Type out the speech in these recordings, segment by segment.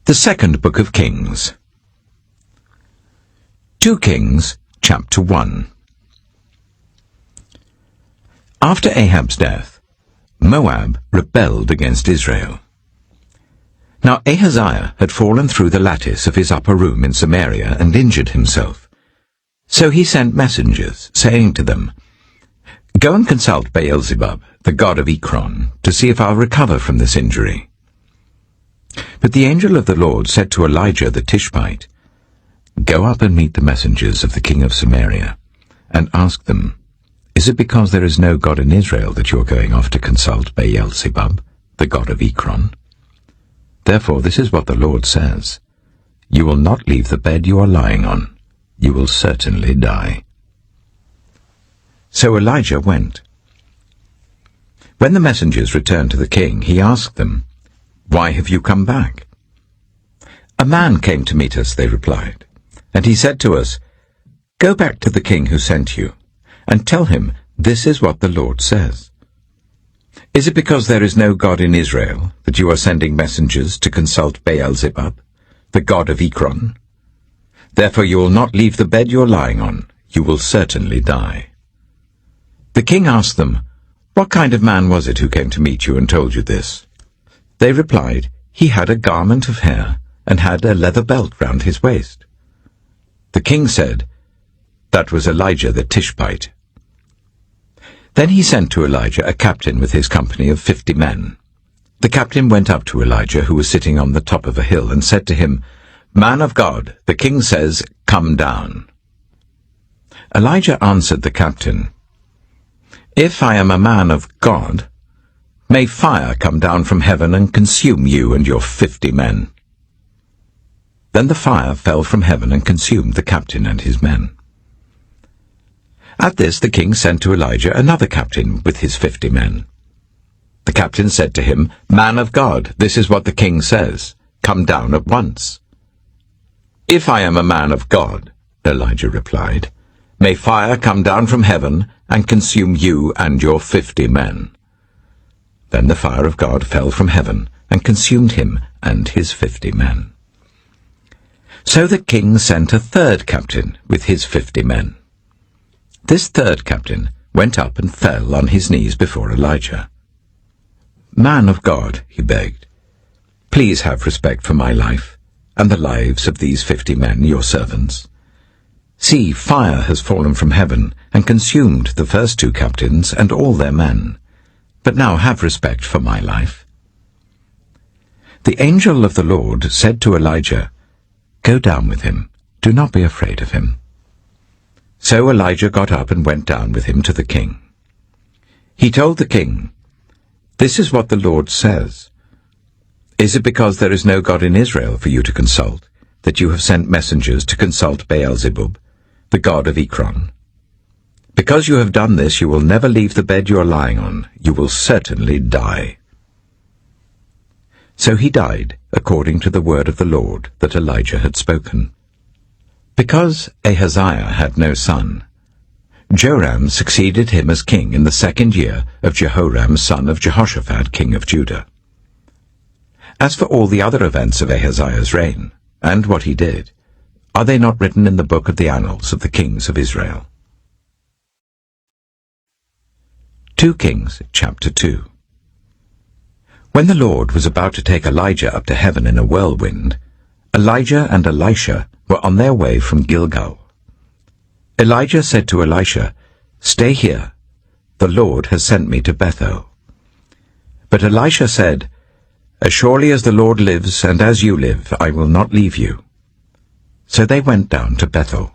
The Second Book of Kings. 2 Kings, Chapter 1. After Ahab's death, Moab rebelled against Israel. Now Ahaziah had fallen through the lattice of his upper room in Samaria and injured himself. So he sent messengers, saying to them, "Go and consult Beelzebub, the god of Ekron, to see if I'll recover from this injury." But the angel of the Lord said to Elijah the Tishbite, "Go up and meet the messengers of the king of Samaria, and ask them, is it because there is no God in Israel that you are going off to consult Beelzebub, the god of Ekron? Therefore this is what the Lord says, you will not leave the bed you are lying on, you will certainly die." So Elijah went. When the messengers returned to the king, he asked them, "Why have you come back?" "A man came to meet us," they replied, "and he said to us, 'Go back to the king who sent you, and tell him this is what the Lord says. Is it because there is no God in Israel that you are sending messengers to consult Beelzebub, the god of Ekron? Therefore you will not leave the bed you are lying on, you will certainly die.'" The king asked them, "What kind of man was it who came to meet you and told you this?" They replied, "He had a garment of hair, and had a leather belt round his waist." The king said, "That was Elijah the Tishbite." Then he sent to Elijah a captain with his company of 50 men. The captain went up to Elijah, who was sitting on the top of a hill, and said to him, "Man of God, the king says, 'Come down.'" Elijah answered the captain, "If I am a man of God, may fire come down from heaven and consume you and your 50 men." Then the fire fell from heaven and consumed the captain and his men. At this the king sent to Elijah another captain with his 50 men. The captain said to him, "Man of God, this is what the king says, 'Come down at once.'" "If I am a man of God," Elijah replied, "may fire come down from heaven and consume you and your 50 men." Then the fire of God fell from heaven and consumed him and his 50 men. So the king sent a third captain with his 50 men. This third captain went up and fell on his knees before Elijah. "Man of God," he begged, "please have respect for my life and the lives of these 50 men, your servants. See, fire has fallen from heaven and consumed the first 2 captains and all their men. But now have respect for my life." The angel of the Lord said to Elijah, "Go down with him, do not be afraid of him." So Elijah got up and went down with him to the king. He told the king, "This is what the Lord says. Is it because there is no God in Israel for you to consult, that you have sent messengers to consult Beelzebub, the god of Ekron? Because you have done this, you will never leave the bed you are lying on. You will certainly die." So he died, according to the word of the Lord that Elijah had spoken. Because Ahaziah had no son, Joram succeeded him as king in the 2nd year of Jehoram son of Jehoshaphat, king of Judah. As for all the other events of Ahaziah's reign, and what he did, are they not written in the book of the annals of the kings of Israel? 2 Kings, Chapter 2. When the Lord was about to take Elijah up to heaven in a whirlwind, Elijah and Elisha were on their way from Gilgal. Elijah said to Elisha, "Stay here. The Lord has sent me to Bethel." But Elisha said, "As surely as the Lord lives and as you live, I will not leave you." So they went down to Bethel.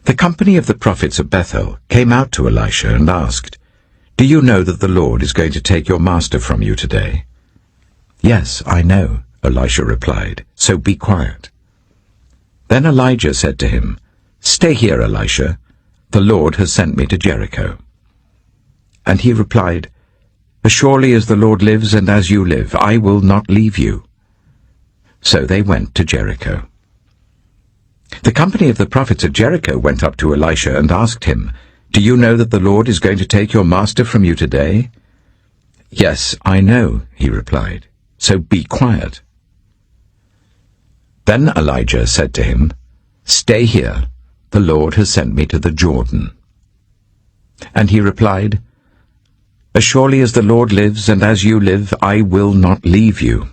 The company of the prophets of Bethel came out to Elisha and asked, "Do you know that the Lord is going to take your master from you today?" "Yes, I know," Elisha replied, "so be quiet." Then Elijah said to him, "Stay here, Elisha. The Lord has sent me to Jericho." And he replied, "As surely as the Lord lives and as you live, I will not leave you." So they went to Jericho. The company of the prophets at Jericho went up to Elisha and asked him, "Do you know that the Lord is going to take your master from you today?" "Yes, I know," he replied, "so be quiet." Then Elijah said to him, "Stay here. The Lord has sent me to the Jordan." And he replied, "As surely as the Lord lives, and as you live, I will not leave you."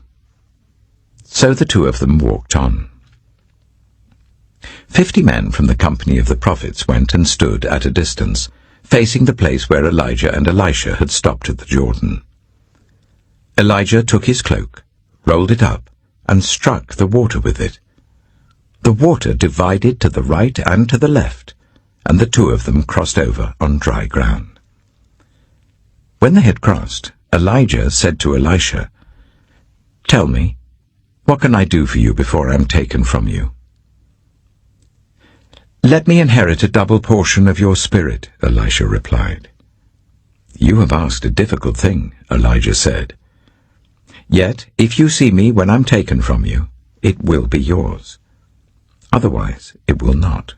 So the two of them walked on. 50 men from the company of the prophets went and stood at a distance, facing the place where Elijah and Elisha had stopped at the Jordan. Elijah took his cloak, rolled it up, and struck the water with it. The water divided to the right and to the left, and the two of them crossed over on dry ground. When they had crossed, Elijah said to Elisha, "Tell me, what can I do for you before I am taken from you?" "Let me inherit a double portion of your spirit," Elisha replied. "You have asked a difficult thing," Elijah said. "Yet, if you see me when I'm taken from you, it will be yours. Otherwise, it will not."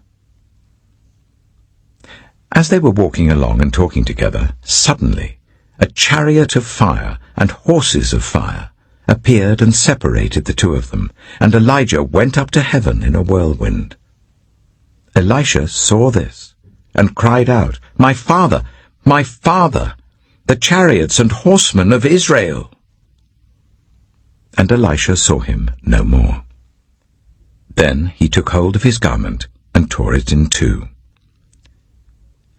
As they were walking along and talking together, suddenly a chariot of fire and horses of fire appeared and separated the two of them, and Elijah went up to heaven in a whirlwind. Elisha saw this and cried out, "My father, my father, the chariots and horsemen of Israel!" And Elisha saw him no more. Then he took hold of his garment and tore it in two.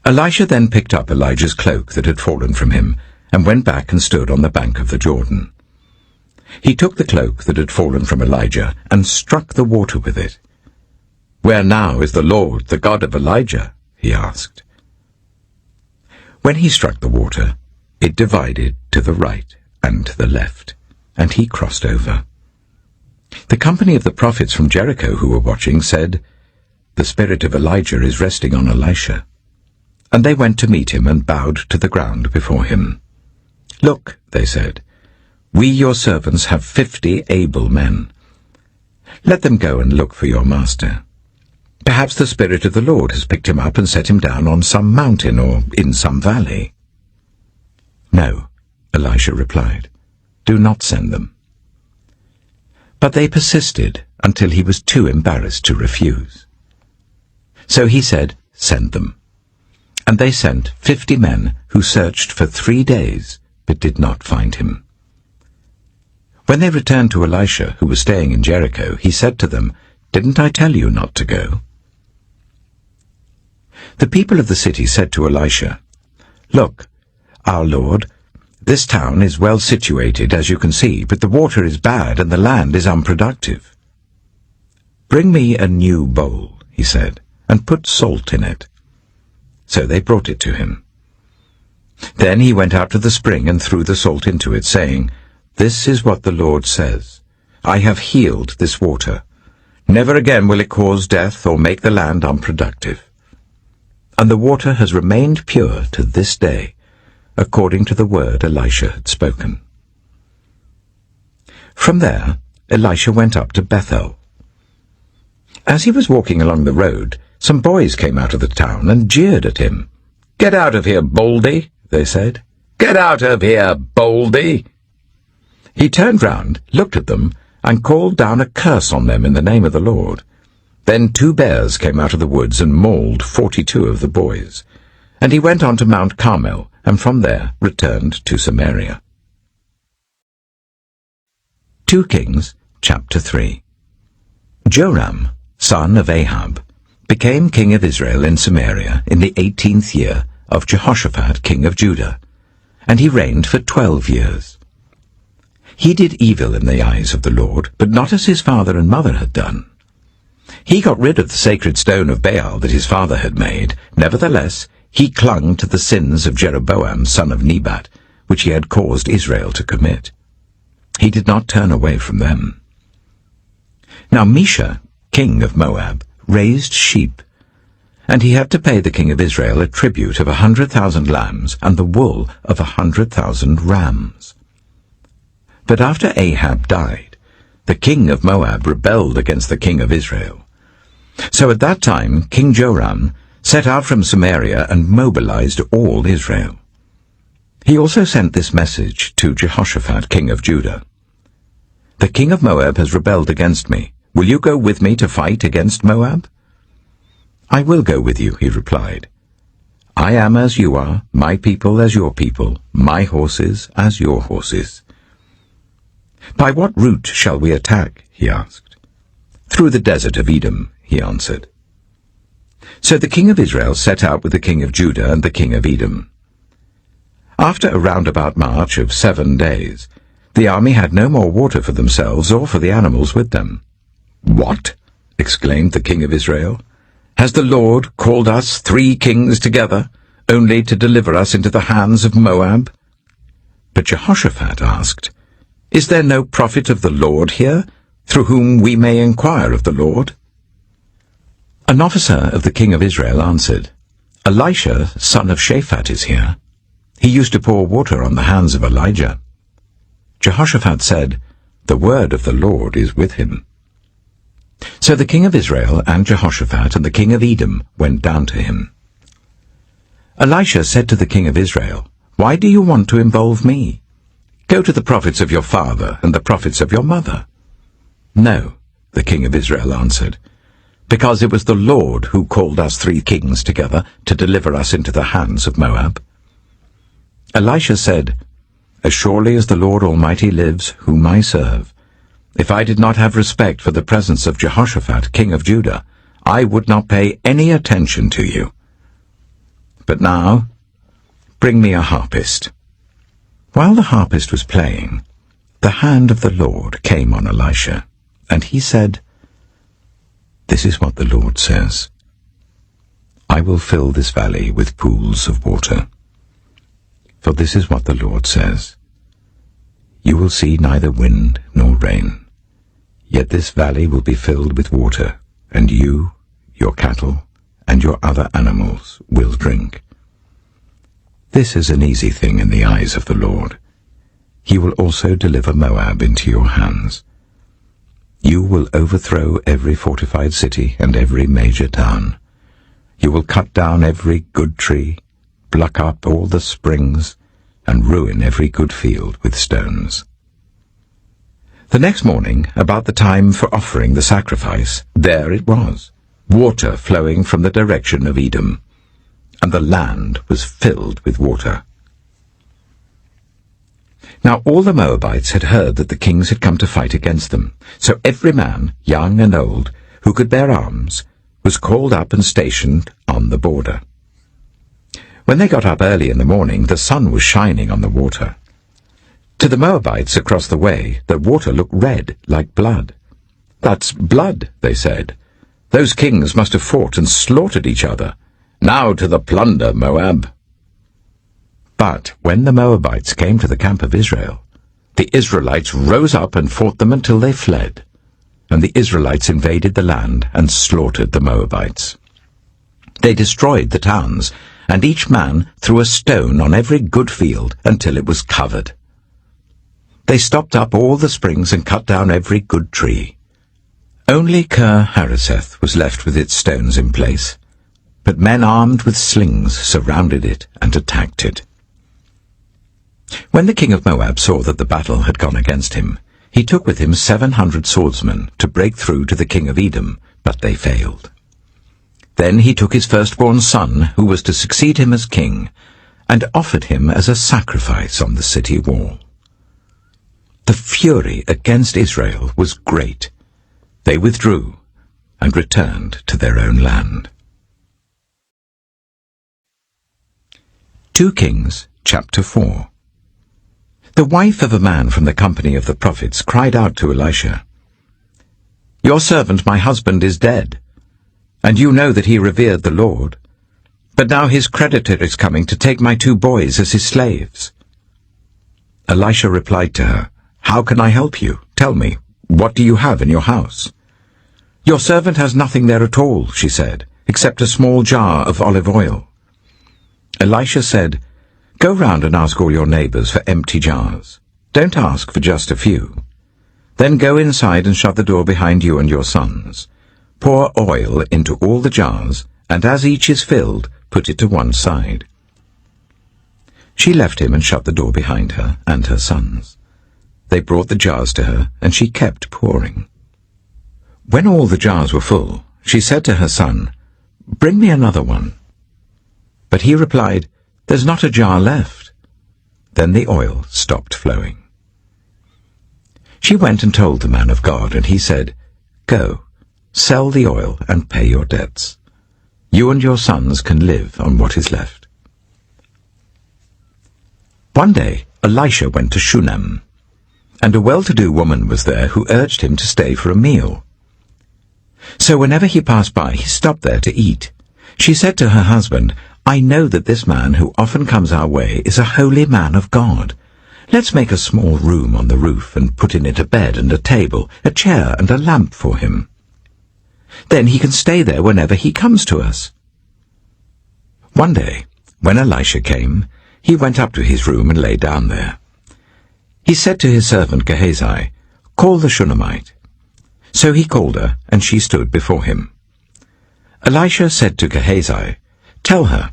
Elisha then picked up Elijah's cloak that had fallen from him and went back and stood on the bank of the Jordan. He took the cloak that had fallen from Elijah and struck the water with it. "Where now is the Lord, the God of Elijah?" he asked. When he struck the water, it divided to the right and to the left, and he crossed over. The company of the prophets from Jericho who were watching said, "The spirit of Elijah is resting on Elisha." And they went to meet him and bowed to the ground before him. "Look," they said, "we your servants have 50 able men. Let them go and look for your master. Perhaps the Spirit of the Lord has picked him up and set him down on some mountain or in some valley." "No," Elisha replied, "do not send them." But they persisted until he was too embarrassed to refuse. So he said, "Send them." And they sent 50 men who searched for 3 days, but did not find him. When they returned to Elisha, who was staying in Jericho, he said to them, "Didn't I tell you not to go?" The people of the city said to Elisha, "Look, our lord, this town is well situated, as you can see, but the water is bad and the land is unproductive." "Bring me a new bowl," he said, "and put salt in it." So they brought it to him. Then he went out to the spring and threw the salt into it, saying, "This is what the Lord says, I have healed this water. Never again will it cause death or make the land unproductive." And the water has remained pure to this day, according to the word Elisha had spoken. From there, Elisha went up to Bethel. As he was walking along the road, some boys came out of the town and jeered at him. "Get out of here, Baldy," they said. "Get out of here, Baldy." He turned round, looked at them, and called down a curse on them in the name of the Lord. Then 2 bears came out of the woods and mauled 42 of the boys. And he went on to Mount Carmel, and from there returned to Samaria. 2 Kings, chapter 3. Joram, son of Ahab, became king of Israel in Samaria in the 18th year of Jehoshaphat, king of Judah, and he reigned for 12 years. He did evil in the eyes of the Lord, but not as his father and mother had done. He got rid of the sacred stone of Baal that his father had made. Nevertheless, he clung to the sins of Jeroboam, son of Nebat, which he had caused Israel to commit. He did not turn away from them. Now Mesha, king of Moab, raised sheep, and he had to pay the king of Israel a tribute of 100,000 lambs and the wool of 100,000 rams. But after Ahab died, the king of Moab rebelled against the king of Israel. So at that time King Joram set out from Samaria and mobilized all Israel. He also sent this message to Jehoshaphat, king of Judah. "The king of Moab has rebelled against me. will you go with me to fight against Moab?" "I will go with you," he replied. "I am as you are, my people as your people, my horses as your horses." "By what route shall we attack?" he asked. "Through the desert of Edom," he answered. So the king of Israel set out with the king of Judah and the king of Edom. After a roundabout march of 7 days, the army had no more water for themselves or for the animals with them. "What?" exclaimed the king of Israel. "Has the Lord called us 3 kings together, only to deliver us into the hands of Moab?" But Jehoshaphat asked, "Is there no prophet of the Lord here, through whom we may inquire of the Lord?" An officer of the king of Israel answered, "Elisha, son of Shaphat, is here. He used to pour water on the hands of Elijah." Jehoshaphat said, "The word of the Lord is with him." So the king of Israel and Jehoshaphat and the king of Edom went down to him. Elisha said to the king of Israel, "Why do you want to involve me? Go to the prophets of your father and the prophets of your mother." "No," the king of Israel answered, "because it was the Lord who called us 3 kings together to deliver us into the hands of Moab." Elisha said, "As surely as the Lord Almighty lives, whom I serve, if I did not have respect for the presence of Jehoshaphat, king of Judah, I would not pay any attention to you. But now, bring me a harpist." While the harpist was playing, the hand of the Lord came on Elisha, and he said, "This is what the Lord says. I will fill this valley with pools of water. For this is what the Lord says. You will see neither wind nor rain, yet this valley will be filled with water, and you, your cattle, and your other animals will drink. This is an easy thing in the eyes of the Lord. He will also deliver Moab into your hands. You will overthrow every fortified city and every major town. You will cut down every good tree, pluck up all the springs, and ruin every good field with stones." The next morning, about the time for offering the sacrifice, there it was, water flowing from the direction of Edom, and the land was filled with water. Now all the Moabites had heard that the kings had come to fight against them, so every man, young and old, who could bear arms, was called up and stationed on the border. When they got up early in the morning, the sun was shining on the water. To the Moabites across the way, the water looked red, like blood. "That's blood," they said. "Those kings must have fought and slaughtered each other. Now to the plunder, Moab." But when the Moabites came to the camp of Israel, the Israelites rose up and fought them until they fled, and the Israelites invaded the land and slaughtered the Moabites. They destroyed the towns, and each man threw a stone on every good field until it was covered. They stopped up all the springs and cut down every good tree. Only Kir-Hareseth was left with its stones in place, but men armed with slings surrounded it and attacked it. When the king of Moab saw that the battle had gone against him, he took with him 700 swordsmen to break through to the king of Edom, but they failed. Then he took his firstborn son, who was to succeed him as king, and offered him as a sacrifice on the city wall. The fury against Israel was great. They withdrew and returned to their own land. 2 Kings, chapter 4. The wife of a man from the company of the prophets cried out to Elisha, "Your servant, my husband, is dead, and you know that he revered the Lord. But now his creditor is coming to take my 2 boys as his slaves." Elisha replied to her, "How can I help you? Tell me, what do you have in your house?" "Your servant has nothing there at all," she said, "except a small jar of olive oil." Elisha said, "Go round and ask all your neighbors for empty jars. Don't ask for just a few. Then go inside and shut the door behind you and your sons. Pour oil into all the jars, and as each is filled, put it to one side." She left him and shut the door behind her and her sons. They brought the jars to her, and she kept pouring. When all the jars were full, she said to her son, "Bring me another one." But he replied, "There's not a jar left." Then the oil stopped flowing. She went and told the man of God, and he said, "Go, sell the oil and pay your debts. You and your sons can live on what is left." One day Elisha went to Shunem, and a well-to-do woman was there who urged him to stay for a meal. So whenever he passed by, he stopped there to eat. She said to her husband, "I know that this man who often comes our way is a holy man of God. Let's make a small room on the roof and put in it a bed and a table, a chair and a lamp for him. Then he can stay there whenever he comes to us." One day, when Elisha came, he went up to his room and lay down there. He said to his servant Gehazi, "Call the Shunammite." So he called her, and she stood before him. Elisha said to Gehazi, "Tell her,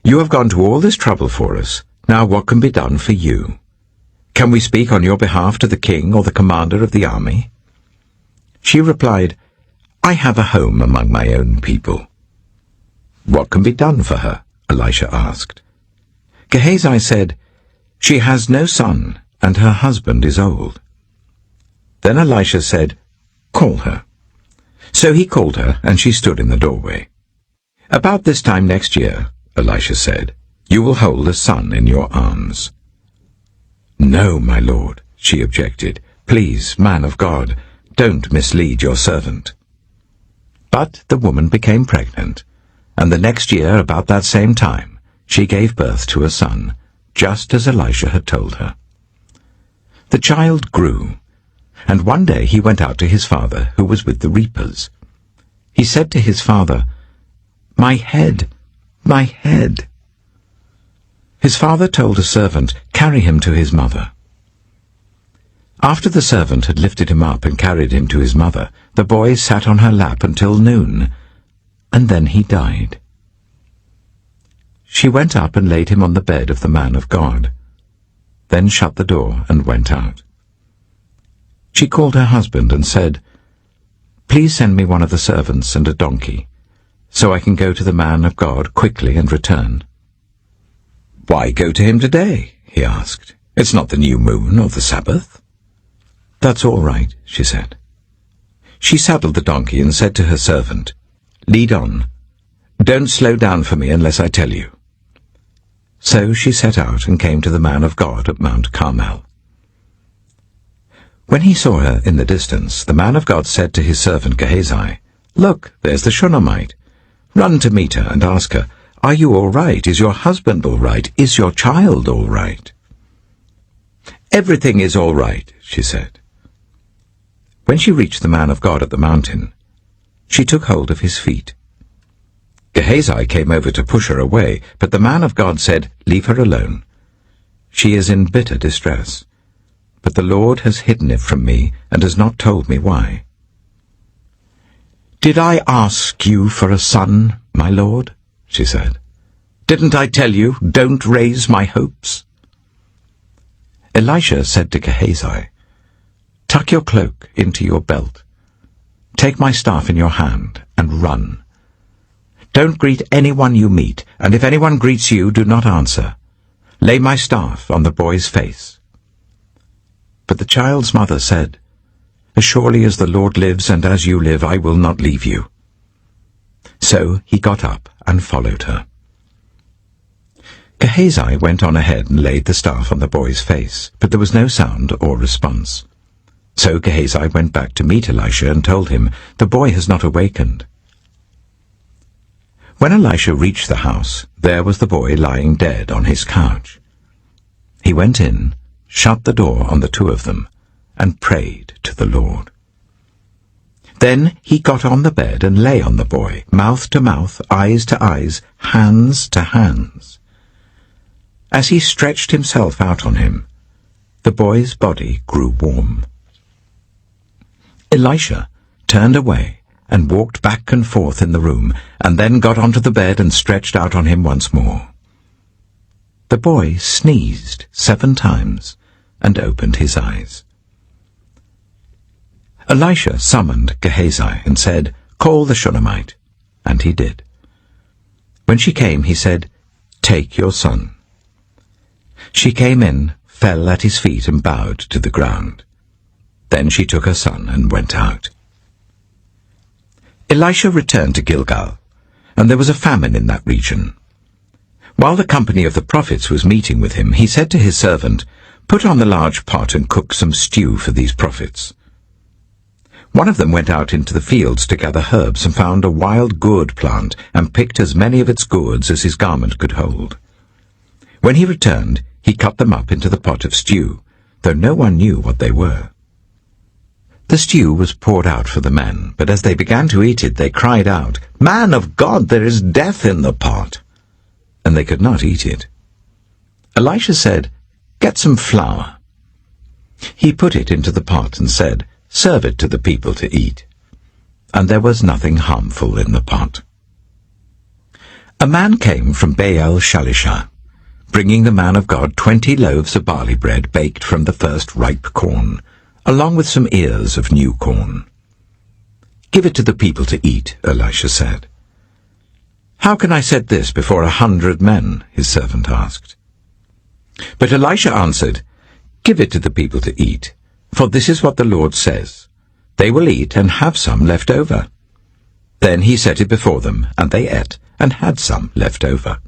you have gone to all this trouble for us. Now what can be done for you? Can we speak on your behalf to the king or the commander of the army?" She replied, "I have a home among my own people." "What can be done for her?" Elisha asked. Gehazi said, "She has no son, and her husband is old." Then Elisha said, "Call her." So he called her, and she stood in the doorway. "About this time next year," Elisha said, "you will hold a son in your arms." "No, my lord," she objected. "Please, man of God, don't mislead your servant." But the woman became pregnant, and the next year, about that same time, she gave birth to a son, just as Elisha had told her. The child grew, and one day he went out to his father, who was with the reapers. He said to his father, "My head, my head." His father told a servant, "Carry him to his mother." After the servant had lifted him up and carried him to his mother, the boy sat on her lap until noon, and then he died. She went up and laid him on the bed of the man of God, then shut the door and went out. She called her husband and said, "Please send me one of the servants and a donkey, so I can go to the man of God quickly and return." "Why go to him today?" he asked. "It's not the new moon or the Sabbath." "That's all right," she said. She saddled the donkey and said to her servant, "Lead on. Don't slow down for me unless I tell you." So she set out and came to the man of God at Mount Carmel. When he saw her in the distance, the man of God said to his servant Gehazi, "Look, there's the Shunammite. Run to meet her and ask her, 'Are you all right? Is your husband all right? Is your child all right?'" "Everything is all right," she said. When she reached the man of God at the mountain, she took hold of his feet. Gehazi came over to push her away, but the man of God said, "Leave her alone. She is in bitter distress, but the Lord has hidden it from me and has not told me why." "Did I ask you for a son, my lord?" she said. "Didn't I tell you, don't raise my hopes?" Elisha said to Gehazi, "Tuck your cloak into your belt. Take my staff in your hand and run. Don't greet anyone you meet, and if anyone greets you, do not answer. Lay my staff on the boy's face." But the child's mother said, "As surely as the Lord lives and as you live, I will not leave you." So he got up and followed her. Gehazi went on ahead and laid the staff on the boy's face, but there was no sound or response. So Gehazi went back to meet Elisha and told him, "The boy has not awakened." When Elisha reached the house, there was the boy lying dead on his couch. He went in, shut the door on the two of them, and prayed to the Lord. Then he got on the bed and lay on the boy, mouth to mouth, eyes to eyes, hands to hands. As he stretched himself out on him, the boy's body grew warm. Elisha turned away and walked back and forth in the room, and then got onto the bed and stretched out on him once more. The boy sneezed 7 times and opened his eyes. Elisha summoned Gehazi and said, "Call the Shunammite." And he did. When she came, he said, "Take your son." She came in, fell at his feet and bowed to the ground. Then she took her son and went out. Elisha returned to Gilgal, and there was a famine in that region. While the company of the prophets was meeting with him, he said to his servant, "Put on the large pot and cook some stew for these prophets." One of them went out into the fields to gather herbs and found a wild gourd plant and picked as many of its gourds as his garment could hold. When he returned, he cut them up into the pot of stew, though no one knew what they were. The stew was poured out for the men, but as they began to eat it, they cried out, "Man of God, there is death in the pot!" And they could not eat it. Elisha said, "Get some flour." He put it into the pot and said, "Serve it to the people to eat." And there was nothing harmful in the pot. A man came from Baal-Shalisha, bringing the man of God 20 loaves of barley bread baked from the first ripe corn, along with some ears of new corn. "Give it to the people to eat," Elisha said. "How can I set this before 100 men?" his servant asked. But Elisha answered, "Give it to the people to eat, for this is what the Lord says. They will eat and have some left over." Then he set it before them, and they ate and had some left over,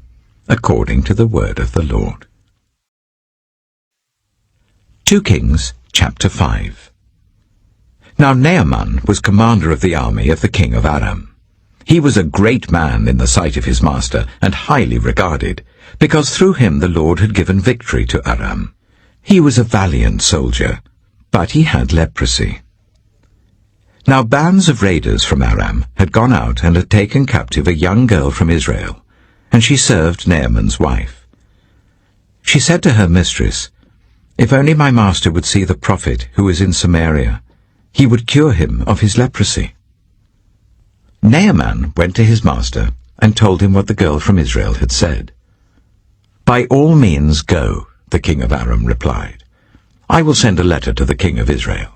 according to the word of the Lord. 2 Kings chapter 5. Now Naaman was commander of the army of the king of Aram. He was a great man in the sight of his master, and highly regarded, because through him the Lord had given victory to Aram. He was a valiant soldier, but he had leprosy. Now bands of raiders from Aram had gone out and had taken captive a young girl from Israel, and she served Naaman's wife. She said to her mistress, "If only my master would see the prophet who is in Samaria, he would cure him of his leprosy." Naaman went to his master and told him what the girl from Israel had said. "By all means go," the king of Aram replied. "I will send a letter to the king of Israel."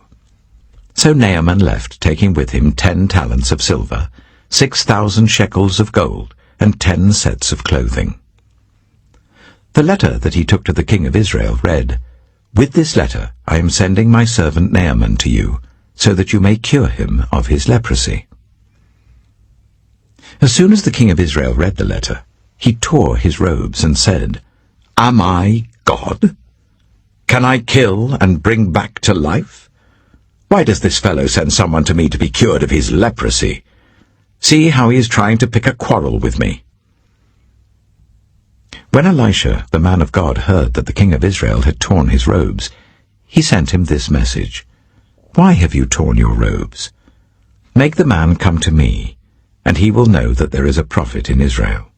So Naaman left, taking with him 10 talents of silver, 6,000 shekels of gold, and 10 sets of clothing. The letter that he took to the king of Israel read, "With this letter I am sending my servant Naaman to you, so that you may cure him of his leprosy." As soon as the king of Israel read the letter, he tore his robes and said, "Am I God? Can I kill and bring back to life? Why does this fellow send someone to me to be cured of his leprosy? See how he is trying to pick a quarrel with me." When Elisha, the man of God, heard that the king of Israel had torn his robes, he sent him this message, "Why have you torn your robes? Make the man come to me, and he will know that there is a prophet in Israel."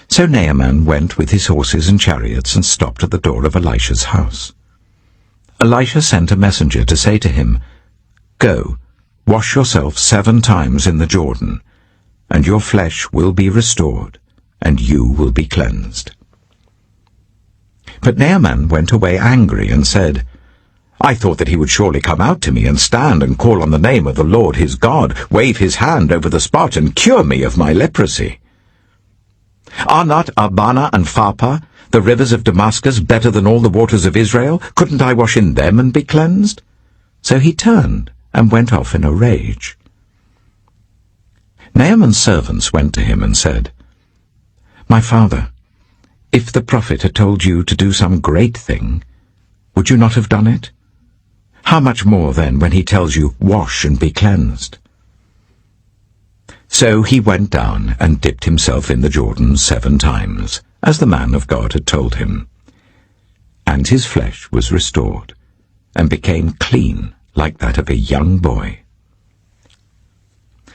So Naaman went with his horses and chariots and stopped at the door of Elisha's house. Elisha sent a messenger to say to him, "Go, wash yourself 7 times in the Jordan, and your flesh will be restored, and you will be cleansed." But Naaman went away angry and said, "I thought that he would surely come out to me and stand and call on the name of the Lord his God, wave his hand over the spot and cure me of my leprosy. Are not Abana and Pharpar, the rivers of Damascus, better than all the waters of Israel? Couldn't I wash in them and be cleansed?" So he turned and went off in a rage. Naaman's servants went to him and said, "My father, if the prophet had told you to do some great thing, would you not have done it? How much more then when he tells you, 'Wash and be cleansed'?" So he went down and dipped himself in the Jordan 7 times, as the man of God had told him. And his flesh was restored, and became clean like that of a young boy.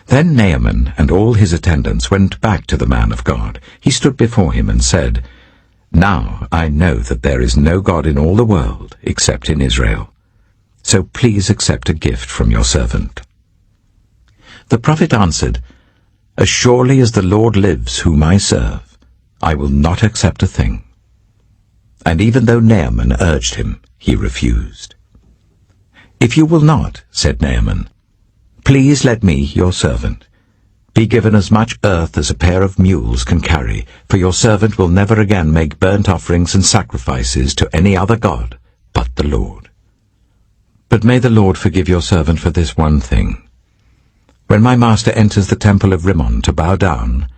Then Naaman and all his attendants went back to the man of God. He stood before him and said, "Now I know that there is no God in all the world except in Israel. So please accept a gift from your servant." The prophet answered, "As surely as the Lord lives whom I serve, I will not accept a thing." And even though Naaman urged him, he refused. "If you will not," said Naaman, "please let me, your servant, be given as much earth as a pair of mules can carry, for your servant will never again make burnt offerings and sacrifices to any other god but the Lord. But may the Lord forgive your servant for this one thing. When my master enters the temple of Rimmon to bow down,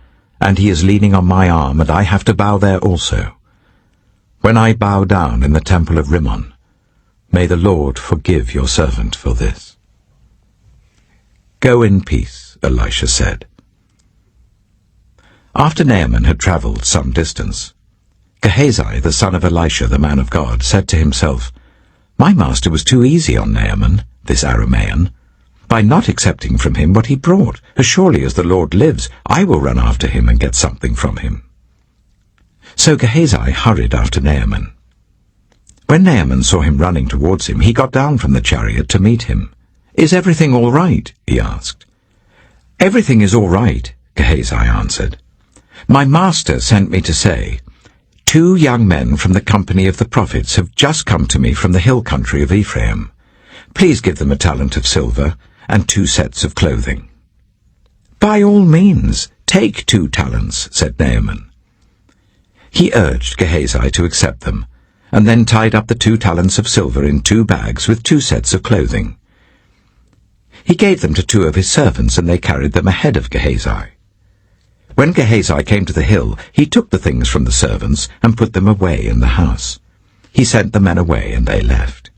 and he is leaning on my arm, and I have to bow there also, when I bow down in the temple of Rimmon, may the Lord forgive your servant for this." "Go in peace," Elisha said. After Naaman had travelled some distance, Gehazi, the son of Elisha, the man of God, said to himself, "My master was too easy on Naaman, this Aramean, by not accepting from him what he brought. As surely as the Lord lives, I will run after him and get something from him." So Gehazi hurried after Naaman. When Naaman saw him running towards him, he got down from the chariot to meet him. "Is everything all right?" he asked. "Everything is all right," Gehazi answered. "My master sent me to say, 2 young men from the company of the prophets have just come to me from the hill country of Ephraim. Please give them a talent of silver and 2 sets of clothing." "By all means, take 2 talents," said Naaman. He urged Gehazi to accept them, and then tied up the 2 talents of silver in 2 bags with 2 sets of clothing. He gave them to 2 of his servants, and they carried them ahead of Gehazi. When Gehazi came to the hill, he took the things from the servants and put them away in the house. He sent the men away, and they left.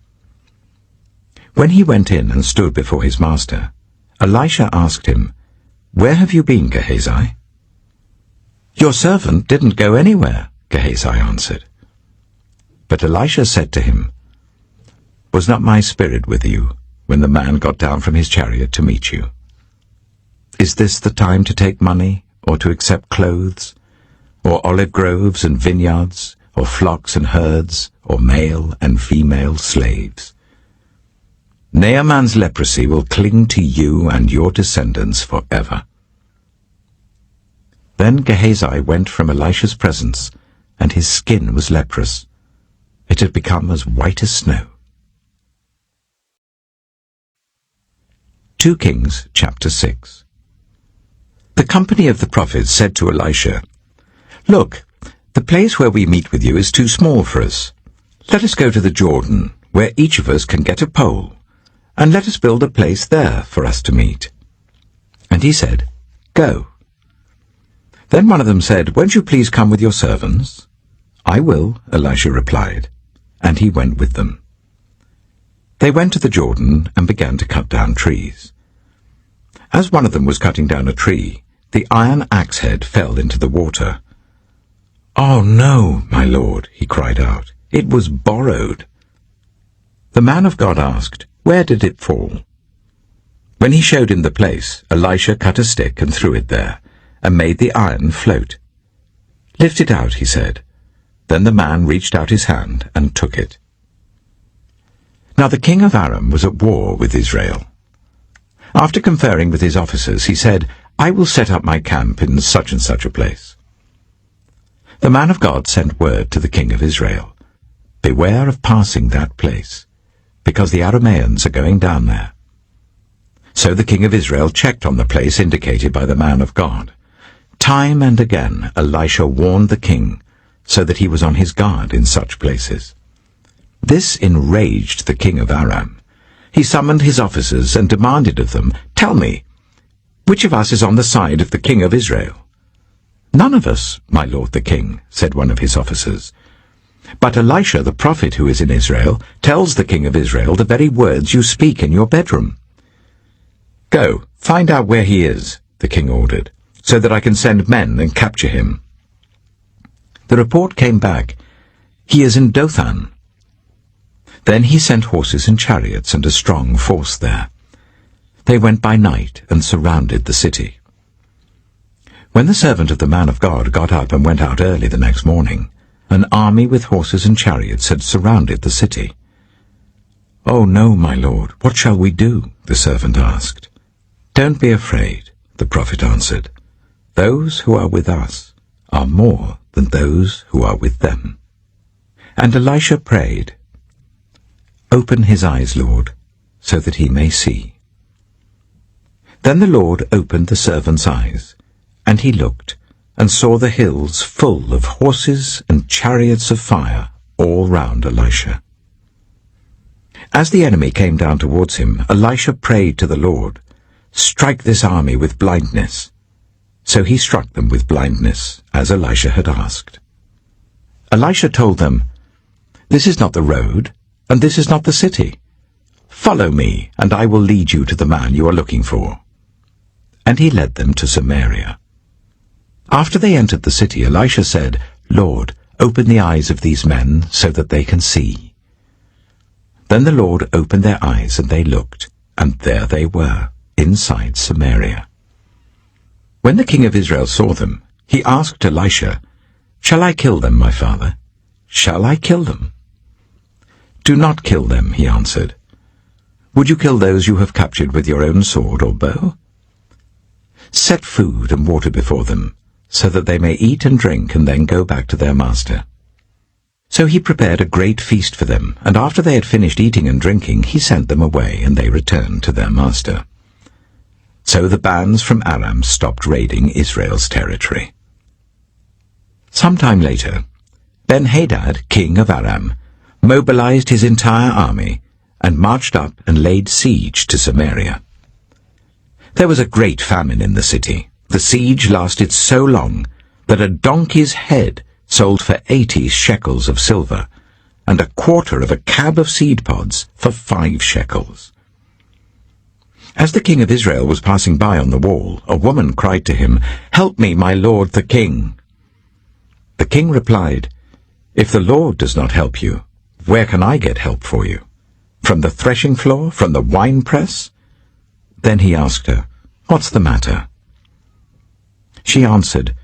When he went in and stood before his master, Elisha asked him, "Where have you been, Gehazi?" "Your servant didn't go anywhere," Gehazi answered. But Elisha said to him, "Was not my spirit with you when the man got down from his chariot to meet you? Is this the time to take money, or to accept clothes, or olive groves and vineyards, or flocks and herds, or male and female slaves? Naaman's leprosy will cling to you and your descendants forever." Then Gehazi went from Elisha's presence, and his skin was leprous. It had become as white as snow. 2 Kings chapter 6. The company of the prophets said to Elisha, "Look, the place where we meet with you is too small for us. Let us go to the Jordan, where each of us can get a pole, and let us build a place there for us to meet." And he said, "Go." Then one of them said, "Won't you please come with your servants?" "I will," Elisha replied, and he went with them. They went to the Jordan and began to cut down trees. As one of them was cutting down a tree, the iron axe head fell into the water. "Oh no, my lord," he cried out, "it was borrowed." The man of God asked, "Where did it fall?" When he showed him the place, Elisha cut a stick and threw it there, and made the iron float. "Lift it out," he said. Then the man reached out his hand and took it. Now the king of Aram was at war with Israel. After conferring with his officers, he said, "I will set up my camp in such and such a place." The man of God sent word to the king of Israel, "Beware of passing that place, because the Arameans are going down there." So the king of Israel checked on the place indicated by the man of God. Time and again Elisha warned the king, so that he was on his guard in such places. This enraged the king of Aram. He summoned his officers and demanded of them, "Tell me, which of us is on the side of the king of Israel?" "None of us, my lord the king," said one of his officers. "But Elisha the prophet who is in Israel tells the king of Israel the very words you speak in your bedroom." "Go, find out where he is," the king ordered, "so that I can send men and capture him." The report came back, "He is in Dothan." Then he sent horses and chariots and a strong force there. They went by night and surrounded the city. When the servant of the man of God got up and went out early the next morning, an army with horses and chariots had surrounded the city. "Oh no, my lord, what shall we do?" the servant asked. "Don't be afraid," the prophet answered. "Those who are with us are more than those who are with them." And Elisha prayed, "Open his eyes, Lord, so that he may see." Then the Lord opened the servant's eyes, and he looked, and saw the hills full of horses and chariots of fire all round Elisha. As the enemy came down towards him, Elisha prayed to the Lord, "Strike this army with blindness." So he struck them with blindness, as Elisha had asked. Elisha told them, "This is not the road, and this is not the city. Follow me, and I will lead you to the man you are looking for." And he led them to Samaria. After they entered the city, Elisha said, "Lord, open the eyes of these men so that they can see." Then the Lord opened their eyes, and they looked, and there they were, inside Samaria. When the king of Israel saw them, he asked Elisha, "Shall I kill them, my father? Shall I kill them?" "Do not kill them," he answered. "Would you kill those you have captured with your own sword or bow? Set food and water before them, so that they may eat and drink and then go back to their master." So he prepared a great feast for them, and after they had finished eating and drinking, he sent them away, and they returned to their master. So the bands from Aram stopped raiding Israel's territory. Some time later, Ben-Hadad, king of Aram, mobilized his entire army and marched up and laid siege to Samaria. There was a great famine in the city. The siege lasted so long that a donkey's head sold for 80 shekels of silver, and a quarter of a cab of seed pods for 5 shekels. As the king of Israel was passing by on the wall, a woman cried to him, "Help me, my lord the king." The king replied, "If the Lord does not help you, where can I get help for you? From the threshing floor? From the winepress?" Then he asked her, "What's the matter?" She answered,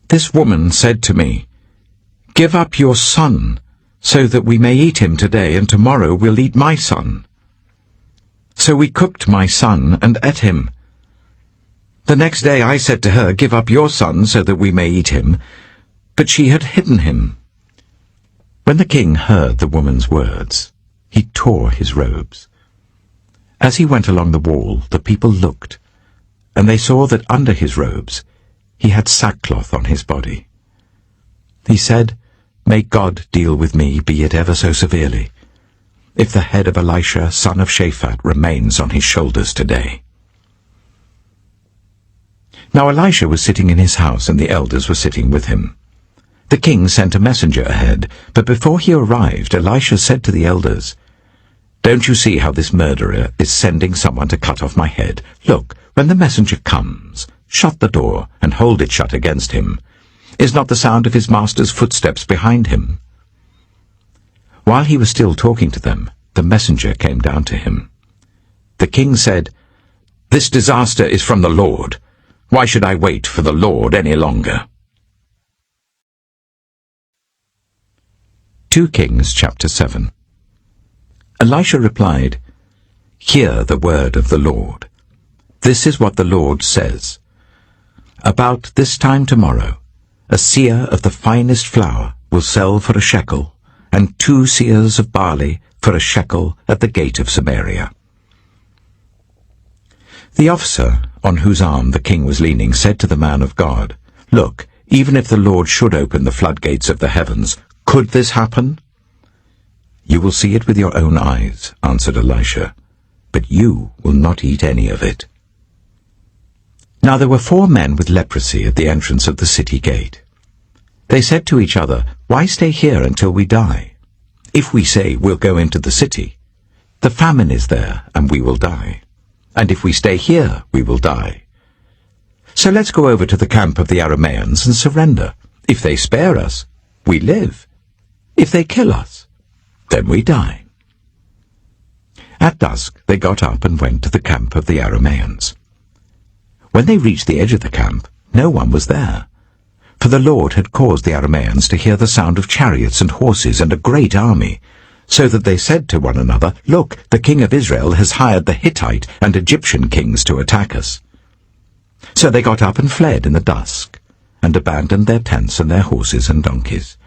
"This woman said to me, 'Give up your son, so that we may eat him today, and tomorrow we'll eat my son.' So we cooked my son and ate him. The next day I said to her, 'Give up your son, so that we may eat him,' but she had hidden him." When the king heard the woman's words, he tore his robes. As he went along the wall, the people looked, and they saw that under his robes he had sackcloth on his body. He said, "May God deal with me, be it ever so severely, if the head of Elisha, son of Shaphat, remains on his shoulders today." Now Elisha was sitting in his house, and the elders were sitting with him. The king sent a messenger ahead, but before he arrived, Elisha said to the elders, "Don't you see how this murderer is sending someone to cut off my head? Look, when the messenger comes, shut the door and hold it shut against him. Is not the sound of his master's footsteps behind him?" While he was still talking to them, the messenger came down to him. The king said, "This disaster is from the Lord. Why should I wait for the Lord any longer?" 2 Kings chapter 7. Elisha replied, "Hear the word of the Lord. This is what the Lord says. About this time tomorrow, a seah of the finest flour will sell for a shekel, and 2 seahs of barley for a shekel at the gate of Samaria." The officer, on whose arm the king was leaning, said to the man of God, "Look, even if the Lord should open the floodgates of the heavens, could this happen?" "You will see it with your own eyes," answered Elisha, "but you will not eat any of it." Now there were 4 men with leprosy at the entrance of the city gate. They said to each other, "Why stay here until we die? If we say we'll go into the city, the famine is there, and we will die. And if we stay here, we will die. So let's go over to the camp of the Arameans and surrender. If they spare us, we live. If they kill us, then we die." At dusk they got up and went to the camp of the Arameans. When they reached the edge of the camp, no one was there, for the Lord had caused the Arameans to hear the sound of chariots and horses and a great army, so that they said to one another, "Look, the king of Israel has hired the Hittite and Egyptian kings to attack us." So they got up and fled in the dusk, and abandoned their tents and their horses and donkeys.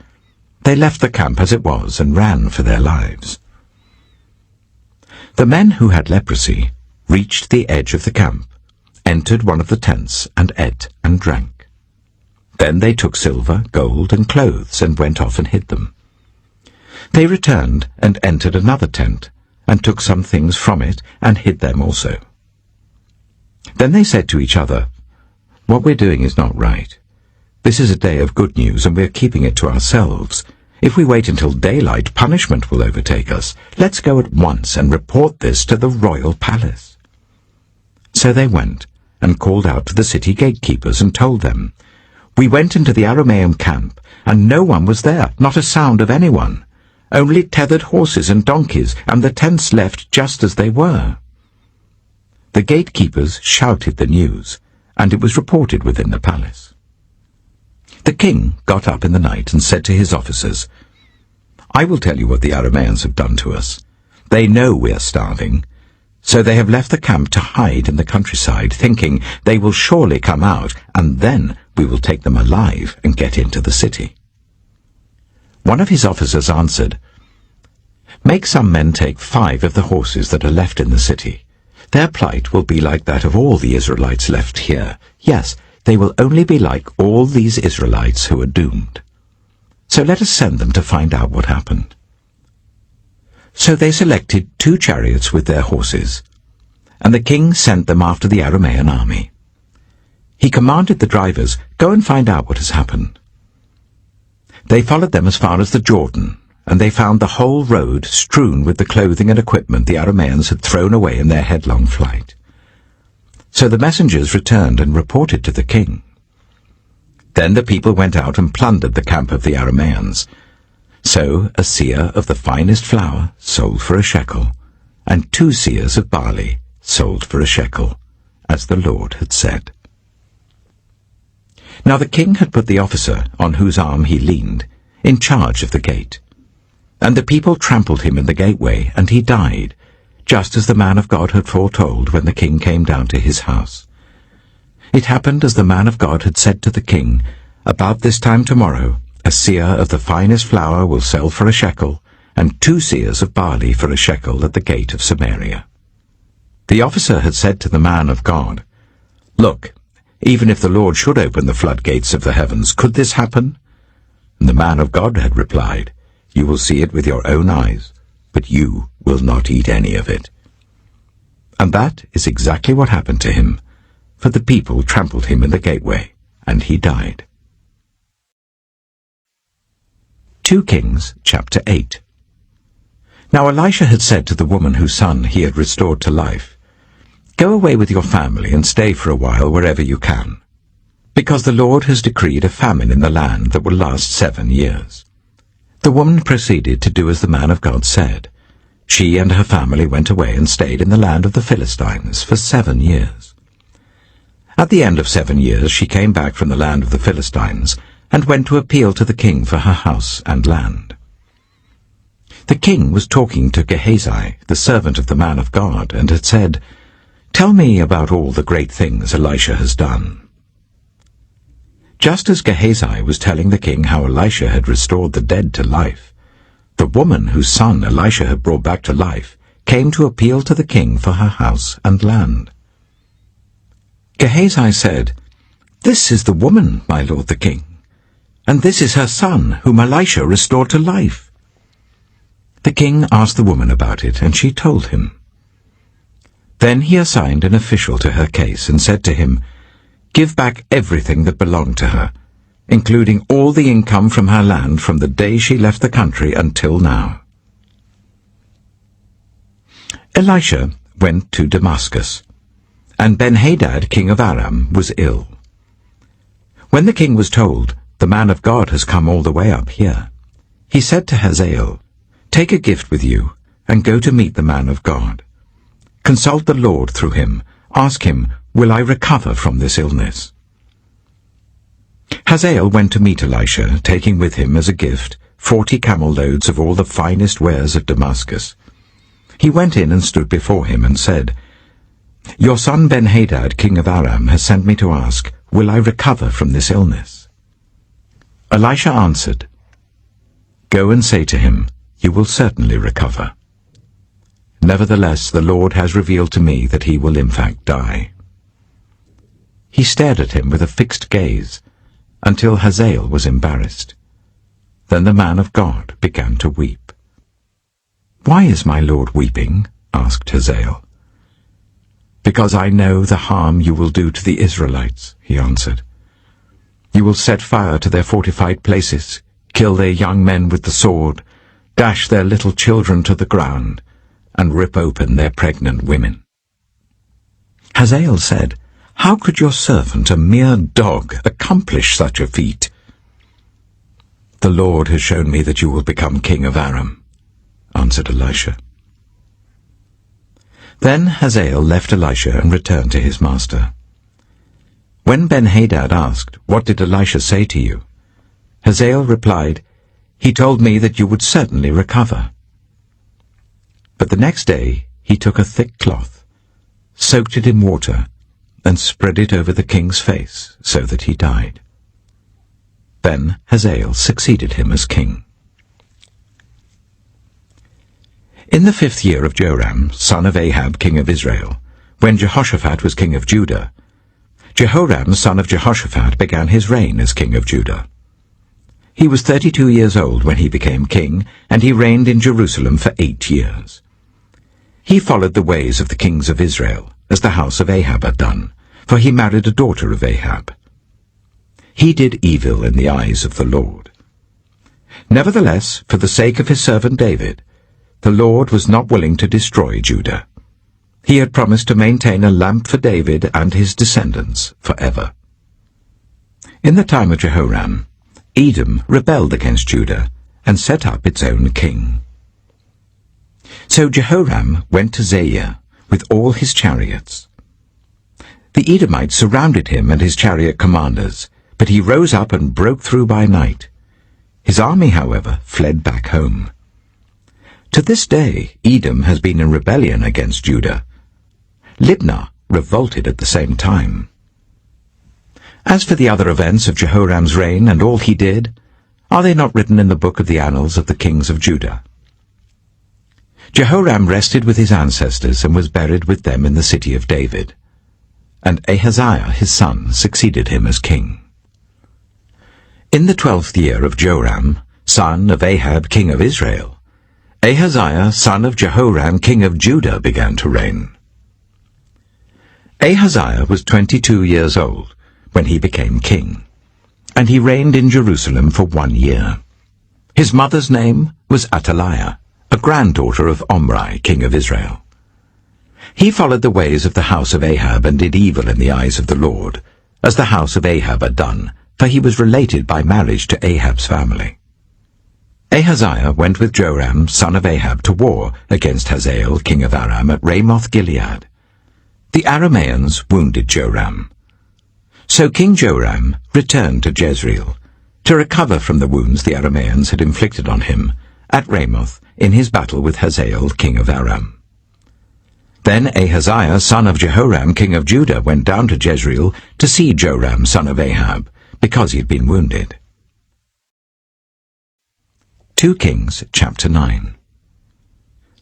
They left the camp as it was and ran for their lives. The men who had leprosy reached the edge of the camp, entered one of the tents, and ate and drank. Then they took silver, gold, and clothes and went off and hid them. They returned and entered another tent, and took some things from it and hid them also. Then they said to each other, "What we're doing is not right. This is a day of good news, and we're keeping it to ourselves. If we wait until daylight, punishment will overtake us. Let's go at once and report this to the royal palace." So they went and called out to the city gatekeepers and told them, "We went into the Aramean camp, and no one was there, not a sound of anyone. Only tethered horses and donkeys, and the tents left just as they were." The gatekeepers shouted the news, and it was reported within the palace. The king got up in the night and said to his officers, "I will tell you what the Arameans have done to us. They know we are starving, so they have left the camp to hide in the countryside, thinking they will surely come out, and then we will take them alive and get into the city." One of his officers answered, "Make some men take 5 of the horses that are left in the city. Their plight will be like that of all the Israelites left here. Yes, they will only be like all these Israelites who are doomed. So let us send them to find out what happened." So they selected 2 chariots with their horses, and the king sent them after the Aramean army. He commanded the drivers, "Go and find out what has happened." They followed them as far as the Jordan, and they found the whole road strewn with the clothing and equipment the Arameans had thrown away in their headlong flight. So the messengers returned and reported to the king. Then the people went out and plundered the camp of the Arameans. So a seah of the finest flour sold for a shekel, and 2 seahs of barley sold for a shekel, as the Lord had said. Now the king had put the officer, on whose arm he leaned, in charge of the gate. And the people trampled him in the gateway, and he died, just as the man of God had foretold when the king came down to his house. It happened as the man of God had said to the king, "About this time tomorrow, a seah of the finest flour will sell for a shekel, and 2 seahs of barley for a shekel at the gate of Samaria." The officer had said to the man of God, "Look, even if the Lord should open the floodgates of the heavens, could this happen?" And the man of God had replied, "You will see it with your own eyes, but you will not eat any of it." And that is exactly what happened to him, for the people trampled him in the gateway, and he died. 2 Kings chapter 8. Now Elisha had said to the woman whose son he had restored to life, "Go away with your family and stay for a while wherever you can, because the Lord has decreed a famine in the land that will last 7 years. The woman proceeded to do as the man of God said. She and her family went away and stayed in the land of the Philistines for 7 years. At the end of 7 years she came back from the land of the Philistines and went to appeal to the king for her house and land. The king was talking to Gehazi, the servant of the man of God, and had said, "Tell me about all the great things Elisha has done." Just as Gehazi was telling the king how Elisha had restored the dead to life, the woman whose son Elisha had brought back to life came to appeal to the king for her house and land. Gehazi said, "This is the woman, my lord the king, and this is her son, whom Elisha restored to life." The king asked the woman about it, and she told him. Then he assigned an official to her case and said to him, "Give back everything that belonged to her, including all the income from her land from the day she left the country until now." Elisha went to Damascus, and Ben-Hadad, king of Aram, was ill. When the king was told, "The man of God has come all the way up here," he said to Hazael, "Take a gift with you, and go to meet the man of God. Consult the Lord through him. Ask him, 'Will I recover from this illness?'" Hazael went to meet Elisha, taking with him as a gift 40 camel loads of all the finest wares of Damascus. He went in and stood before him and said, "Your son Ben-Hadad, king of Aram, has sent me to ask, 'Will I recover from this illness?'" Elisha answered, "Go and say to him, 'You will certainly recover.'" Nevertheless, the Lord has revealed to me that he will in fact die." He stared at him with a fixed gaze, until Hazael was embarrassed. Then the man of God began to weep. "Why is my Lord weeping?" asked Hazael. "Because I know the harm you will do to the Israelites," he answered. "You will set fire to their fortified places, kill their young men with the sword, dash their little children to the ground, and rip open their pregnant women." Hazael said, "How could your servant, a mere dog, accomplish such a feat?" "The Lord has shown me that you will become king of Aram," answered Elisha. Then Hazael left Elisha and returned to his master. When Ben-Hadad asked, "What did Elisha say to you?" Hazael replied, "He told me that you would certainly recover." But the next day he took a thick cloth, soaked it in water, and spread it over the king's face, so that he died. Then Hazael succeeded him as king. In the 5th year of Joram, son of Ahab, king of Israel, when Jehoshaphat was king of Judah, Jehoram, son of Jehoshaphat, began his reign as king of Judah. He was 32 years old when he became king, and he reigned in Jerusalem for 8 years. He followed the ways of the kings of Israel, as the house of Ahab had done, for he married a daughter of Ahab. He did evil in the eyes of the Lord. Nevertheless, for the sake of his servant David, the Lord was not willing to destroy Judah. He had promised to maintain a lamp for David and his descendants forever. In the time of Jehoram, Edom rebelled against Judah and set up its own king. So Jehoram went to Zair with all his chariots. The Edomites surrounded him and his chariot commanders, but he rose up and broke through by night. His army, however, fled back home. To this day, Edom has been in rebellion against Judah. Libnah revolted at the same time. As for the other events of Jehoram's reign and all he did, are they not written in the book of the annals of the kings of Judah? Jehoram rested with his ancestors and was buried with them in the city of David, and Ahaziah his son succeeded him as king. In the 12th year of Joram, son of Ahab king of Israel, Ahaziah son of Jehoram king of Judah began to reign. Ahaziah was 22 years old when he became king, and he reigned in Jerusalem for 1 year. His mother's name was Athaliah, a granddaughter of Omri, king of Israel. He followed the ways of the house of Ahab and did evil in the eyes of the Lord, as the house of Ahab had done, for he was related by marriage to Ahab's family. Ahaziah went with Joram, son of Ahab, to war against Hazael, king of Aram, at Ramoth-Gilead. The Arameans wounded Joram. So King Joram returned to Jezreel to recover from the wounds the Arameans had inflicted on him at Ramoth in his battle with Hazael, king of Aram. Then Ahaziah, son of Jehoram, king of Judah, went down to Jezreel to see Joram, son of Ahab, because he had been wounded. 2 Kings chapter 9.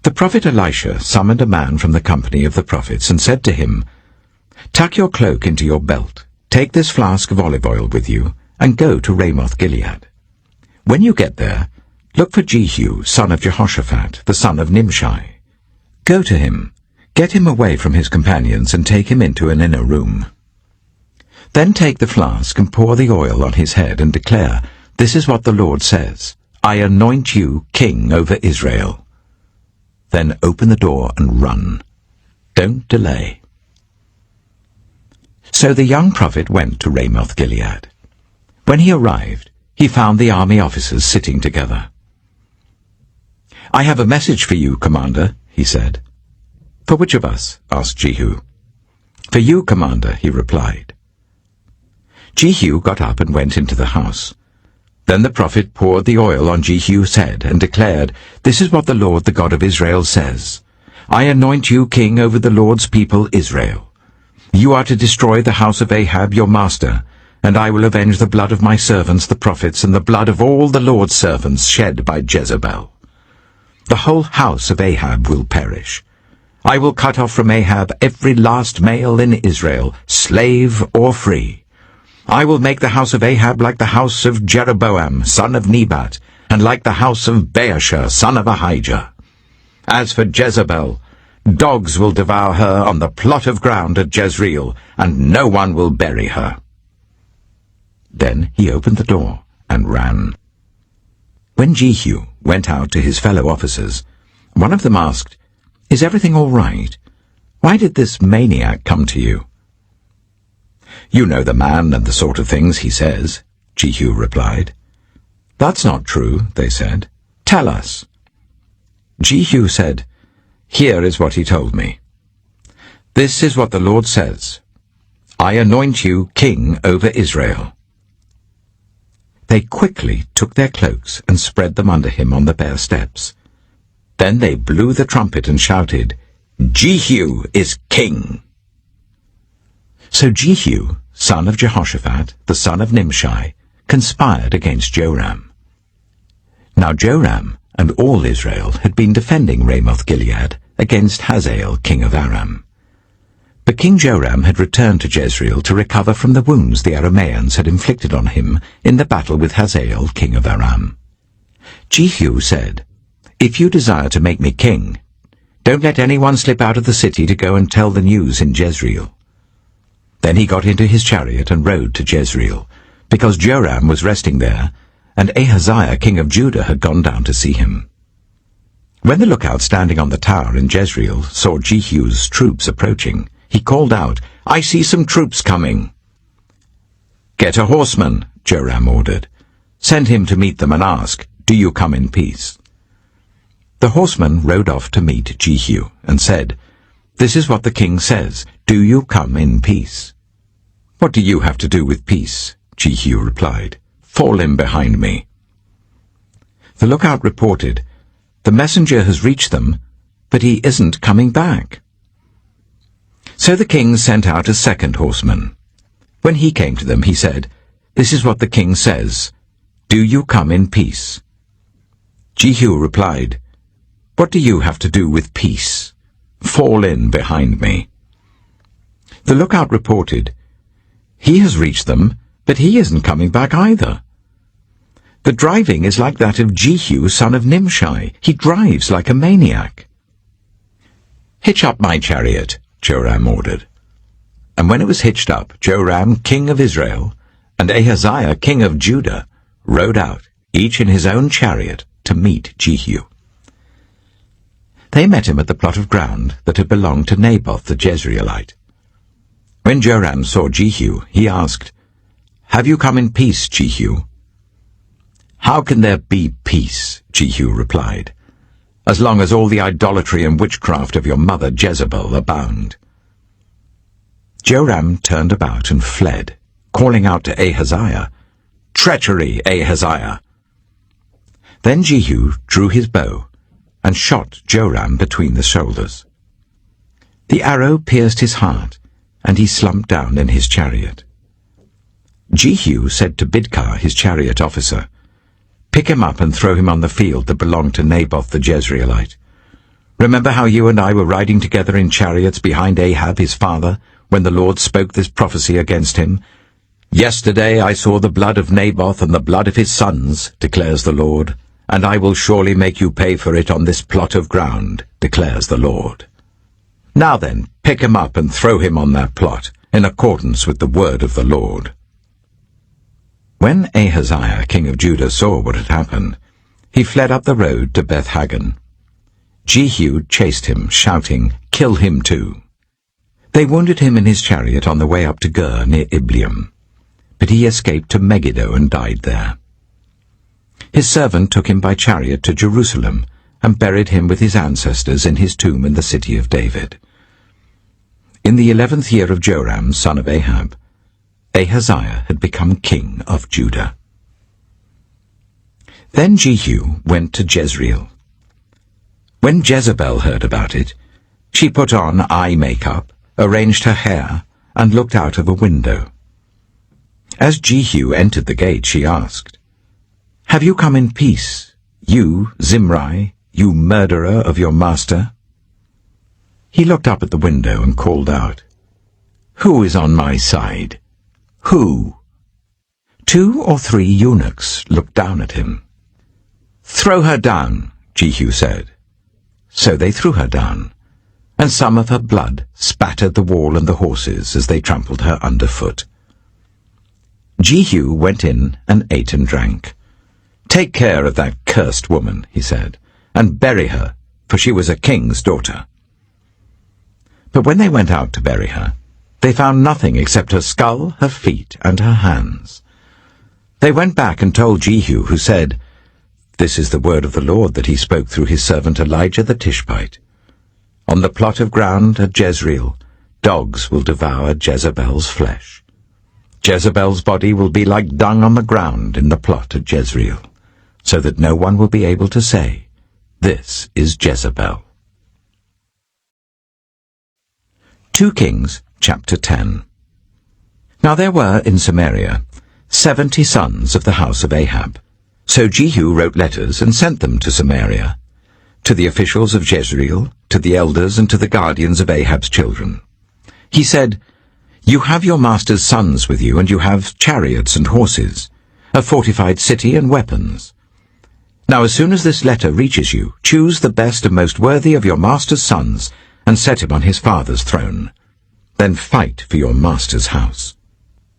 The prophet Elisha summoned a man from the company of the prophets and said to him, "Tuck your cloak into your belt, take this flask of olive oil with you, and go to Ramoth-Gilead. When you get there, look for Jehu, son of Jehoshaphat, the son of Nimshi. Go to him, get him away from his companions, and take him into an inner room. Then take the flask and pour the oil on his head and declare, 'This is what the Lord says, I anoint you king over Israel.' Then open the door and run. Don't delay." So the young prophet went to Ramoth-Gilead. When he arrived, he found the army officers sitting together. "I have a message for you, commander," he said. "For which of us?" asked Jehu. "For you, commander," he replied. Jehu got up and went into the house. Then the prophet poured the oil on Jehu's head and declared, "This is what the Lord, the God of Israel, says. I anoint you king over the Lord's people Israel. You are to destroy the house of Ahab your master, and I will avenge the blood of my servants the prophets and the blood of all the Lord's servants shed by Jezebel. The whole house of Ahab will perish, I will cut off from Ahab every last male in Israel, slave or free. I will make the house of Ahab like the house of Jeroboam, son of Nebat, and like the house of Baasha, son of Ahijah. As for Jezebel, dogs will devour her on the plot of ground at Jezreel, and no one will bury her." Then he opened the door and ran. When Jehu went out to his fellow officers, one of them asked, "Is everything all right? Why did this maniac come to you?" "You know the man and the sort of things he says," Jehu replied. "That's not true," they said. "Tell us." Jehu said, "Here is what he told me. This is what the Lord says. I anoint you king over Israel." They quickly took their cloaks and spread them under him on the bare steps. Then they blew the trumpet and shouted, "Jehu is king!" So Jehu, son of Jehoshaphat, the son of Nimshi, conspired against Joram. Now Joram and all Israel had been defending Ramoth-Gilead against Hazael, king of Aram. But King Joram had returned to Jezreel to recover from the wounds the Arameans had inflicted on him in the battle with Hazael, king of Aram. Jehu said, "If you desire to make me king, don't let anyone slip out of the city to go and tell the news in Jezreel." Then he got into his chariot and rode to Jezreel, because Joram was resting there, and Ahaziah, king of Judah, had gone down to see him. When the lookout standing on the tower in Jezreel saw Jehu's troops approaching, he called out, "I see some troops coming." "Get a horseman," Joram ordered. "Send him to meet them and ask, 'Do you come in peace?'" The horseman rode off to meet Jehu and said, "This is what the king says, 'Do you come in peace?'" "What do you have to do with peace?" Jehu replied. "Fall in behind me." The lookout reported, "The messenger has reached them, but he isn't coming back." So the king sent out a second horseman. When he came to them, he said, "This is what the king says, 'Do you come in peace?'" Jehu replied, "What do you have to do with peace? Fall in behind me." The lookout reported, "He has reached them, but he isn't coming back either. The driving is like that of Jehu, son of Nimshi. He drives like a maniac." "Hitch up my chariot," Joram ordered. And when it was hitched up, Joram, king of Israel, and Ahaziah, king of Judah, rode out, each in his own chariot, to meet Jehu. They met him at the plot of ground that had belonged to Naboth the Jezreelite. When Joram saw Jehu, he asked, "Have you come in peace, Jehu?" "How can there be peace?" Jehu replied, "as long as all the idolatry and witchcraft of your mother Jezebel abound?" Joram turned about and fled, calling out to Ahaziah, "Treachery, Ahaziah!" Then Jehu drew his bow and shot Joram between the shoulders. The arrow pierced his heart, and he slumped down in his chariot. Jehu said to Bidkar, his chariot officer, "Pick him up and throw him on the field that belonged to Naboth the Jezreelite. Remember how you and I were riding together in chariots behind Ahab his father, when the Lord spoke this prophecy against him? 'Yesterday I saw the blood of Naboth and the blood of his sons, declares the Lord, and I will surely make you pay for it on this plot of ground, declares the Lord.' Now then, pick him up and throw him on that plot, in accordance with the word of the Lord." When Ahaziah, king of Judah, saw what had happened, he fled up the road to Beth-Hagan. Jehu chased him, shouting, "Kill him too!" They wounded him in his chariot on the way up to Gur near Ibleam, but he escaped to Megiddo and died there. His servant took him by chariot to Jerusalem and buried him with his ancestors in his tomb in the city of David. In the 11th year of Joram, son of Ahab, Ahaziah had become king of Judah. Then Jehu went to Jezreel. When Jezebel heard about it, she put on eye makeup, arranged her hair, and looked out of a window. As Jehu entered the gate, she asked, "Have you come in peace, you, Zimri, you murderer of your master?" He looked up at the window and called out, "Who is on my side? Who?" 2 or 3 eunuchs looked down at him. "Throw her down," Jehu said. So they threw her down, and some of her blood spattered the wall and the horses as they trampled her underfoot. Jehu went in and ate and drank. "Take care of that cursed woman," he said, "and bury her, for she was a king's daughter." But when they went out to bury her, they found nothing except her skull, her feet, and her hands. They went back and told Jehu, who said, "This is the word of the Lord that he spoke through his servant Elijah the Tishbite. On the plot of ground at Jezreel, dogs will devour Jezebel's flesh. Jezebel's body will be like dung on the ground in the plot at Jezreel, so that no one will be able to say, 'This is Jezebel.'" 2 Kings chapter 10. Now there were in Samaria 70 sons of the house of Ahab. So Jehu wrote letters and sent them to Samaria, to the officials of Jezreel, to the elders and to the guardians of Ahab's children. He said, "You have your master's sons with you, and you have chariots and horses, a fortified city and weapons. Now as soon as this letter reaches you, choose the best and most worthy of your master's sons, and set him on his father's throne. Then fight for your master's house."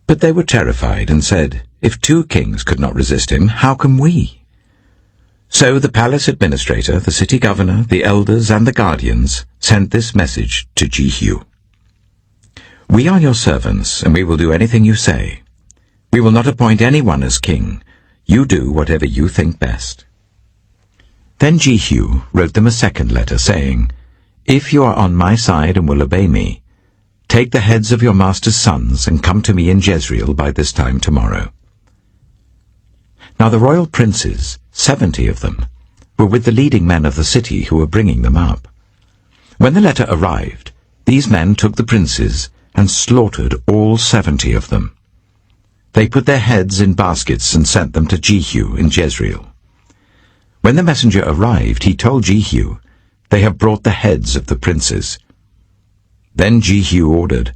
But they were terrified and said, "If 2 kings could not resist him, how can we?" So the palace administrator, the city governor, the elders, and the guardians sent this message to Jehu. "We are your servants, and we will do anything you say. We will not appoint anyone as king. You do whatever you think best." Then Jehu wrote them a second letter, saying, "If you are on my side and will obey me, take the heads of your master's sons and come to me in Jezreel by this time tomorrow." Now the royal princes, 70 of them, were with the leading men of the city who were bringing them up. When the letter arrived, these men took the princes and slaughtered all 70 of them. They put their heads in baskets and sent them to Jehu in Jezreel. When the messenger arrived, he told Jehu, "They have brought the heads of the princes." Then Jehu ordered,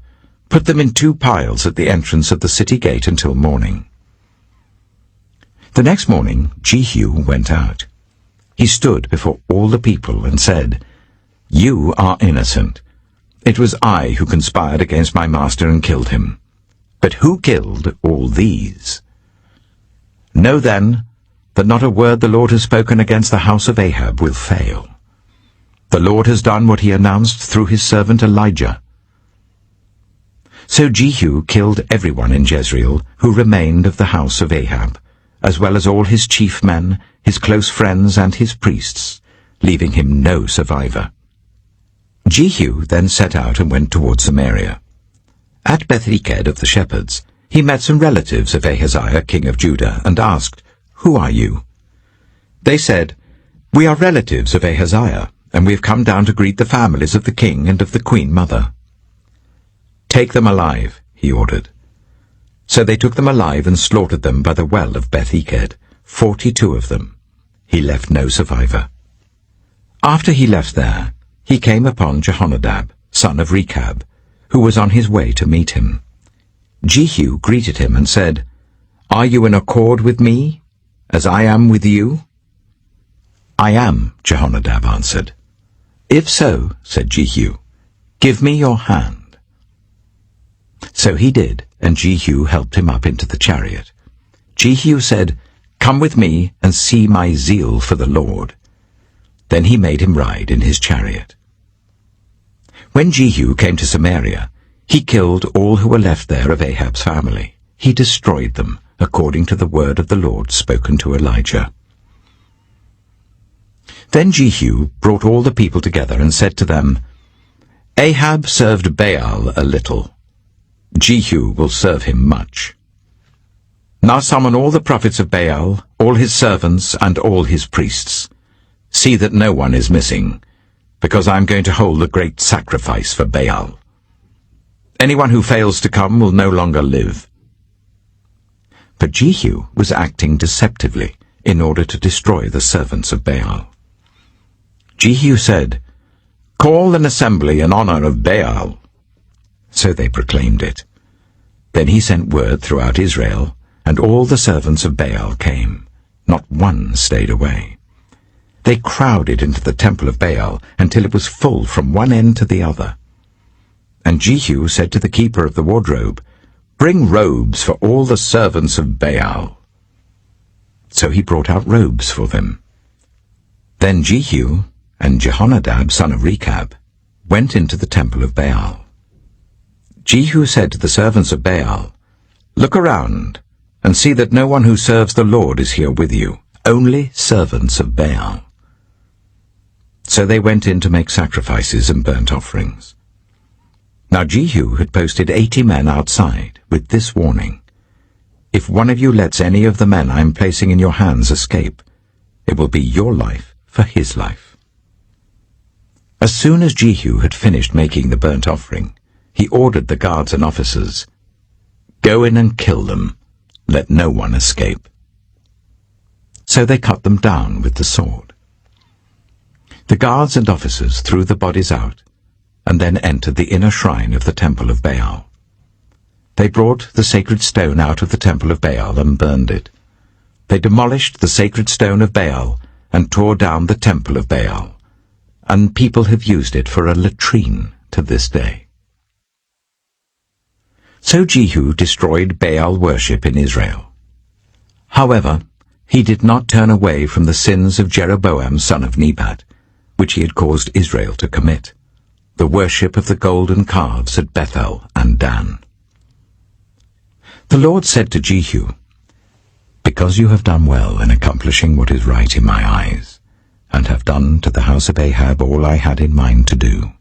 "Put them in 2 piles at the entrance of the city gate until morning." The next morning Jehu went out. He stood before all the people and said, "You are innocent. It was I who conspired against my master and killed him. But who killed all these? Know then that not a word the Lord has spoken against the house of Ahab will fail. The Lord has done what he announced through his servant Elijah." So Jehu killed everyone in Jezreel who remained of the house of Ahab, as well as all his chief men, his close friends, and his priests, leaving him no survivor. Jehu then set out and went toward Samaria. At Beth-eked of the shepherds, he met some relatives of Ahaziah, king of Judah, and asked, "Who are you?" They said, "We are relatives of Ahaziah, and we have come down to greet the families of the king and of the queen mother." "Take them alive," he ordered. So they took them alive and slaughtered them by the well of Beth-eked, 42 of them. He left no survivor. After he left there, he came upon Jehonadab, son of Rechab, who was on his way to meet him. Jehu greeted him and said, "Are you in accord with me, as I am with you?" "I am," Jehonadab answered. "If so," said Jehu, "give me your hand." So he did, and Jehu helped him up into the chariot. Jehu said, "Come with me and see my zeal for the Lord." Then he made him ride in his chariot. When Jehu came to Samaria, he killed all who were left there of Ahab's family. He destroyed them, according to the word of the Lord spoken to Elijah. Then Jehu brought all the people together and said to them, "Ahab served Baal a little. Jehu will serve him much. Now summon all the prophets of Baal, all his servants, and all his priests. See that no one is missing, because I am going to hold a great sacrifice for Baal. Anyone who fails to come will no longer live." But Jehu was acting deceptively in order to destroy the servants of Baal. Jehu said, "Call an assembly in honor of Baal." So they proclaimed it. Then he sent word throughout Israel, and all the servants of Baal came. Not one stayed away. They crowded into the temple of Baal until it was full from one end to the other. And Jehu said to the keeper of the wardrobe, "Bring robes for all the servants of Baal." So he brought out robes for them. Then Jehu and Jehonadab, son of Rechab, went into the temple of Baal. Jehu said to the servants of Baal, "Look around and see that no one who serves the Lord is here with you, only servants of Baal." So they went in to make sacrifices and burnt offerings. Now Jehu had posted 80 men outside with this warning, "If one of you lets any of the men I am placing in your hands escape, it will be your life for his life." As soon as Jehu had finished making the burnt offering, he ordered the guards and officers, "Go in and kill them. Let no one escape." So they cut them down with the sword. The guards and officers threw the bodies out, and then entered the inner shrine of the temple of Baal. They brought the sacred stone out of the temple of Baal and burned it. They demolished the sacred stone of Baal and tore down the temple of Baal, and people have used it for a latrine to this day. So Jehu destroyed Baal worship in Israel. However, he did not turn away from the sins of Jeroboam son of Nebat, which he had caused Israel to commit, the worship of the golden calves at Bethel and Dan. The Lord said to Jehu, "Because you have done well in accomplishing what is right in my eyes, and have done to the house of Ahab all I had in mind to do,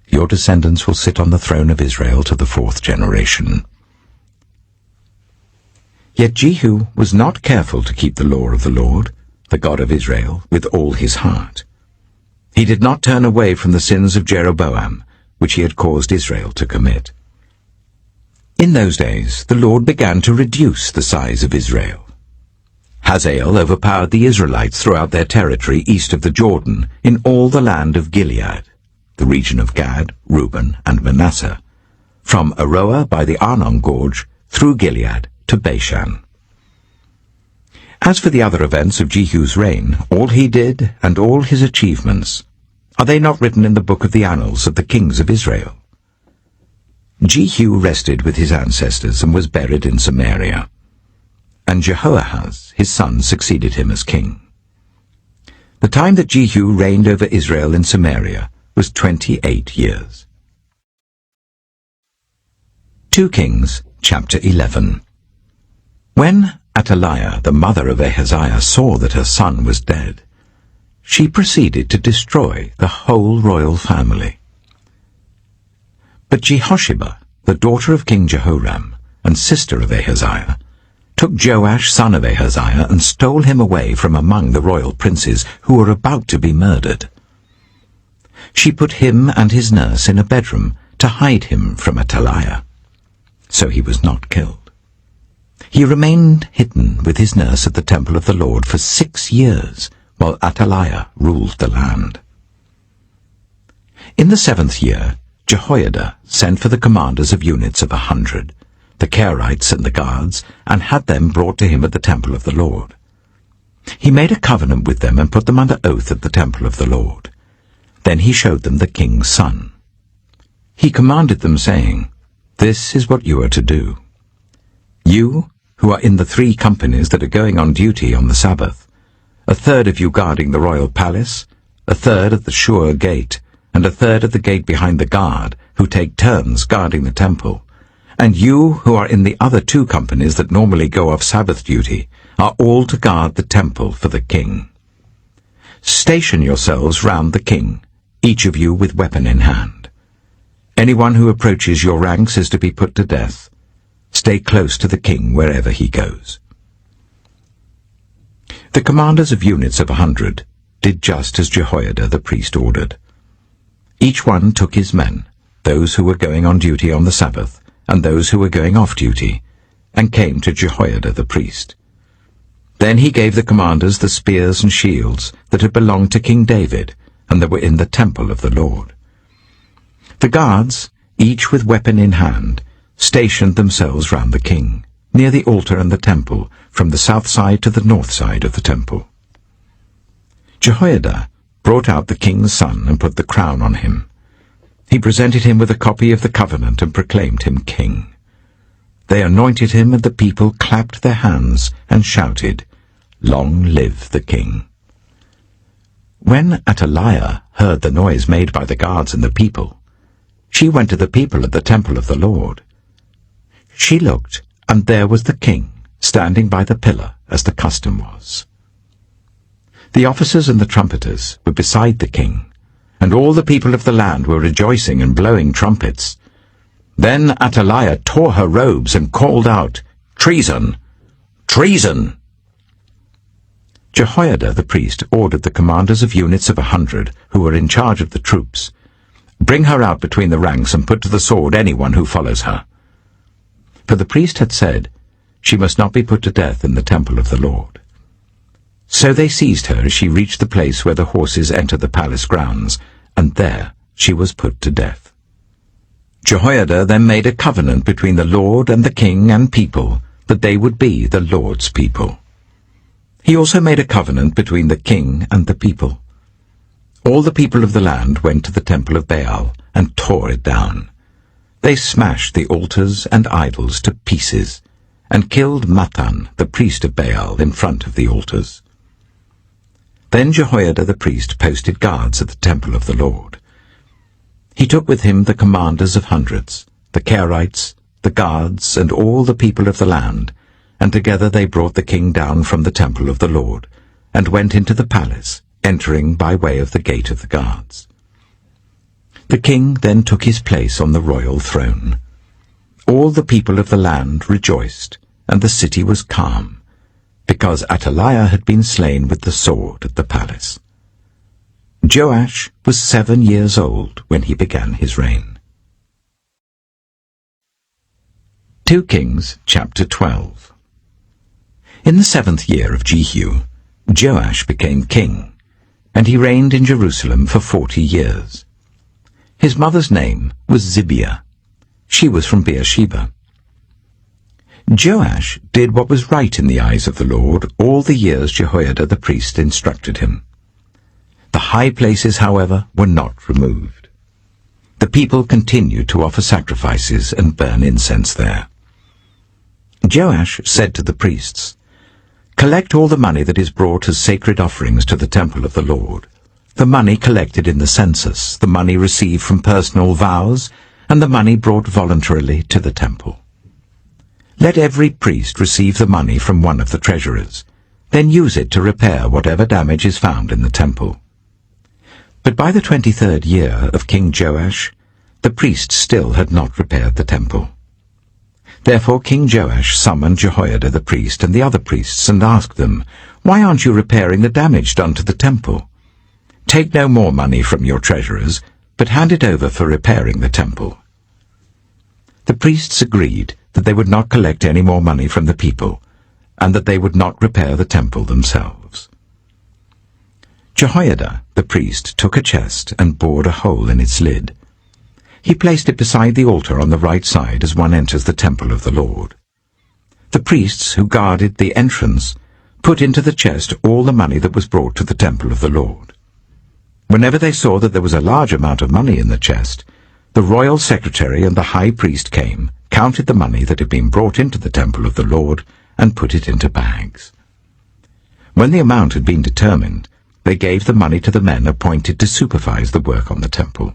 your descendants will sit on the throne of Israel to the 4th generation." Yet Jehu was not careful to keep the law of the Lord, the God of Israel, with all his heart. He did not turn away from the sins of Jeroboam, which he had caused Israel to commit. In those days the Lord began to reduce the size of Israel. Hazael overpowered the Israelites throughout their territory east of the Jordan, in all the land of Gilead, the region of Gad, Reuben, and Manasseh, from Aroer by the Arnon Gorge through Gilead to Bashan. As for the other events of Jehu's reign, all he did and all his achievements, are they not written in the book of the annals of the kings of Israel? Jehu rested with his ancestors and was buried in Samaria, and Jehoahaz his son succeeded him as king. The time that Jehu reigned over Israel in Samaria was 28 years. 2 Kings, chapter 11. When Athaliah, the mother of Ahaziah, saw that her son was dead, she proceeded to destroy the whole royal family. But Jehosheba, the daughter of King Jehoram, and sister of Ahaziah, took Joash, son of Ahaziah, and stole him away from among the royal princes who were about to be murdered. She put him and his nurse in a bedroom to hide him from Athaliah, so he was not killed. He remained hidden with his nurse at the temple of the Lord for 6 years, while Athaliah ruled the land. In the 7th year, Jehoiada sent for the commanders of units of 100, the Kerites and the guards, and had them brought to him at the temple of the Lord. He made a covenant with them and put them under oath at the temple of the Lord. Then he showed them the king's son. He commanded them, saying, "This is what you are to do. You, who are in the 3 companies that are going on duty on the Sabbath, a third of you guarding the royal palace, a third at the Shur gate, and a third at the gate behind the guard, who take turns guarding the temple, and you who are in the other 2 companies that normally go off Sabbath duty, are all to guard the temple for the king. Station yourselves round the king, each of you with weapon in hand. Anyone who approaches your ranks is to be put to death. Stay close to the king wherever he goes." The commanders of units of 100 did just as Jehoiada the priest ordered. Each one took his men, those who were going on duty on the Sabbath, and those who were going off duty, and came to Jehoiada the priest. Then he gave the commanders the spears and shields that had belonged to King David, and that were in the temple of the Lord. The guards, each with weapon in hand, stationed themselves round the king, near the altar and the temple, from the south side to the north side of the temple. Jehoiada brought out the king's son and put the crown on him. He presented him with a copy of the covenant and proclaimed him king. They anointed him, and the people clapped their hands and shouted, "Long live the king." When Athaliah heard the noise made by the guards and the people, she went to the people at the temple of the Lord. She looked, and there was the king, standing by the pillar, as the custom was. The officers and the trumpeters were beside the king, and all the people of the land were rejoicing and blowing trumpets. Then Athaliah tore her robes and called out, "Treason! Treason!" Jehoiada the priest ordered the commanders of units of 100 who were in charge of the troops, "Bring her out between the ranks and put to the sword anyone who follows her." For the priest had said, "She must not be put to death in the temple of the Lord." So they seized her as she reached the place where the horses enter the palace grounds, and there she was put to death. Jehoiada then made a covenant between the Lord and the king and people, that they would be the Lord's people. He also made a covenant between the king and the people. All the people of the land went to the temple of Baal and tore it down. They smashed the altars and idols to pieces, and killed Mattan, the priest of Baal, in front of the altars. Then Jehoiada the priest posted guards at the temple of the Lord. He took with him the commanders of hundreds, the Kerites, the guards, and all the people of the land, and together they brought the king down from the temple of the Lord, and went into the palace, entering by way of the gate of the guards. The king then took his place on the royal throne. All the people of the land rejoiced, and the city was calm, because Athaliah had been slain with the sword at the palace. Joash was 7 years old when he began his reign. 2 Kings chapter 12. In the 7th year of Jehu, Joash became king, and he reigned in Jerusalem for 40 years. His mother's name was Zibiah. She was from Beersheba. Joash did what was right in the eyes of the Lord all the years Jehoiada the priest instructed him. The high places, however, were not removed. The people continued to offer sacrifices and burn incense there. Joash said to the priests, "Collect all the money that is brought as sacred offerings to the temple of the Lord, the money collected in the census, the money received from personal vows, and the money brought voluntarily to the temple. Let every priest receive the money from one of the treasurers, then use it to repair whatever damage is found in the temple." But by the 23rd year of King Joash, the priests still had not repaired the temple. Therefore King Joash summoned Jehoiada the priest and the other priests and asked them, "Why aren't you repairing the damage done to the temple? Take no more money from your treasurers, but hand it over for repairing the temple." The priests agreed that they would not collect any more money from the people, and that they would not repair the temple themselves. Jehoiada the priest took a chest and bored a hole in its lid. He placed it beside the altar on the right side as one enters the temple of the Lord. The priests who guarded the entrance put into the chest all the money that was brought to the temple of the Lord. Whenever they saw that there was a large amount of money in the chest, the royal secretary and the high priest came, counted the money that had been brought into the temple of the Lord, and put it into bags. When the amount had been determined, they gave the money to the men appointed to supervise the work on the temple.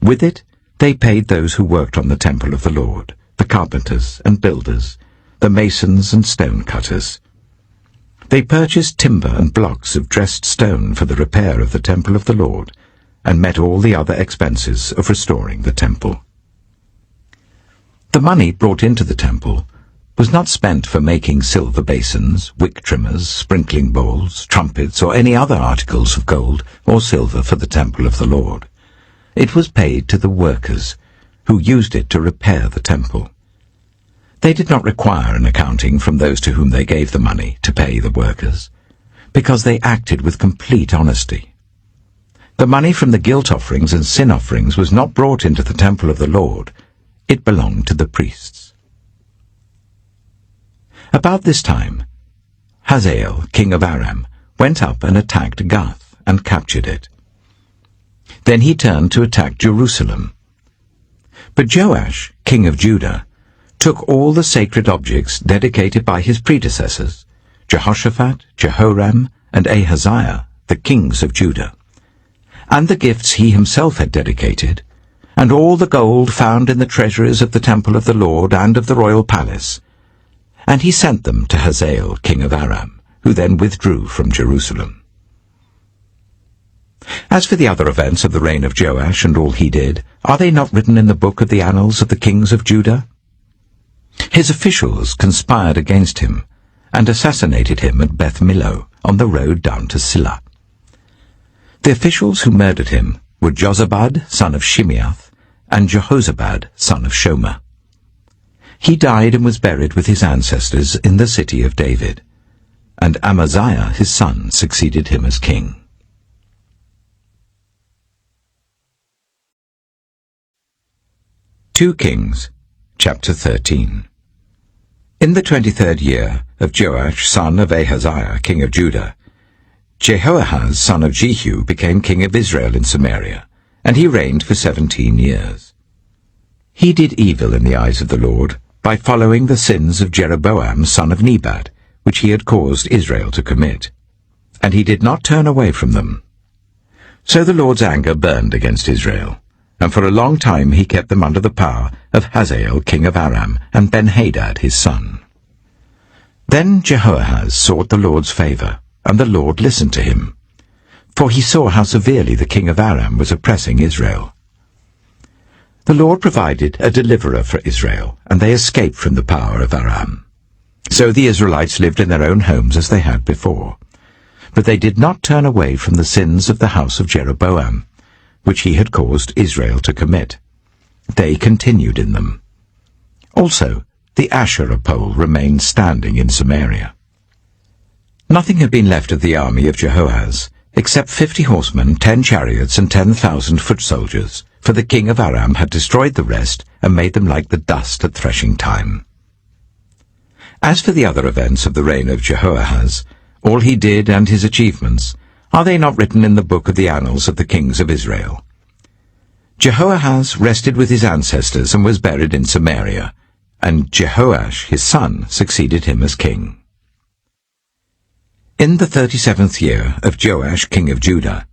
With it, they paid those who worked on the temple of the Lord, the carpenters and builders, the masons and stone cutters. They purchased timber and blocks of dressed stone for the repair of the temple of the Lord, and met all the other expenses of restoring the temple. The money brought into the temple was not spent for making silver basins, wick trimmers, sprinkling bowls, trumpets, or any other articles of gold or silver for the temple of the Lord. It was paid to the workers, who used it to repair the temple. They did not require an accounting from those to whom they gave the money to pay the workers, because they acted with complete honesty. The money from the guilt offerings and sin offerings was not brought into the temple of the Lord. It belonged to the priests. About this time, Hazael, king of Aram, went up and attacked Gath and captured it. Then he turned to attack Jerusalem. But Joash, king of Judah, took all the sacred objects dedicated by his predecessors, Jehoshaphat, Jehoram, and Ahaziah, the kings of Judah, and the gifts he himself had dedicated, and all the gold found in the treasuries of the temple of the Lord and of the royal palace, and he sent them to Hazael, king of Aram, who then withdrew from Jerusalem. As for the other events of the reign of Joash and all he did, are they not written in the book of the annals of the kings of Judah? His officials conspired against him, and assassinated him at Beth Millo, on the road down to Silla. The officials who murdered him were Jozabad, son of Shimeath, and Jehozabad, son of Shomer. He died and was buried with his ancestors in the city of David, and Amaziah his son succeeded him as king. 2 Kings, chapter 13. In the 23rd year of Joash, son of Ahaziah, king of Judah, Jehoahaz, son of Jehu, became king of Israel in Samaria, and he reigned for 17 years. He did evil in the eyes of the Lord by following the sins of Jeroboam, son of Nebat, which he had caused Israel to commit, and he did not turn away from them. So the Lord's anger burned against Israel, and for a long time he kept them under the power of Hazael, king of Aram, and Ben-Hadad his son. Then Jehoahaz sought the Lord's favour, and the Lord listened to him, for he saw how severely the king of Aram was oppressing Israel. The Lord provided a deliverer for Israel, and they escaped from the power of Aram. So the Israelites lived in their own homes as they had before. But they did not turn away from the sins of the house of Jeroboam, which he had caused Israel to commit. They continued in them. Also, the Asherah pole remained standing in Samaria. Nothing had been left of the army of Jehoahaz, except 50 horsemen, 10 chariots, and 10,000 foot soldiers, for the king of Aram had destroyed the rest and made them like the dust at threshing time. As for the other events of the reign of Jehoahaz, all he did and his achievements, are they not written in the book of the annals of the kings of Israel? Jehoahaz rested with his ancestors and was buried in Samaria, and Jehoash his son succeeded him as king. In the 37th year of Joash king of Judah,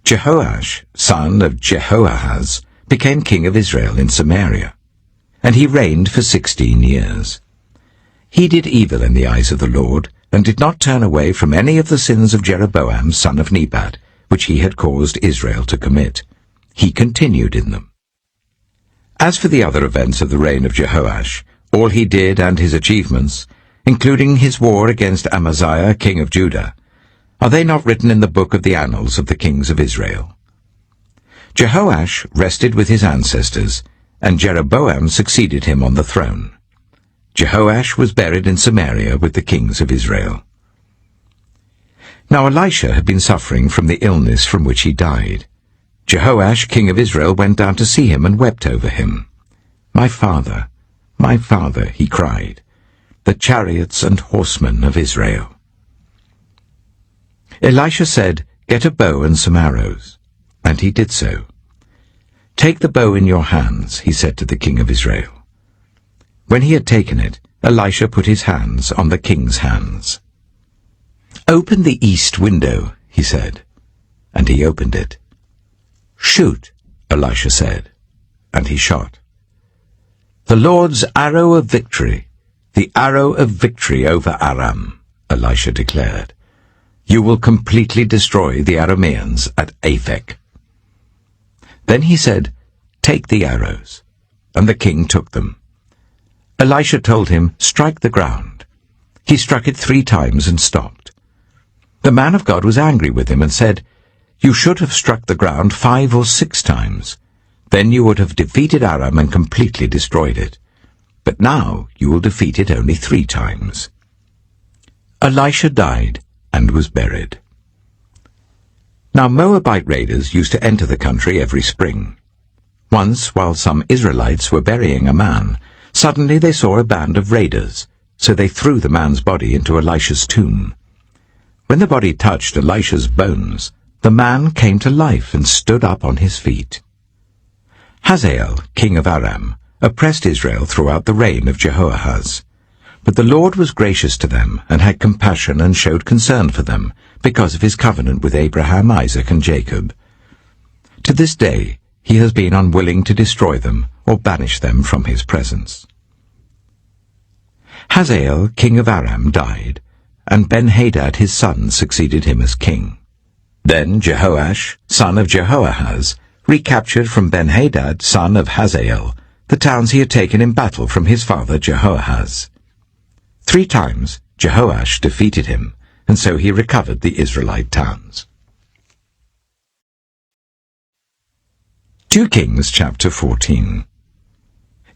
Jehoash, son of Jehoahaz, became king of Israel in Samaria, and he reigned for 16 years. He did evil in the eyes of the Lord, and did not turn away from any of the sins of Jeroboam son of Nebat, which he had caused Israel to commit. He continued in them. As for the other events of the reign of Jehoash, all he did and his achievements, including his war against Amaziah king of Judah, are they not written in the book of the annals of the kings of Israel? Jehoash rested with his ancestors, and Jeroboam succeeded him on the throne. Jehoash was buried in Samaria with the kings of Israel. Now Elisha had been suffering from the illness from which he died. Jehoash, king of Israel, went down to see him and wept over him. my father, he cried, the chariots and horsemen of Israel." Elisha said, "Get a bow and some arrows." And he did so. "Take the bow in your hands," he said to the king of Israel. When he had taken it, Elisha put his hands on the king's hands. "Open the east window," he said, and he opened it. "Shoot," Elisha said, and he shot. "The Lord's arrow of victory, the arrow of victory over Aram," Elisha declared. "You will completely destroy the Arameans at Aphek." Then he said, "Take the arrows," and the king took them. Elisha told him, "Strike the ground." He struck it 3 times and stopped. The man of God was angry with him and said, "You should have struck the ground 5 or 6 times. Then you would have defeated Aram and completely destroyed it. But now you will defeat it only 3 times. Elisha died and was buried. Now Moabite raiders used to enter the country every spring. Once, while some Israelites were burying a man, suddenly they saw a band of raiders, so they threw the man's body into Elisha's tomb. When the body touched Elisha's bones, the man came to life and stood up on his feet. Hazael, king of Aram, oppressed Israel throughout the reign of Jehoahaz. But the Lord was gracious to them, and had compassion and showed concern for them, because of his covenant with Abraham, Isaac, and Jacob. To this day he has been unwilling to destroy them or banish them from his presence. Hazael, king of Aram, died, and Ben-Hadad his son succeeded him as king. Then Jehoash, son of Jehoahaz, recaptured from Ben-Hadad, son of Hazael, the towns he had taken in battle from his father Jehoahaz. 3 times Jehoash defeated him, and so he recovered the Israelite towns. 2 Kings chapter 14.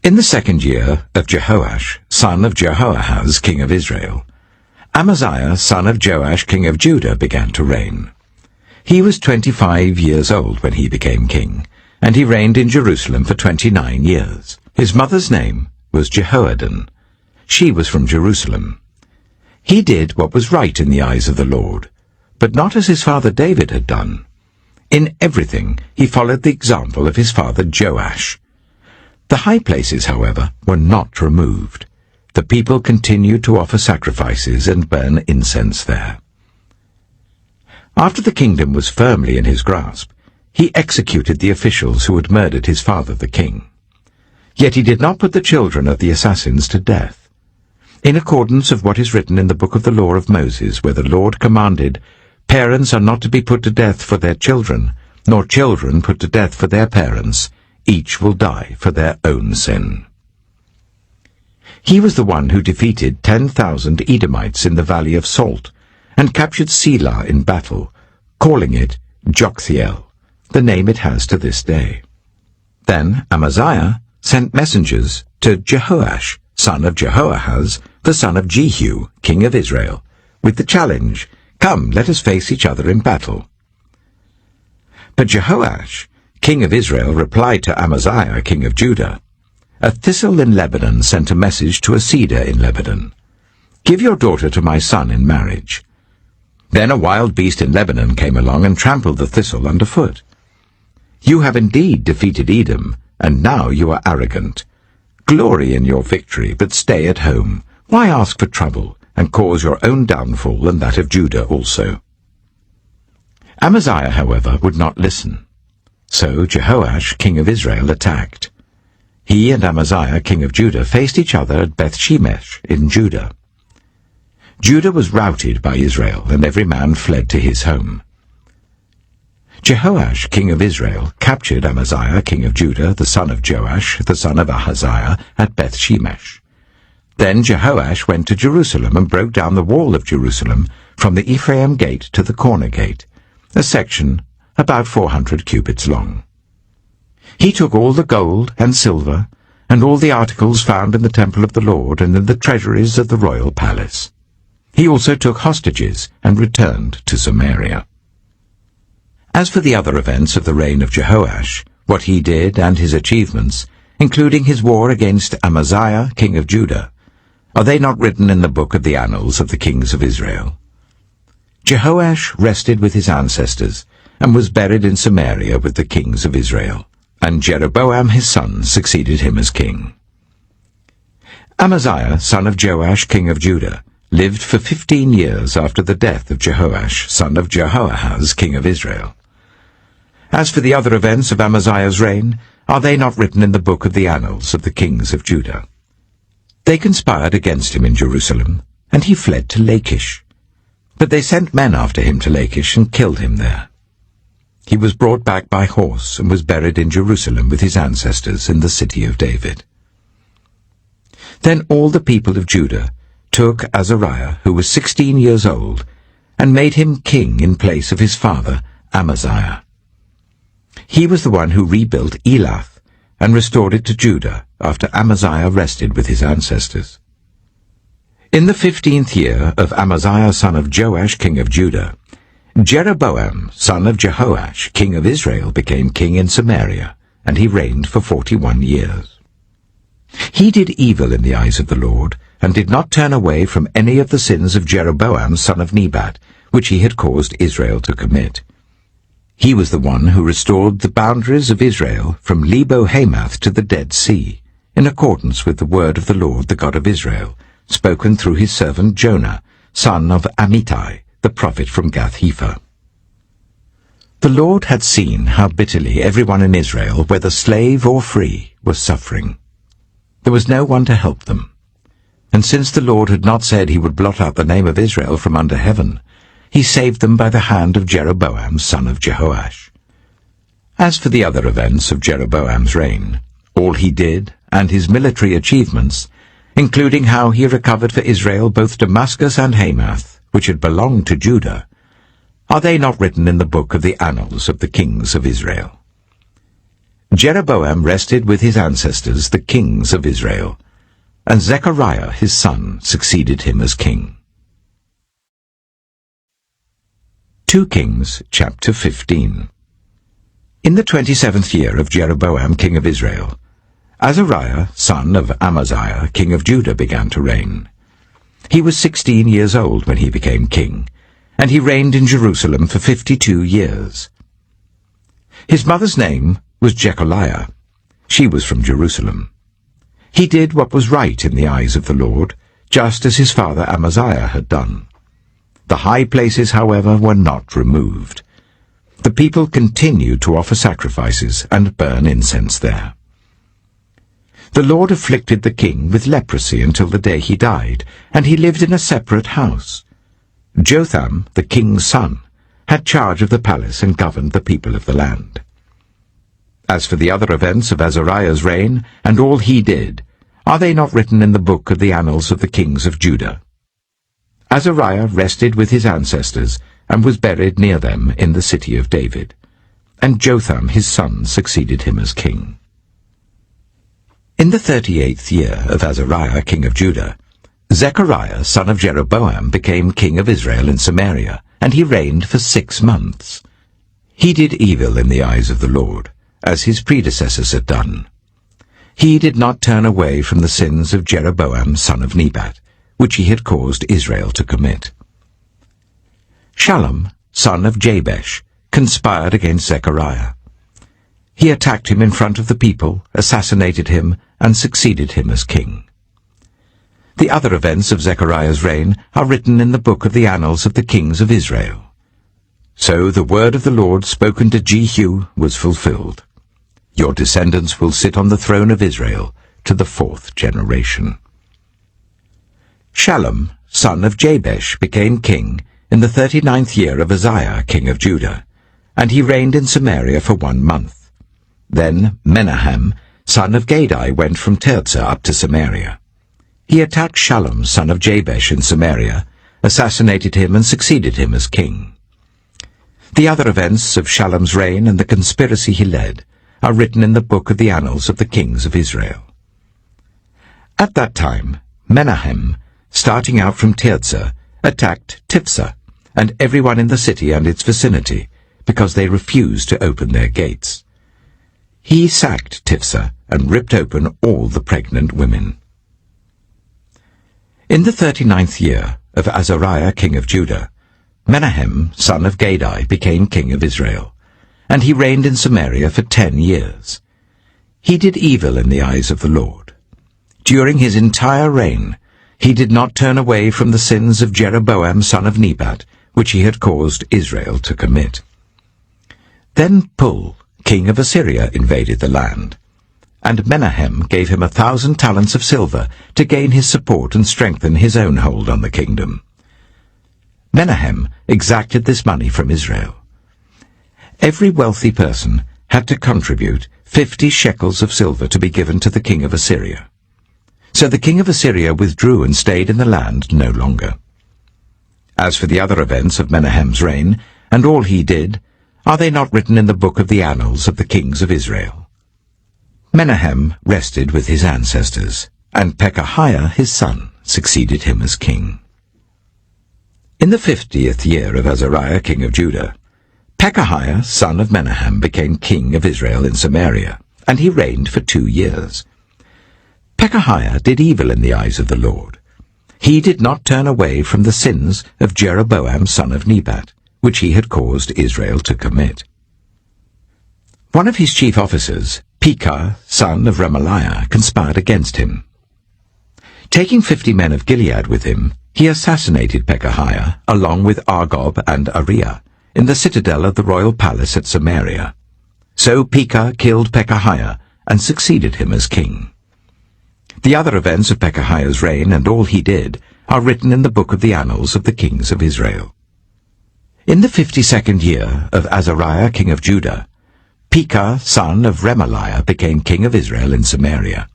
In the 2nd year of Jehoash, son of Jehoahaz, king of Israel, Amaziah, son of Joash, king of Judah, began to reign. He was 25 years old when he became king, and he reigned in Jerusalem for 29 years. His mother's name was Jehoaddan. She was from Jerusalem. He did what was right in the eyes of the Lord, but not as his father David had done. In everything he followed the example of his father Joash. The high places, however, were not removed. The people continued to offer sacrifices and burn incense there. After the kingdom was firmly in his grasp, he executed the officials who had murdered his father the king. Yet he did not put the children of the assassins to death. In accordance with what is written in the book of the law of Moses, where the Lord commanded, "Parents are not to be put to death for their children, nor children put to death for their parents. Each will die for their own sin." He was the one who defeated 10,000 Edomites in the valley of Salt, and captured Selah in battle, calling it Joktheel, the name it has to this day. Then Amaziah sent messengers to Jehoash, son of Jehoahaz, the son of Jehu, king of Israel, with the challenge, "Come, let us face each other in battle." But Jehoash, king of Israel, replied to Amaziah, king of Judah, "A thistle in Lebanon sent a message to a cedar in Lebanon. Give your daughter to my son in marriage." Then a wild beast in Lebanon came along and trampled the thistle underfoot. "You have indeed defeated Edom, and now you are arrogant. Glory in your victory, but stay at home. Why ask for trouble, and cause your own downfall and that of Judah also?" Amaziah, however, would not listen. So Jehoash, king of Israel, attacked. He and Amaziah, king of Judah, faced each other at Beth-shemesh in Judah. Judah was routed by Israel, and every man fled to his home. Jehoash, king of Israel, captured Amaziah, king of Judah, the son of Joash, the son of Ahaziah, at Beth-shemesh. Then Jehoash went to Jerusalem and broke down the wall of Jerusalem from the Ephraim gate to the corner gate, a section about 400 cubits long. He took all the gold and silver and all the articles found in the temple of the Lord and in the treasuries of the royal palace. He also took hostages and returned to Samaria. As for the other events of the reign of Jehoash, what he did and his achievements, including his war against Amaziah, king of Judah, are they not written in the book of the annals of the kings of Israel? Jehoash rested with his ancestors and was buried in Samaria with the kings of Israel, and Jeroboam his son succeeded him as king. Amaziah, son of Joash, king of Judah, lived for 15 years after the death of Jehoash, son of Jehoahaz, king of Israel. As for the other events of Amaziah's reign, are they not written in the book of the annals of the kings of Judah? They conspired against him in Jerusalem, and he fled to Lachish. But they sent men after him to Lachish and killed him there. He was brought back by horse and was buried in Jerusalem with his ancestors in the city of David. Then all the people of Judah took Azariah, who was 16 years old, and made him king in place of his father Amaziah. He was the one who rebuilt Elath and restored it to Judah after Amaziah rested with his ancestors. In the 15th year of Amaziah son of Joash king of Judah, Jeroboam, son of Jehoash, king of Israel, became king in Samaria, and he reigned for 41 years. He did evil in the eyes of the Lord, and did not turn away from any of the sins of Jeroboam, son of Nebat, which he had caused Israel to commit. He was the one who restored the boundaries of Israel from Lebo-Hamath to the Dead Sea, in accordance with the word of the Lord, the God of Israel, spoken through his servant Jonah, son of Amittai, the prophet from Gath-hepher. The Lord had seen how bitterly everyone in Israel, whether slave or free, was suffering. There was no one to help them. And since the Lord had not said he would blot out the name of Israel from under heaven, he saved them by the hand of Jeroboam, son of Jehoash. As for the other events of Jeroboam's reign, all he did, and his military achievements, including how he recovered for Israel both Damascus and Hamath, which had belonged to Judah, are they not written in the book of the annals of the kings of Israel? Jeroboam rested with his ancestors, the kings of Israel, and Zechariah his son succeeded him as king. 2 Kings chapter 15. In the 27th year of Jeroboam king of Israel, Azariah son of Amaziah king of Judah began to reign. He was 16 years old when he became king, and he reigned in Jerusalem for 52 years. His mother's name was Jecholiah. She was from Jerusalem. He did what was right in the eyes of the Lord, just as his father Amaziah had done. The high places, however, were not removed. The people continued to offer sacrifices and burn incense there. The Lord afflicted the king with leprosy until the day he died, and he lived in a separate house. Jotham, the king's son, had charge of the palace and governed the people of the land. As for the other events of Azariah's reign, and all he did, are they not written in the book of the annals of the kings of Judah? Azariah rested with his ancestors, and was buried near them in the city of David, and Jotham his son succeeded him as king. In the 38th year of Azariah king of Judah, Zechariah son of Jeroboam became king of Israel in Samaria, and he reigned for 6 months. He did evil in the eyes of the Lord, as his predecessors had done. He did not turn away from the sins of Jeroboam son of Nebat, which he had caused Israel to commit. Shallum, son of Jabesh, conspired against Zechariah. He attacked him in front of the people, assassinated him, and succeeded him as king. The other events of Zechariah's reign are written in the book of the annals of the kings of Israel. So the word of the Lord spoken to Jehu was fulfilled. Your descendants will sit on the throne of Israel to the 4th generation. Shallum, son of Jabesh, became king in the 39th year of Uzziah, king of Judah, and he reigned in Samaria for 1 month. Then Menahem, son of Gadai, went from Tirzah up to Samaria. He attacked Shallum, son of Jabesh, in Samaria, assassinated him, and succeeded him as king. The other events of Shallum's reign and the conspiracy he led are written in the book of the annals of the kings of Israel. At that time, Menahem, starting out from Tirzah, attacked Tiphsah, and everyone in the city and its vicinity, because they refused to open their gates. He sacked Tiphsah and ripped open all the pregnant women. In the 39th year of Azariah king of Judah, Menahem, son of Gadai, became king of Israel, and he reigned in Samaria for 10 years. He did evil in the eyes of the Lord. During his entire reign, he did not turn away from the sins of Jeroboam son of Nebat, which he had caused Israel to commit. Then Pul, king of Assyria, invaded the land, and Menahem gave him 1,000 talents of silver to gain his support and strengthen his own hold on the kingdom. Menahem exacted this money from Israel. Every wealthy person had to contribute 50 shekels of silver to be given to the king of Assyria. So the king of Assyria withdrew and stayed in the land no longer. As for the other events of Menahem's reign, and all he did, are they not written in the book of the annals of the kings of Israel? Menahem rested with his ancestors, and Pekahiah his son succeeded him as king. In the 50th year of Azariah king of Judah, Pekahiah son of Menahem became king of Israel in Samaria, and he reigned for 2 years. Pekahiah did evil in the eyes of the Lord. He did not turn away from the sins of Jeroboam son of Nebat, which he had caused Israel to commit. One of his chief officers, Pekah son of Remaliah, conspired against him. Taking 50 men of Gilead with him, he assassinated Pekahiah along with Argob and Ariah in the citadel of the royal palace at Samaria. So Pekah killed Pekahiah and succeeded him as king. The other events of Pekahiah's reign and all he did are written in the book of the annals of the kings of Israel. In the 52nd year of Azariah king of Judah, Pekah son of Remaliah became king of Israel in Samaria,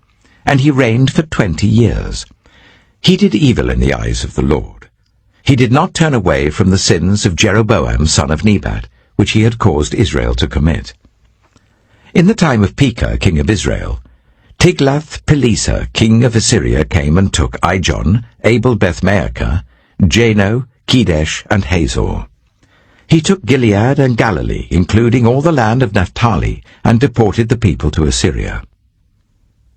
and he reigned for 20 years. He did evil in the eyes of the Lord. He did not turn away from the sins of Jeroboam son of Nebat, which he had caused Israel to commit. In the time of Pekah king of Israel, Tiglath-Pileser king of Assyria came and took Ijon, Abel-Beth-Maachah, Jano, Kedesh, and Hazor. He took Gilead and Galilee, including all the land of Naphtali, and deported the people to Assyria.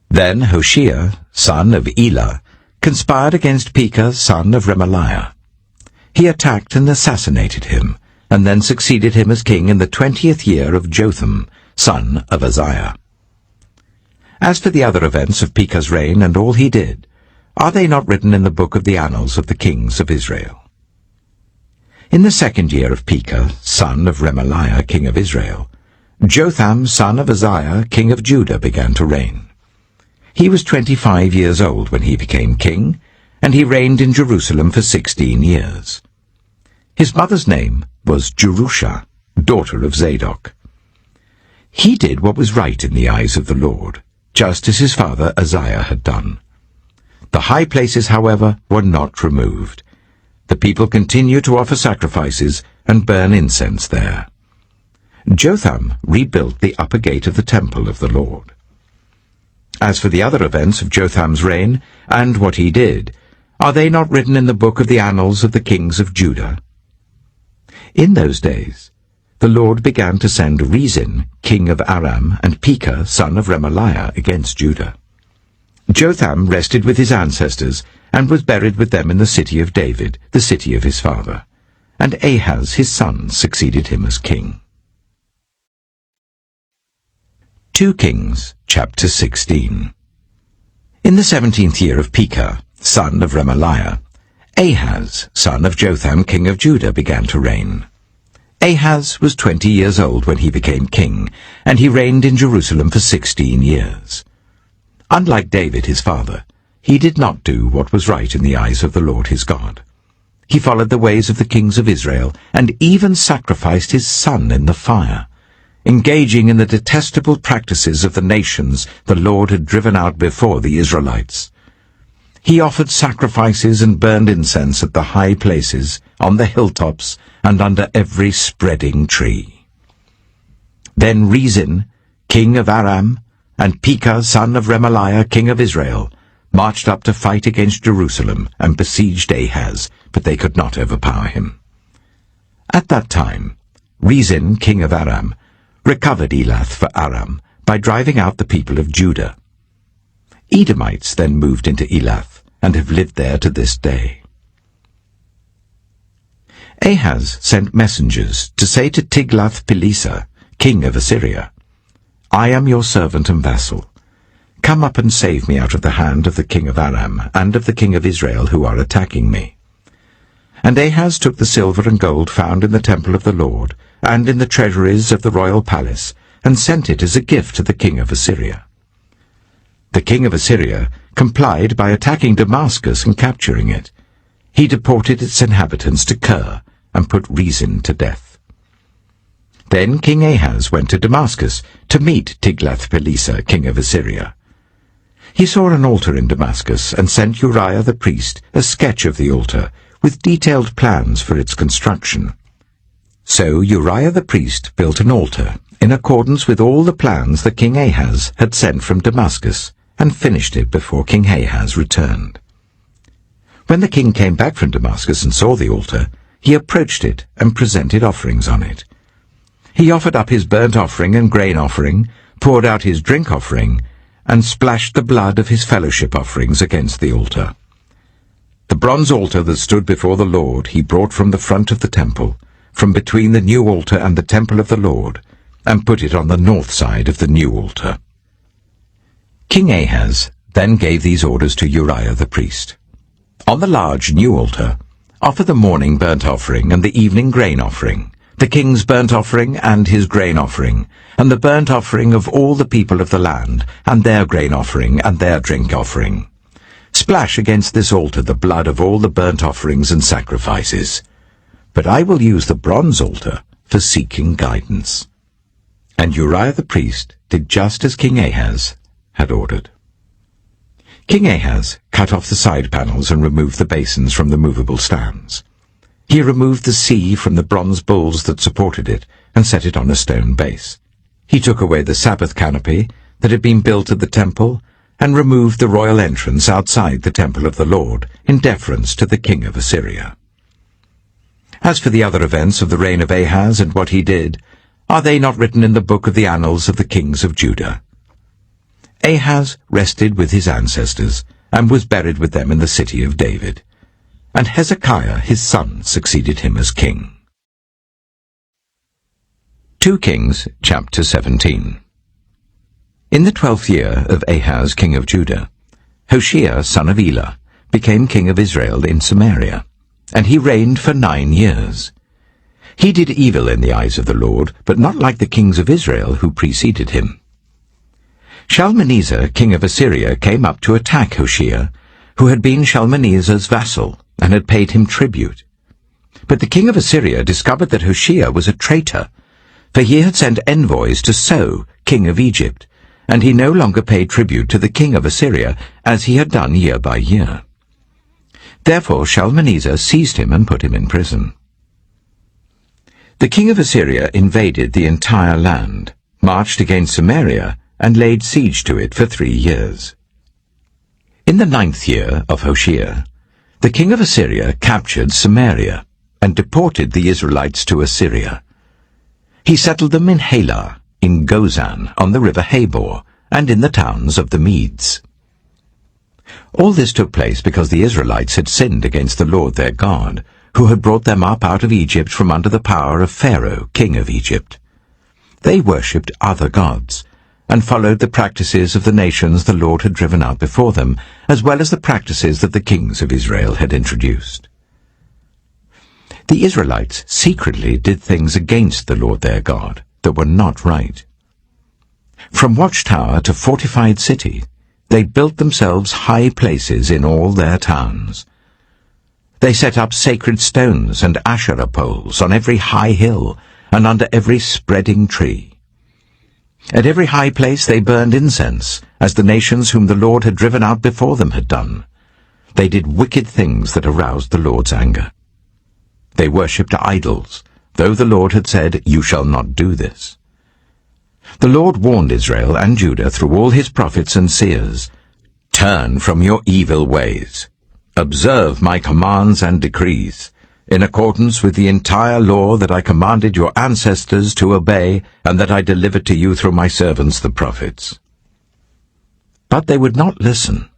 Then Hoshea, son of Elah, conspired against Pekah, son of Remaliah. He attacked and assassinated him, and then succeeded him as king in the 20th year of Jotham, son of Uzziah. As for the other events of Pekah's reign and all he did, are they not written in the book of the annals of the kings of Israel? In the 2nd year of Pekah, son of Remaliah, king of Israel, Jotham, son of Uzziah, king of Judah, began to reign. He was 25 years old when he became king, and he reigned in Jerusalem for 16 years. His mother's name was Jerusha, daughter of Zadok. He did what was right in the eyes of the Lord, just as his father Uzziah had done. The high places, however, were not removed. The people continued to offer sacrifices and burn incense there. Jotham rebuilt the upper gate of the temple of the Lord. As for the other events of Jotham's reign and what he did, are they not written in the book of the annals of the kings of Judah? In those days, the Lord began to send Rezin, king of Aram, and Pekah, son of Remaliah, against Judah. Jotham rested with his ancestors, and was buried with them in the city of David, the city of his father. And Ahaz his son succeeded him as king. 2 Kings, chapter 16. In the 17th year of Pekah, son of Remaliah, Ahaz, son of Jotham, king of Judah, began to reign. Ahaz was 20 years old when he became king, and he reigned in Jerusalem for 16 years. Unlike David his father, he did not do what was right in the eyes of the Lord his God. He followed the ways of the kings of Israel, and even sacrificed his son in the fire, engaging in the detestable practices of the nations the Lord had driven out before the Israelites. He offered sacrifices and burned incense at the high places, on the hilltops, and under every spreading tree. Then Rezin, king of Aram, and Pekah, son of Remaliah, king of Israel, marched up to fight against Jerusalem and besieged Ahaz, but they could not overpower him. At that time, Rezin, king of Aram, recovered Elath for Aram by driving out the people of Judah. Edomites then moved into Elath and have lived there to this day. Ahaz sent messengers to say to Tiglath-Pileser, king of Assyria, I am your servant and vassal. Come up and save me out of the hand of the king of Aram and of the king of Israel who are attacking me. And Ahaz took the silver and gold found in the temple of the Lord and in the treasuries of the royal palace, and sent it as a gift to the king of Assyria. The king of Assyria complied by attacking Damascus and capturing it. He deported its inhabitants to Kir and put Rezin to death. Then King Ahaz went to Damascus to meet Tiglath-Pileser, king of Assyria. He saw an altar in Damascus and sent Uriah the priest a sketch of the altar with detailed plans for its construction. So Uriah the priest built an altar in accordance with all the plans that King Ahaz had sent from Damascus, and finished it before King Ahaz returned. When the king came back from Damascus and saw the altar, he approached it and presented offerings on it. He offered up his burnt offering and grain offering, poured out his drink offering, and splashed the blood of his fellowship offerings against the altar. The bronze altar that stood before the Lord he brought from the front of the temple, from between the new altar and the temple of the Lord, and put it on the north side of the new altar. King Ahaz then gave these orders to Uriah the priest. On the large new altar, offer the morning burnt offering and the evening grain offering, the king's burnt offering and his grain offering, and the burnt offering of all the people of the land, and their grain offering and their drink offering. Splash against this altar the blood of all the burnt offerings and sacrifices. But I will use the bronze altar for seeking guidance. And Uriah the priest did just as King Ahaz had ordered. King Ahaz cut off the side panels and removed the basins from the movable stands. He removed the sea from the bronze bulls that supported it and set it on a stone base. He took away the Sabbath canopy that had been built at the temple and removed the royal entrance outside the temple of the Lord in deference to the king of Assyria. As for the other events of the reign of Ahaz and what he did, are they not written in the book of the annals of the kings of Judah? Ahaz rested with his ancestors and was buried with them in the city of David, and Hezekiah his son succeeded him as king. 2 Kings chapter 17. In the 12th year of Ahaz king of Judah, Hoshea son of Elah became king of Israel in Samaria, and he reigned for 9 years. He did evil in the eyes of the Lord, but not like the kings of Israel who preceded him. Shalmaneser king of Assyria came up to attack Hoshea, who had been Shalmaneser's vassal, and had paid him tribute. But the king of Assyria discovered that Hoshea was a traitor, for he had sent envoys to So, king of Egypt, and he no longer paid tribute to the king of Assyria, as he had done year by year. Therefore Shalmaneser seized him and put him in prison. The king of Assyria invaded the entire land, marched against Samaria, and laid siege to it for 3 years. In the 9th year of Hoshea, the king of Assyria captured Samaria, and deported the Israelites to Assyria. He settled them in Halah, in Gozan, on the river Habor, and in the towns of the Medes. All this took place because the Israelites had sinned against the Lord their God, who had brought them up out of Egypt from under the power of Pharaoh, king of Egypt. They worshipped other gods, and followed the practices of the nations the Lord had driven out before them, as well as the practices that the kings of Israel had introduced. The Israelites secretly did things against the Lord their God that were not right. From watchtower to fortified city, they built themselves high places in all their towns. They set up sacred stones and Asherah poles on every high hill and under every spreading tree. At every high place they burned incense, as the nations whom the Lord had driven out before them had done. They did wicked things that aroused the Lord's anger. They worshipped idols, though the Lord had said, "You shall not do this." The Lord warned Israel and Judah through all his prophets and seers, "Turn from your evil ways. Observe my commands and decrees, in accordance with the entire law that I commanded your ancestors to obey, and that I delivered to you through my servants the prophets." But they would not listen,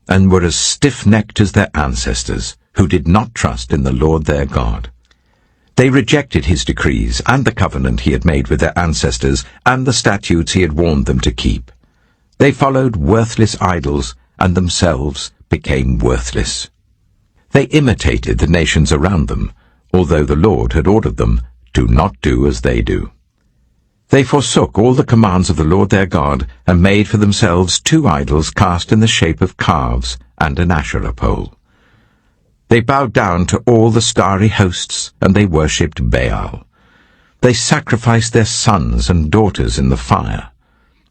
and were as stiff-necked as their ancestors, who did not trust in the Lord their God. They rejected his decrees and the covenant he had made with their ancestors and the statutes he had warned them to keep. They followed worthless idols and themselves became worthless. They imitated the nations around them, although the Lord had ordered them, "Do not do as they do." They forsook all the commands of the Lord their God and made for themselves 2 idols cast in the shape of calves and an Asherah pole. They bowed down to all the starry hosts, and they worshipped Baal. They sacrificed their sons and daughters in the fire.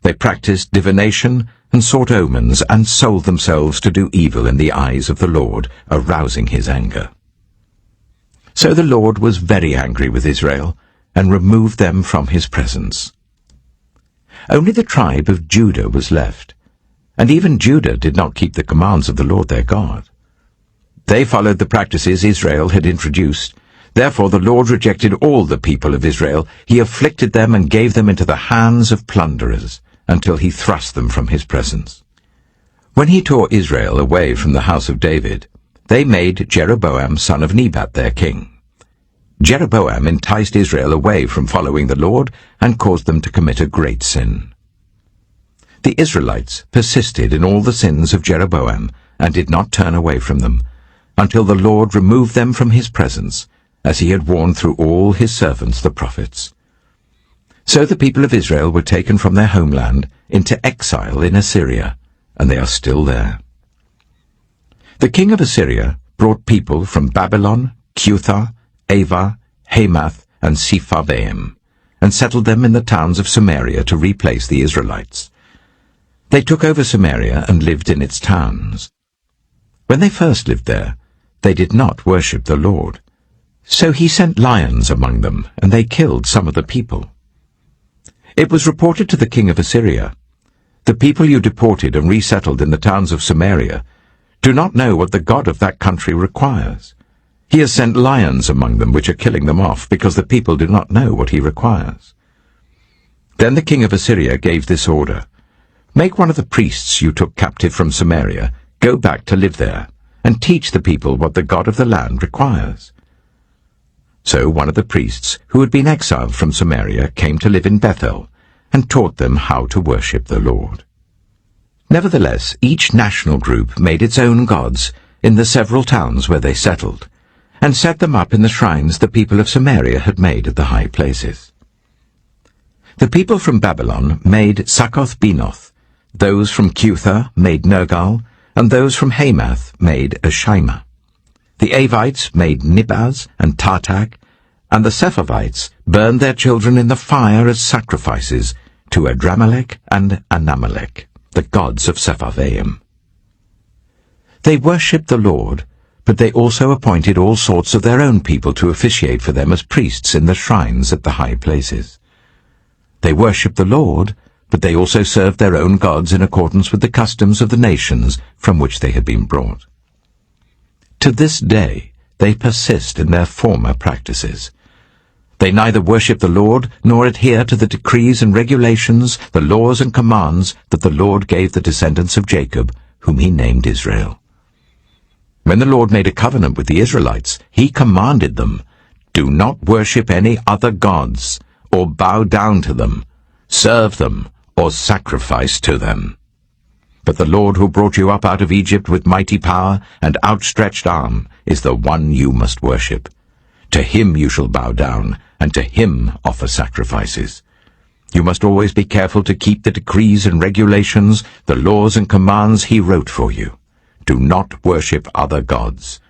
They practiced divination and sought omens and sold themselves to do evil in the eyes of the Lord, arousing his anger. So the Lord was very angry with Israel and removed them from his presence. Only the tribe of Judah was left, and even Judah did not keep the commands of the Lord their God. They followed the practices Israel had introduced. Therefore the Lord rejected all the people of Israel. He afflicted them and gave them into the hands of plunderers, until he thrust them from his presence. When he tore Israel away from the house of David, they made Jeroboam son of Nebat their king. Jeroboam enticed Israel away from following the Lord and caused them to commit a great sin. The Israelites persisted in all the sins of Jeroboam and did not turn away from them, until the Lord removed them from his presence, as he had warned through all his servants the prophets. So the people of Israel were taken from their homeland into exile in Assyria, and they are still there. The king of Assyria brought people from Babylon, Cuthah, Ava, Hamath, and Sepharvaim, and settled them in the towns of Samaria to replace the Israelites. They took over Samaria and lived in its towns. When they first lived there, they did not worship the Lord. So he sent lions among them, and they killed some of the people. It was reported to the king of Assyria, "The people you deported and resettled in the towns of Samaria do not know what the God of that country requires. He has sent lions among them which are killing them off, because the people do not know what he requires." Then the king of Assyria gave this order, "Make one of the priests you took captive from Samaria go back to live there, and teach the people what the God of the land requires." So one of the priests who had been exiled from Samaria came to live in Bethel, and taught them how to worship the Lord. Nevertheless, each national group made its own gods in the several towns where they settled, and set them up in the shrines the people of Samaria had made at the high places. The people from Babylon made Succoth-Benoth, those from Cuthah made Nergal, and those from Hamath made Ashima. The Avites made Nibaz and Tartak, and the Sepharvites burned their children in the fire as sacrifices to Adramelech and Anamelech, the gods of Sepharvaim. They worshipped the Lord, but they also appointed all sorts of their own people to officiate for them as priests in the shrines at the high places. They worshipped the Lord, but they also served their own gods in accordance with the customs of the nations from which they had been brought. To this day they persist in their former practices. They neither worship the Lord nor adhere to the decrees and regulations, the laws and commands that the Lord gave the descendants of Jacob, whom he named Israel. When the Lord made a covenant with the Israelites, he commanded them, "Do not worship any other gods, or bow down to them, serve them, or sacrifice to them. But the Lord who brought you up out of Egypt with mighty power and outstretched arm is the one you must worship. To him you shall bow down, and to him offer sacrifices. You must always be careful to keep the decrees and regulations, the laws and commands he wrote for you. Do not worship other gods.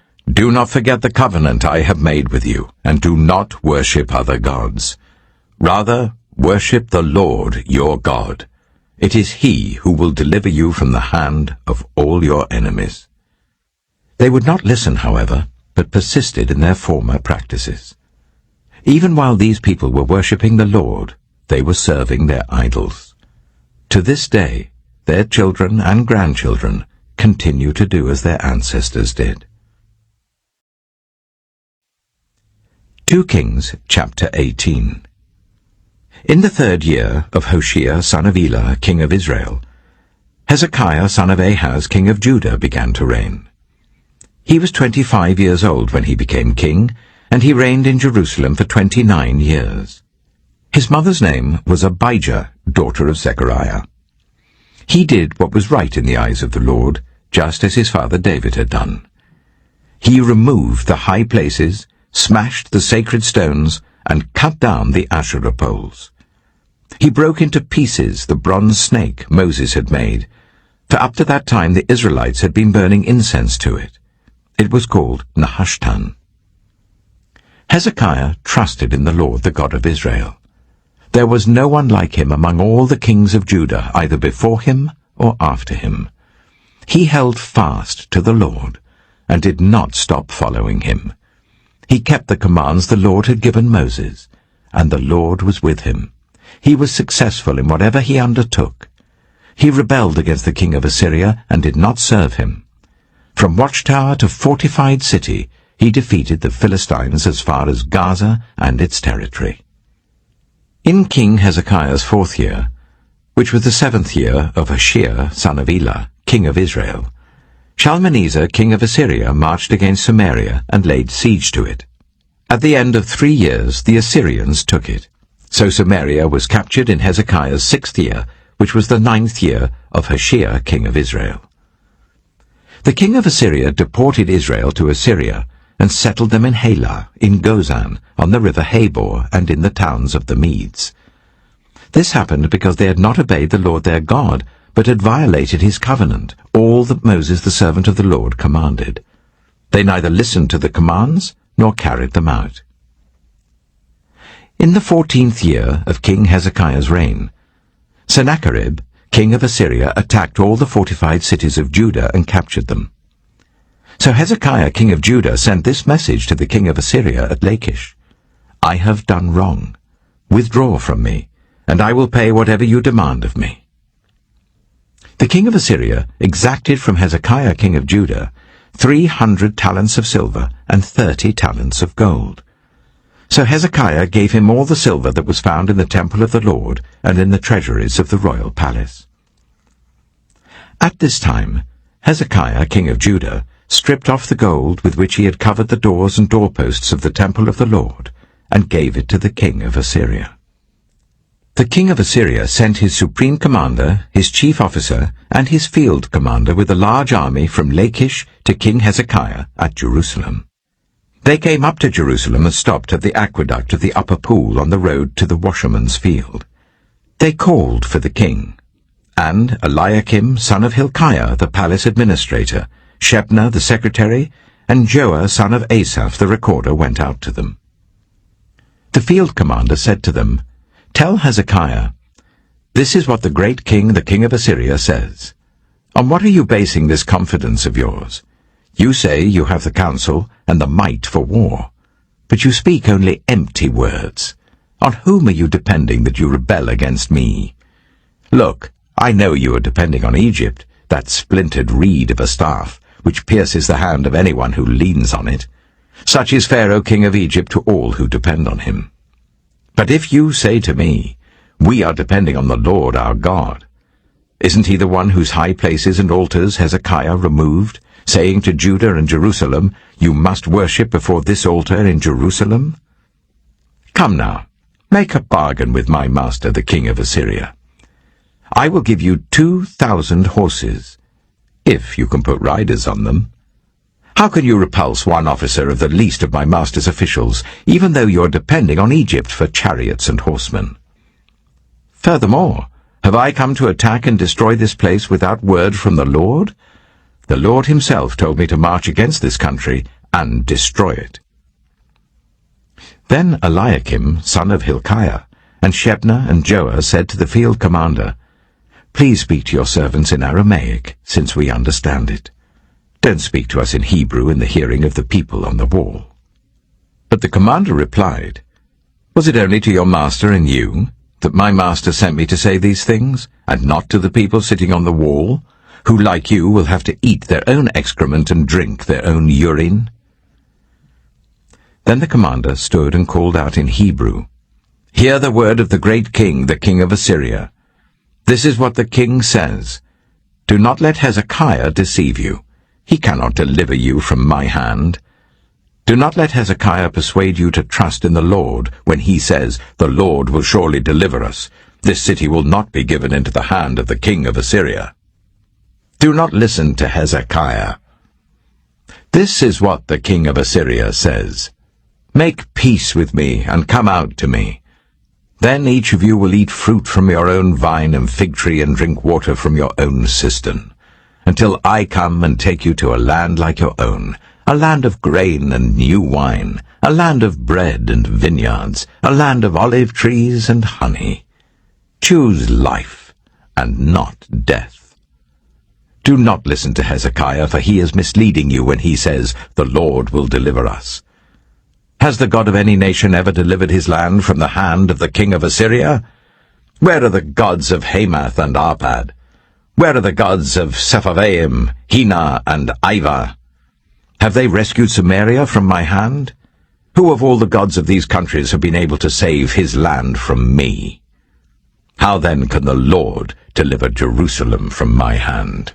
Do not forget the covenant I have made with you, and do not worship other gods. Rather, worship the Lord your God. It is he who will deliver you from the hand of all your enemies." They would not listen, however, but persisted in their former practices. Even while these people were worshipping the Lord, they were serving their idols. To this day, their children and grandchildren continue to do as their ancestors did. 2 Kings chapter 18. In the 3rd year of Hoshea son of Elah, king of Israel, Hezekiah son of Ahaz, king of Judah, began to reign. He was 25 years old when he became king, and he reigned in Jerusalem for 29 years. His mother's name was Abijah, daughter of Zechariah. He did what was right in the eyes of the Lord, just as his father David had done. He removed the high places, smashed the sacred stones, and cut down the Asherah poles. He broke into pieces the bronze snake Moses had made, for up to that time the Israelites had been burning incense to it. It was called Nehushtan. Hezekiah trusted in the Lord, the God of Israel. There was no one like him among all the kings of Judah, either before him or after him. He held fast to the Lord, and did not stop following him. He kept the commands the Lord had given Moses, and the Lord was with him. He was successful in whatever he undertook. He rebelled against the king of Assyria and did not serve him. From watchtower to fortified city, he defeated the Philistines as far as Gaza and its territory. In King Hezekiah's 4th year, which was the 7th year of Hoshea, son of Elah, king of Israel, Shalmaneser, king of Assyria, marched against Samaria and laid siege to it. At the end of 3 years, the Assyrians took it. So Samaria was captured in Hezekiah's 6th year, which was the 9th year of Hoshea, king of Israel. The king of Assyria deported Israel to Assyria and settled them in Halah, in Gozan, on the river Habor, and in the towns of the Medes. This happened because they had not obeyed the Lord their God, but had violated his covenant, all that Moses the servant of the Lord commanded. They neither listened to the commands nor carried them out. In the 14th year of King Hezekiah's reign, Sennacherib, king of Assyria, attacked all the fortified cities of Judah and captured them. So Hezekiah, king of Judah, sent this message to the king of Assyria at Lachish: "I have done wrong. Withdraw from me, and I will pay whatever you demand of me." The king of Assyria exacted from Hezekiah, king of Judah, 300 talents of silver and 30 talents of gold. So Hezekiah gave him all the silver that was found in the temple of the Lord and in the treasuries of the royal palace. At this time, Hezekiah, king of Judah, stripped off the gold with which he had covered the doors and doorposts of the temple of the Lord, and gave it to the king of Assyria. The king of Assyria sent his supreme commander, his chief officer, and his field commander with a large army from Lachish to King Hezekiah at Jerusalem. They came up to Jerusalem and stopped at the aqueduct of the upper pool on the road to the washerman's field. They called for the king, and Eliakim, son of Hilkiah, the palace administrator, Shebna, the secretary, and Joah, son of Asaph, the recorder, went out to them. The field commander said to them, "Tell Hezekiah, this is what the great king, the king of Assyria, says. On what are you basing this confidence of yours? You say you have the counsel and the might for war, but you speak only empty words. On whom are you depending that you rebel against me? Look, I know you are depending on Egypt, that splintered reed of a staff, which pierces the hand of anyone who leans on it. Such is Pharaoh, king of Egypt, to all who depend on him. But if you say to me, 'We are depending on the Lord our God,' isn't he the one whose high places and altars Hezekiah removed, saying to Judah and Jerusalem, 'You must worship before this altar in Jerusalem'? Come now, make a bargain with my master the king of Assyria. I will give you 2,000 horses, if you can put riders on them. How can you repulse one officer of the least of my master's officials, even though you are depending on Egypt for chariots and horsemen? Furthermore, have I come to attack and destroy this place without word from the Lord? The Lord himself told me to march against this country and destroy it." Then Eliakim, son of Hilkiah, and Shebna and Joah said to the field commander, "Please speak to your servants in Aramaic, since we understand it. Don't speak to us in Hebrew in the hearing of the people on the wall." But the commander replied, "Was it only to your master and you that my master sent me to say these things, and not to the people sitting on the wall, who, like you, will have to eat their own excrement and drink their own urine?" Then the commander stood and called out in Hebrew, "Hear the word of the great king, the king of Assyria. This is what the king says. Do not let Hezekiah deceive you. He cannot deliver you from my hand. Do not let Hezekiah persuade you to trust in the Lord when he says, 'The Lord will surely deliver us. This city will not be given into the hand of the king of Assyria.' Do not listen to Hezekiah. This is what the king of Assyria says. Make peace with me and come out to me. Then each of you will eat fruit from your own vine and fig tree and drink water from your own cistern, until I come and take you to a land like your own, a land of grain and new wine, a land of bread and vineyards, a land of olive trees and honey. Choose life and not death. Do not listen to Hezekiah, for he is misleading you when he says, 'The Lord will deliver us.' Has the God of any nation ever delivered his land from the hand of the king of Assyria? Where are the gods of Hamath and Arpad? Where are the gods of Sepharvaim, Hena, and Iva? Have they rescued Samaria from my hand? Who of all the gods of these countries have been able to save his land from me? How then can the Lord deliver Jerusalem from my hand?"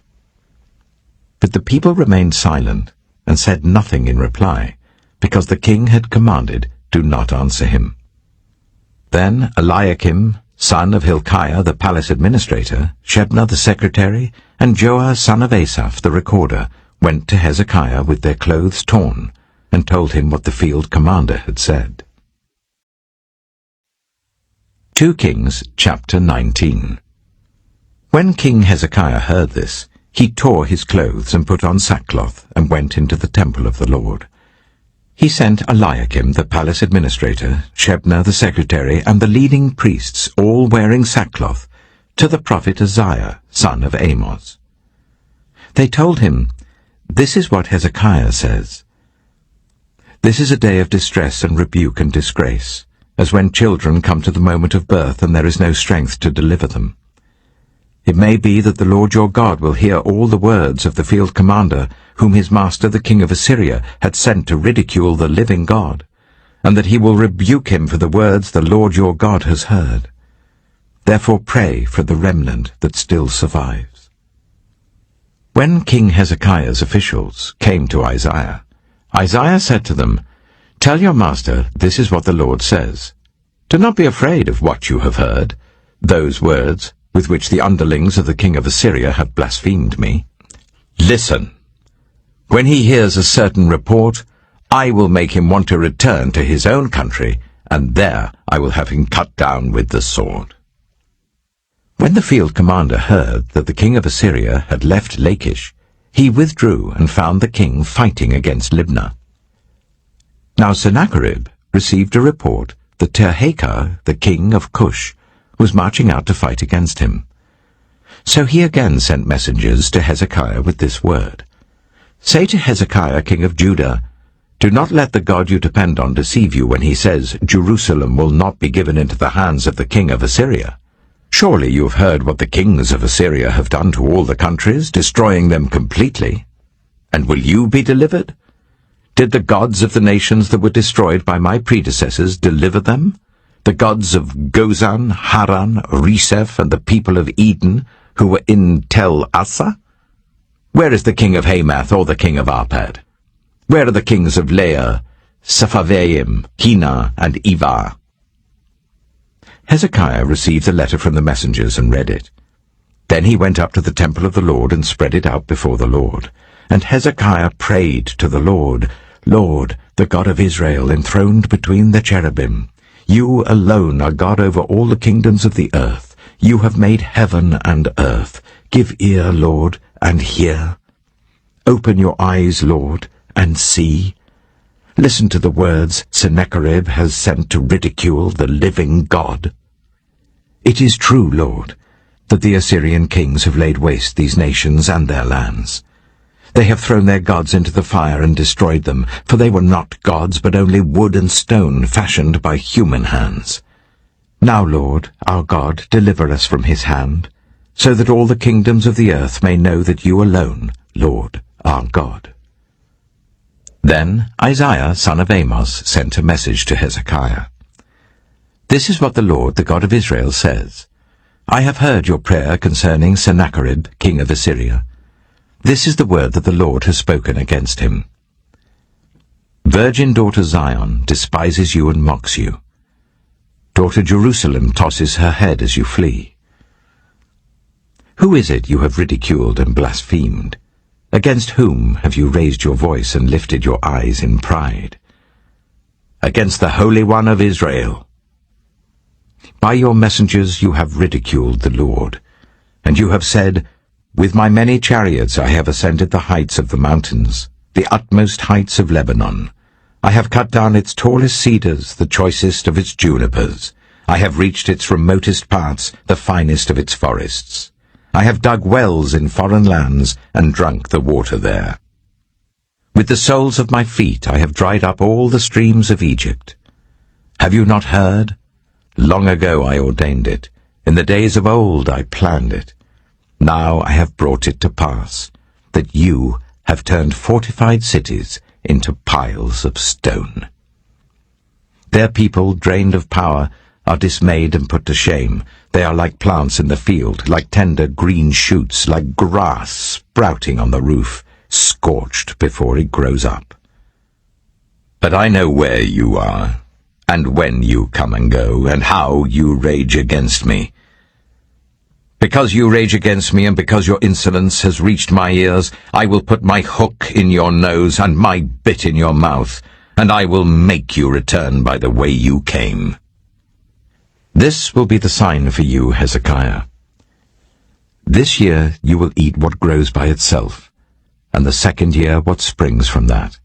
But the people remained silent and said nothing in reply, because the king had commanded, "Do not answer him." Then Eliakim, son of Hilkiah the palace administrator, Shebna the secretary, and Joah son of Asaph the recorder went to Hezekiah with their clothes torn, and told him what the field commander had said. 2 Kings chapter 19. When King Hezekiah heard this, he tore his clothes and put on sackcloth and went into the temple of the Lord. He sent Eliakim the palace administrator, Shebna the secretary, and the leading priests, all wearing sackcloth, to the prophet Isaiah, son of Amos. They told him, "This is what Hezekiah says. This is a day of distress and rebuke and disgrace, as when children come to the moment of birth and there is no strength to deliver them. It may be that the Lord your God will hear all the words of the field commander, whom his master the king of Assyria had sent to ridicule the living God, and that he will rebuke him for the words the Lord your God has heard. Therefore pray for the remnant that still survives." When King Hezekiah's officials came to Isaiah, Isaiah said to them, "Tell your master, this is what the Lord says. Do not be afraid of what you have heard, those words with which the underlings of the king of Assyria have blasphemed me. Listen. When he hears a certain report, I will make him want to return to his own country, and there I will have him cut down with the sword." When the field commander heard that the king of Assyria had left Lachish, he withdrew and found the king fighting against Libnah. Now Sennacherib received a report that Tirhakah, the king of Cush, was marching out to fight against him. So he again sent messengers to Hezekiah with this word, "Say to Hezekiah, king of Judah, do not let the God you depend on deceive you when he says, 'Jerusalem will not be given into the hands of the king of Assyria.' Surely you have heard what the kings of Assyria have done to all the countries, destroying them completely. And will you be delivered? Did the gods of the nations that were destroyed by my predecessors deliver them? The gods of Gozan, Haran, Reseph, and the people of Eden, who were in Tel Assa? Where is the king of Hamath or the king of Arpad? Where are the kings of Leah, Sepharvaim, Hena, and Iva?" Hezekiah received the letter from the messengers and read it. Then he went up to the temple of the Lord and spread it out before the Lord. And Hezekiah prayed to the Lord, "Lord, the God of Israel, enthroned between the cherubim, you alone are God over all the kingdoms of the earth. You have made heaven and earth. Give ear, Lord, and hear. Open your eyes, Lord, and see. Listen to the words Sennacherib has sent to ridicule the living God. It is true, Lord, that the Assyrian kings have laid waste these nations and their lands. They have thrown their gods into the fire and destroyed them, for they were not gods, but only wood and stone fashioned by human hands. Now, Lord, our God, deliver us from his hand, so that all the kingdoms of the earth may know that you alone, Lord, are God." Then Isaiah, son of Amos, sent a message to Hezekiah. "This is what the Lord, the God of Israel, says. I have heard your prayer concerning Sennacherib, king of Assyria. This is the word that the Lord has spoken against him. Virgin daughter Zion despises you and mocks you. Daughter Jerusalem tosses her head as you flee. Who is it you have ridiculed and blasphemed? Against whom have you raised your voice and lifted your eyes in pride? Against the Holy One of Israel. By your messengers you have ridiculed the Lord, and you have said, 'With my many chariots I have ascended the heights of the mountains, the utmost heights of Lebanon. I have cut down its tallest cedars, the choicest of its junipers. I have reached its remotest parts, the finest of its forests. I have dug wells in foreign lands and drunk the water there. With the soles of my feet I have dried up all the streams of Egypt. Have you not heard? Long ago I ordained it. In the days of old I planned it. Now I have brought it to pass, that you have turned fortified cities into piles of stone. Their people, drained of power, are dismayed and put to shame. They are like plants in the field, like tender green shoots, like grass sprouting on the roof, scorched before it grows up. But I know where you are, and when you come and go, and how you rage against me. Because you rage against me, and because your insolence has reached my ears, I will put my hook in your nose and my bit in your mouth, and I will make you return by the way you came. This will be the sign for you, Hezekiah. This year you will eat what grows by itself, and the second year what springs from that.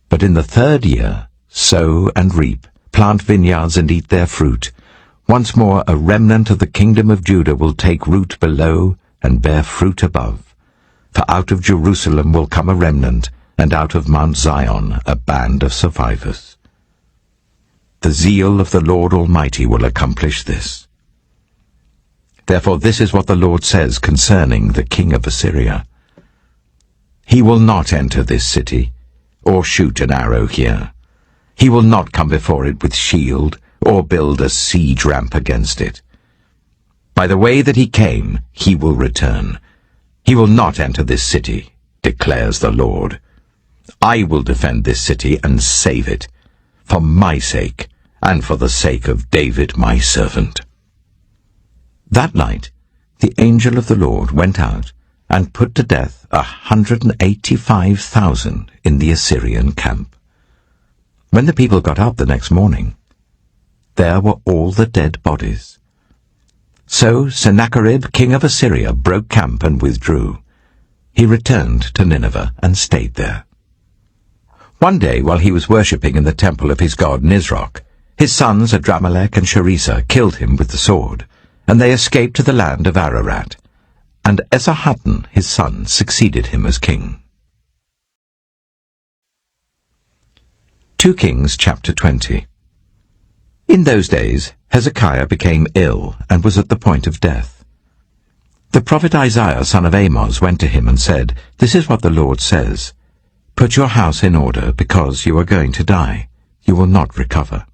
But in the third year sow and reap, plant vineyards and eat their fruit. Once more a remnant of the kingdom of Judah will take root below and bear fruit above. For out of Jerusalem will come a remnant, and out of Mount Zion a band of survivors. The zeal of the Lord Almighty will accomplish this. Therefore this is what the Lord says concerning the king of Assyria. He will not enter this city, or shoot an arrow here. He will not come before it with shield, or build a siege ramp against it. By the way that he came, he will return. He will not enter this city, declares the Lord. I will defend this city and save it, for my sake, and for the sake of David my servant. That night the angel of the Lord went out and put to death 185,000 in the Assyrian camp. When the people got up the next morning, there were all the dead bodies. So Sennacherib, king of Assyria, broke camp and withdrew. He returned to Nineveh and stayed there. One day, while he was worshipping in the temple of his god Nisroch, his sons Adramelech and Sharezer killed him with the sword, and they escaped to the land of Ararat. And Esarhaddon, his son, succeeded him as king. 2 Kings chapter 20. In those days Hezekiah became ill and was at the point of death. The prophet Isaiah, son of Amoz, went to him and said, "This is what the Lord says. Put your house in order, because you are going to die. You will not recover."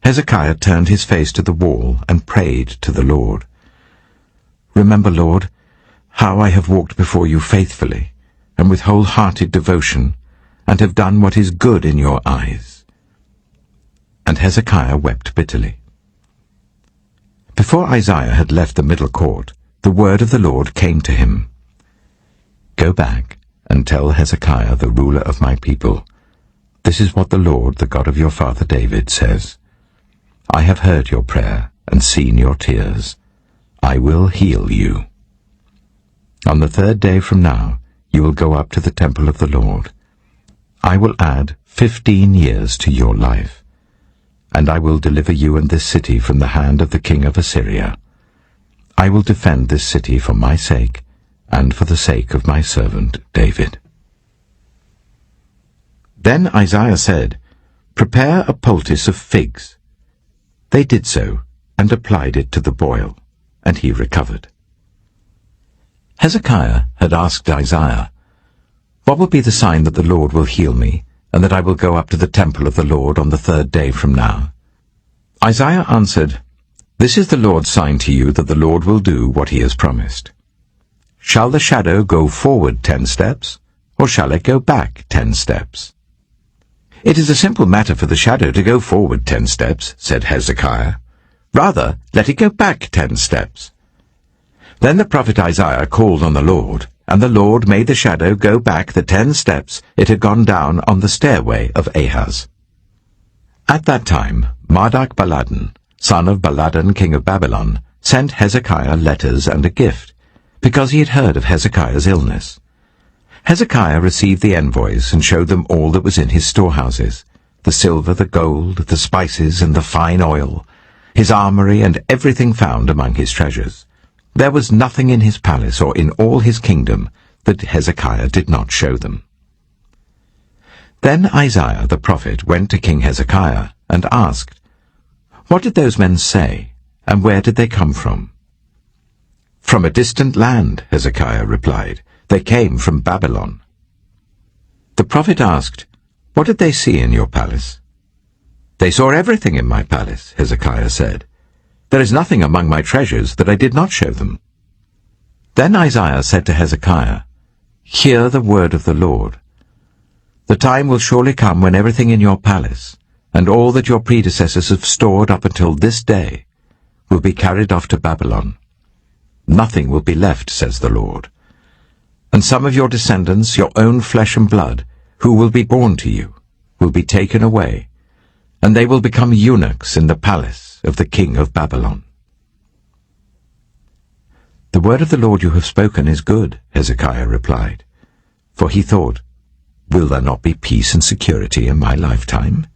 Hezekiah turned his face to the wall and prayed to the Lord. "Remember, Lord, how I have walked before you faithfully and with wholehearted devotion, and have done what is good in your eyes." And Hezekiah wept bitterly. Before Isaiah had left the middle court, the word of the Lord came to him. "Go back and tell Hezekiah, the ruler of my people, this is what the Lord, the God of your father David, says. I have heard your prayer and seen your tears. I will heal you. On the third day from now you will go up to the temple of the Lord. I will add 15 years to your life, and I will deliver you and this city from the hand of the king of Assyria. I will defend this city for my sake and for the sake of my servant David." Then Isaiah said, "Prepare a poultice of figs." They did so and applied it to the boil, and he recovered. Hezekiah had asked Isaiah, "What will be the sign that the Lord will heal me, and that I will go up to the temple of the Lord on the third day from now?" Isaiah answered, "This is the Lord's sign to you that the Lord will do what he has promised. Shall the shadow go forward 10 steps, or shall it go back 10 steps? "It is a simple matter for the shadow to go forward 10 steps, said Hezekiah. "Rather, let it go back 10 steps. Then the prophet Isaiah called on the Lord, and the Lord made the shadow go back the 10 steps it had gone down on the stairway of Ahaz. At that time Marduk-Baladan, son of Baladan, king of Babylon, sent Hezekiah letters and a gift, because he had heard of Hezekiah's illness. Hezekiah received the envoys and showed them all that was in his storehouses, the silver, the gold, the spices, and the fine oil, his armory, and everything found among his treasures. There was nothing in his palace or in all his kingdom that Hezekiah did not show them. Then Isaiah the prophet went to King Hezekiah and asked, "What did those men say, and where did they come from?" "From a distant land," Hezekiah replied. "They came from Babylon." The prophet asked, "What did they see in your palace?" "They saw everything in my palace," Hezekiah said. "There is nothing among my treasures that I did not show them." Then Isaiah said to Hezekiah, "Hear the word of the Lord. The time will surely come when everything in your palace, and all that your predecessors have stored up until this day, will be carried off to Babylon. Nothing will be left, says the Lord. And some of your descendants, your own flesh and blood, who will be born to you, will be taken away, and they will become eunuchs in the palace of the king of Babylon." "The word of the Lord you have spoken is good," Hezekiah replied, for he thought, "Will there not be peace and security in my lifetime?"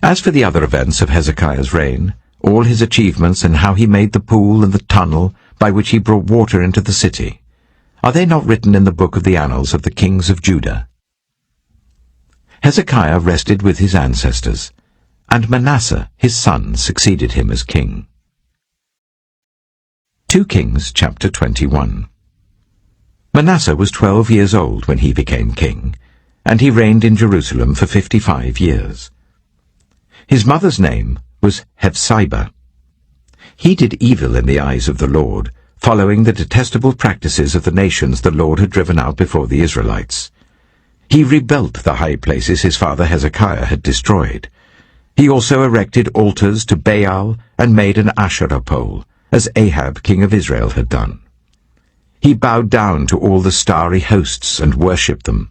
As for the other events of Hezekiah's reign, all his achievements and how he made the pool and the tunnel by which he brought water into the city, are they not written in the book of the annals of the kings of Judah? Hezekiah rested with his ancestors, and Manasseh his son succeeded him as king. 2 Kings chapter 21. Manasseh was 12 years old when he became king, and he reigned in Jerusalem for 55 years. His mother's name was Hephzibah. He did evil in the eyes of the Lord, following the detestable practices of the nations the Lord had driven out before the Israelites. He rebuilt the high places his father Hezekiah had destroyed. He also erected altars to Baal and made an Asherah pole, as Ahab king of Israel had done. He bowed down to all the starry hosts and worshipped them.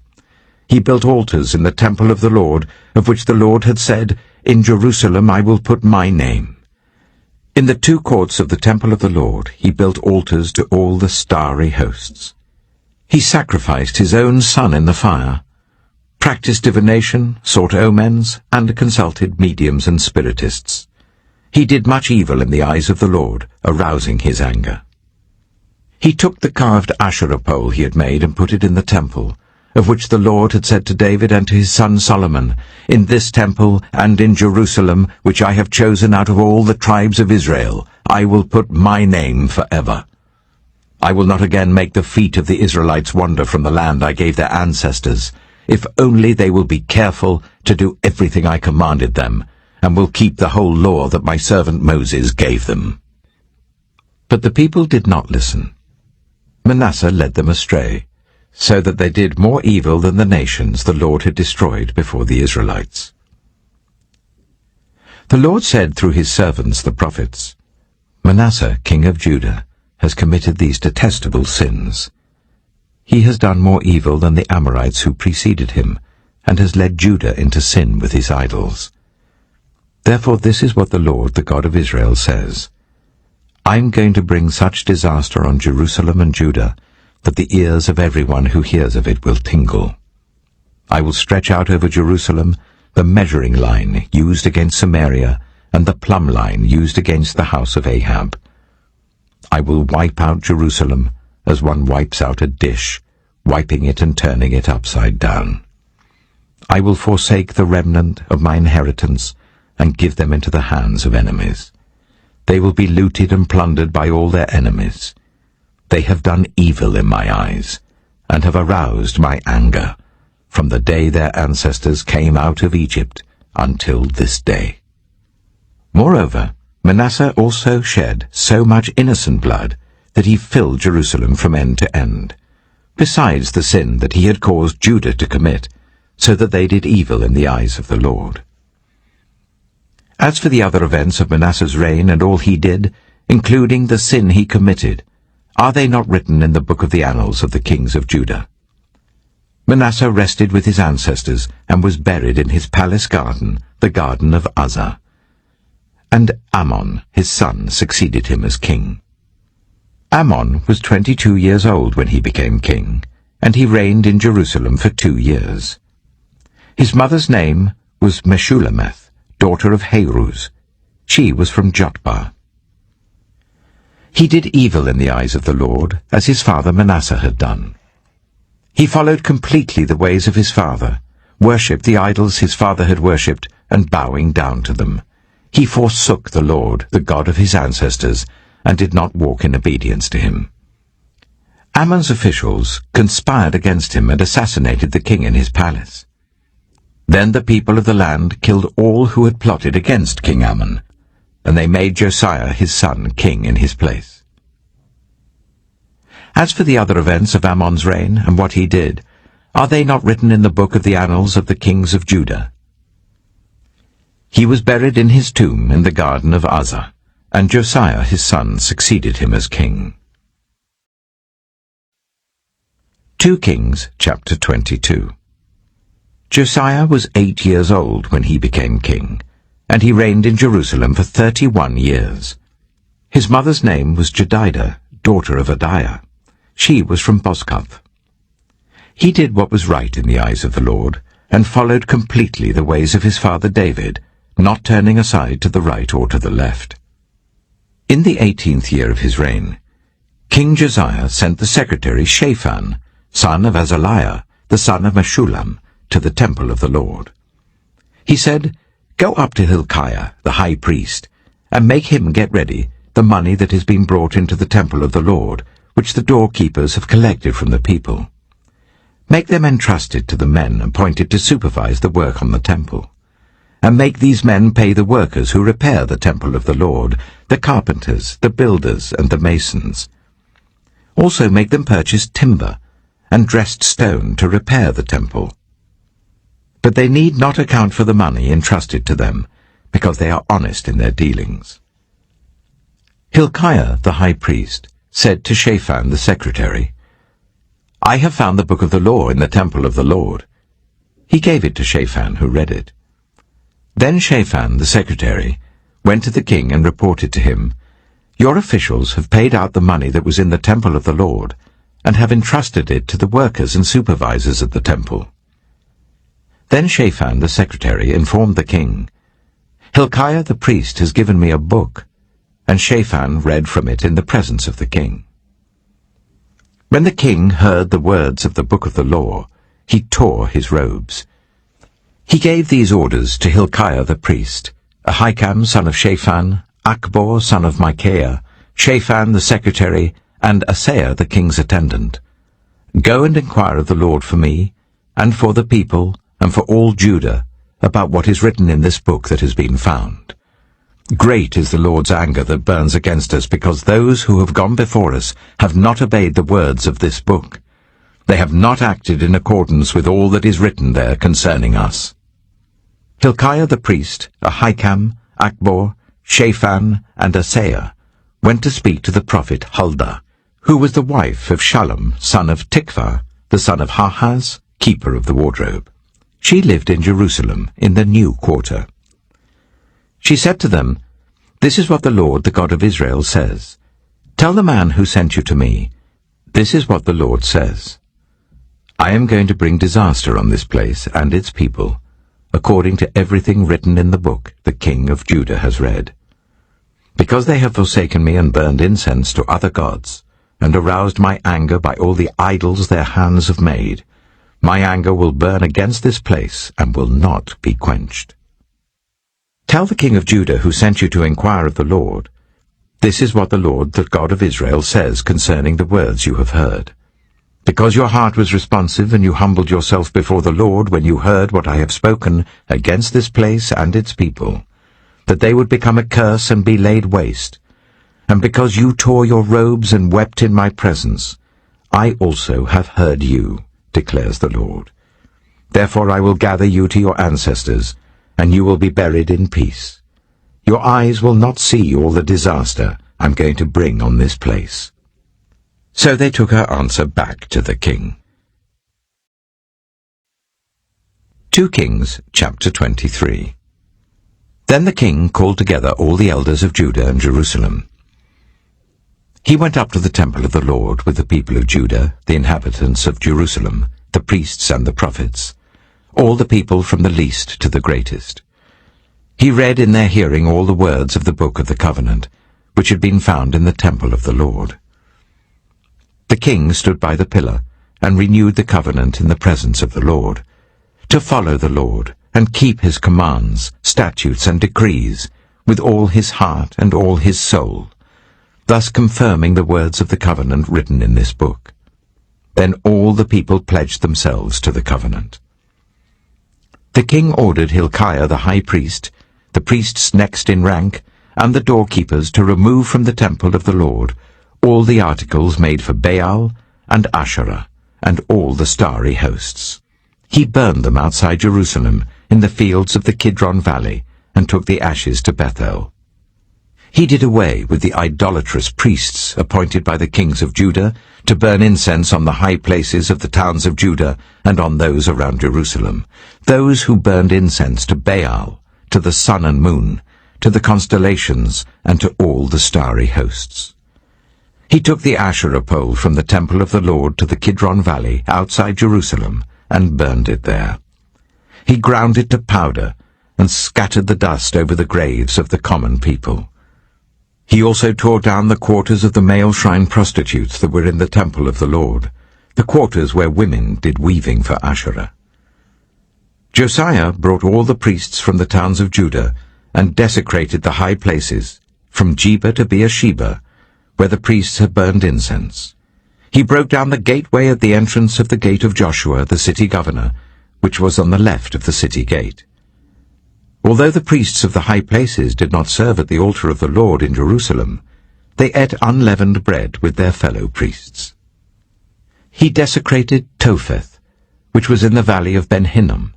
He built altars in the temple of the Lord, of which the Lord had said, "In Jerusalem I will put my name." In the 2 courts of the temple of the Lord he built altars to all the starry hosts. He sacrificed his own son in the fire, practiced divination, sought omens, and consulted mediums and spiritists. He did much evil in the eyes of the Lord, arousing his anger. He took the carved Asherah pole he had made and put it in the temple, of which the Lord had said to David and to his son Solomon, "In this temple and in Jerusalem, which I have chosen out of all the tribes of Israel, I will put my name forever. I will not again make the feet of the Israelites wander from the land I gave their ancestors, if only they will be careful to do everything I commanded them, and will keep the whole law that my servant Moses gave them." But the people did not listen. Manasseh led them astray, so that they did more evil than the nations the Lord had destroyed before the Israelites. The Lord said through his servants the prophets, "Manasseh, king of Judah, has committed these detestable sins. He has done more evil than the Amorites who preceded him, and has led Judah into sin with his idols. Therefore this is what the Lord, the God of Israel, says, I'm going to bring such disaster on Jerusalem and Judah that the ears of everyone who hears of it will tingle. I will stretch out over Jerusalem the measuring line used against Samaria and the plumb line used against the house of Ahab. I will wipe out Jerusalem as one wipes out a dish, wiping it and turning it upside down. I will forsake the remnant of my inheritance and give them into the hands of enemies. They will be looted and plundered by all their enemies. They have done evil in my eyes, and have aroused my anger, from the day their ancestors came out of Egypt until this day. Moreover, Manasseh also shed so much innocent blood that he filled Jerusalem from end to end, besides the sin that he had caused Judah to commit, so that they did evil in the eyes of the Lord. As for the other events of Manasseh's reign and all he did, including the sin he committed, are they not written in the book of the annals of the kings of Judah? Manasseh rested with his ancestors and was buried in his palace garden, the garden of Uzzah. And Ammon, his son, succeeded him as king. Ammon was 22 years old when he became king, and he reigned in Jerusalem for 2 years. His mother's name was Meshullemeth, daughter of Haruz. She was from Jotbah. He did evil in the eyes of the Lord, as his father Manasseh had done. He followed completely the ways of his father, worshipped the idols his father had worshipped, and bowing down to them. He forsook the Lord, the God of his ancestors, and did not walk in obedience to him. Ammon's officials conspired against him and assassinated the king in his palace. Then the people of the land killed all who had plotted against King Ammon, and they made Josiah his son king in his place. As for the other events of Ammon's reign and what he did, are they not written in the book of the annals of the kings of Judah? He was buried in his tomb in the garden of Uzzah, and Josiah his son succeeded him as king. 2 Kings chapter 22. Josiah was 8 years old when he became king, and he reigned in Jerusalem for 31 years. His mother's name was Jedidah, daughter of Adiah. She was from Bozkath. He did what was right in the eyes of the Lord, and followed completely the ways of his father David, not turning aside to the right or to the left. In the 18th year of his reign, King Josiah sent the secretary Shaphan, son of Azaliah, the son of Meshullam, to the temple of the Lord. He said, "Go up to Hilkiah, the high priest, and make him get ready the money that has been brought into the temple of the Lord, which the doorkeepers have collected from the people. Make them entrusted to the men appointed to supervise the work on the temple. And make these men pay the workers who repair the temple of the Lord, the carpenters, the builders, and the masons. Also make them purchase timber and dressed stone to repair the temple. But they need not account for the money entrusted to them, because they are honest in their dealings." Hilkiah, the high priest, said to Shaphan the secretary, "I have found the book of the law in the temple of the Lord." He gave it to Shaphan, who read it. Then Shaphan, the secretary, went to the king and reported to him, "Your officials have paid out the money that was in the temple of the Lord, and have entrusted it to the workers and supervisors at the temple." Then Shaphan, the secretary, informed the king, "Hilkiah the priest has given me a book," and Shaphan read from it in the presence of the king. When the king heard the words of the book of the law, he tore his robes. He gave these orders to Hilkiah the priest, Ahikam son of Shaphan, Achbor son of Micaiah, Shaphan the secretary, and Asaiah the king's attendant. "Go and inquire of the Lord for me, and for the people, and for all Judah, about what is written in this book that has been found. Great is the Lord's anger that burns against us, because those who have gone before us have not obeyed the words of this book. They have not acted in accordance with all that is written there concerning us." Hilkiah the priest, Ahikam, Achbor, Shaphan, and Asaiah went to speak to the prophet Huldah, who was the wife of Shallum, son of Tikvah, the son of Harhas, keeper of the wardrobe. She lived in Jerusalem, in the new quarter. She said to them, "This is what the Lord, the God of Israel, says. Tell the man who sent you to me, this is what the Lord says. I am going to bring disaster on this place and its people, according to everything written in the book the king of Judah has read. Because they have forsaken me and burned incense to other gods, and aroused my anger by all the idols their hands have made, my anger will burn against this place and will not be quenched. Tell the king of Judah who sent you to inquire of the Lord, this is what the Lord, the God of Israel, says concerning the words you have heard. Because your heart was responsive and you humbled yourself before the Lord when you heard what I have spoken against this place and its people, that they would become a curse and be laid waste, and because you tore your robes and wept in my presence, I also have heard you, declares the Lord. Therefore I will gather you to your ancestors, and you will be buried in peace. Your eyes will not see all the disaster I'm going to bring on this place." So they took her answer back to the king. 2 Kings chapter 23. Then the king called together all the elders of Judah and Jerusalem. He went up to the temple of the Lord with the people of Judah, the inhabitants of Jerusalem, the priests and the prophets, all the people from the least to the greatest. He read in their hearing all the words of the book of the covenant, which had been found in the temple of the Lord. The king stood by the pillar and renewed the covenant in the presence of the Lord, to follow the Lord and keep his commands, statutes, and decrees with all his heart and all his soul, thus confirming the words of the covenant written in this book. Then all the people pledged themselves to the covenant. The king ordered Hilkiah the high priest, the priests next in rank, and the doorkeepers to remove from the temple of the Lord all the articles made for Baal and Asherah, and all the starry hosts. He burned them outside Jerusalem, in the fields of the Kidron Valley, and took the ashes to Bethel. He did away with the idolatrous priests appointed by the kings of Judah to burn incense on the high places of the towns of Judah and on those around Jerusalem, those who burned incense to Baal, to the sun and moon, to the constellations, and to all the starry hosts. He took the Asherah pole from the temple of the Lord to the Kidron Valley outside Jerusalem and burned it there. He ground it to powder and scattered the dust over the graves of the common people. He also tore down the quarters of the male shrine prostitutes that were in the temple of the Lord, the quarters where women did weaving for Asherah. Josiah brought all the priests from the towns of Judah and desecrated the high places, from Geba to Beersheba, where the priests had burned incense. He broke down the gateway at the entrance of the gate of Joshua, the city governor, which was on the left of the city gate. Although the priests of the high places did not serve at the altar of the Lord in Jerusalem, they ate unleavened bread with their fellow priests. He desecrated Topheth, which was in the valley of Ben-Hinnom,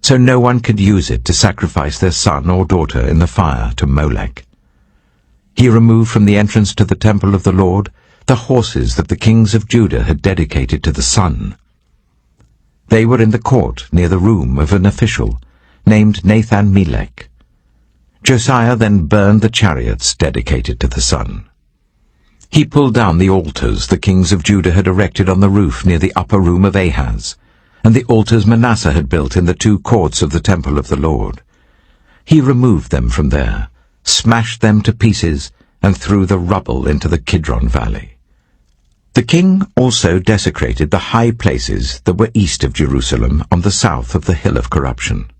so no one could use it to sacrifice their son or daughter in the fire to Molech. He removed from the entrance to the temple of the Lord the horses that the kings of Judah had dedicated to the sun. They were in the court near the room of an official named Nathan-Melech. Josiah then burned the chariots dedicated to the sun. He pulled down the altars the kings of Judah had erected on the roof near the upper room of Ahaz, and the altars Manasseh had built in the 2 courts of the temple of the Lord. He removed them from there, smashed them to pieces, and threw the rubble into the Kidron Valley. The king also desecrated the high places that were east of Jerusalem on the south of the Hill of Corruption.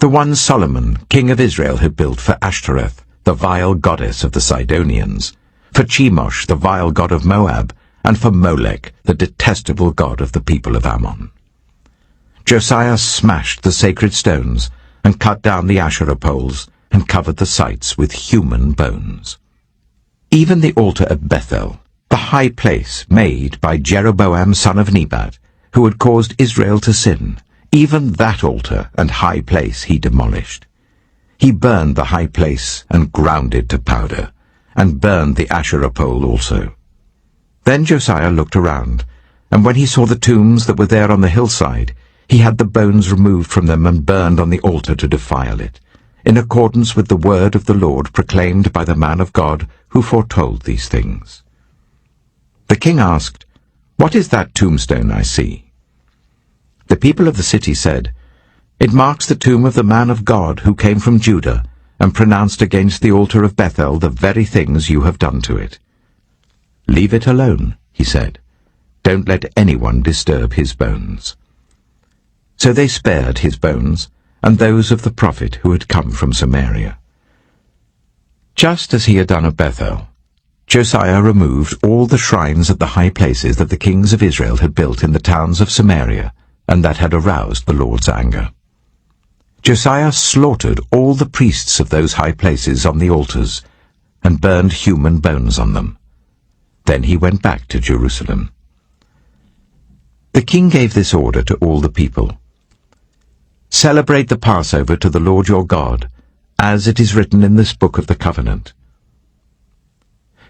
The one Solomon, king of Israel, had built for Ashtoreth, the vile goddess of the Sidonians, for Chemosh, the vile god of Moab, and for Molech, the detestable god of the people of Ammon. Josiah smashed the sacred stones and cut down the Asherah poles and covered the sites with human bones. Even the altar at Bethel, the high place made by Jeroboam son of Nebat, who had caused Israel to sin, even that altar and high place he demolished. He burned the high place and ground it to powder, and burned the Asherah pole also. Then Josiah looked around, and when he saw the tombs that were there on the hillside, he had the bones removed from them and burned on the altar to defile it, in accordance with the word of the Lord proclaimed by the man of God who foretold these things. The king asked, "What is that tombstone I see?" The people of the city said, "It marks the tomb of the man of God who came from Judah and pronounced against the altar of Bethel the very things you have done to it." "Leave it alone," he said. "Don't let anyone disturb his bones." So they spared his bones and those of the prophet who had come from Samaria. Just as he had done at Bethel, Josiah removed all the shrines at the high places that the kings of Israel had built in the towns of Samaria, and that had aroused the Lord's anger. Josiah slaughtered all the priests of those high places on the altars, and burned human bones on them. Then he went back to Jerusalem. The king gave this order to all the people: "Celebrate the Passover to the Lord your God, as it is written in this book of the covenant."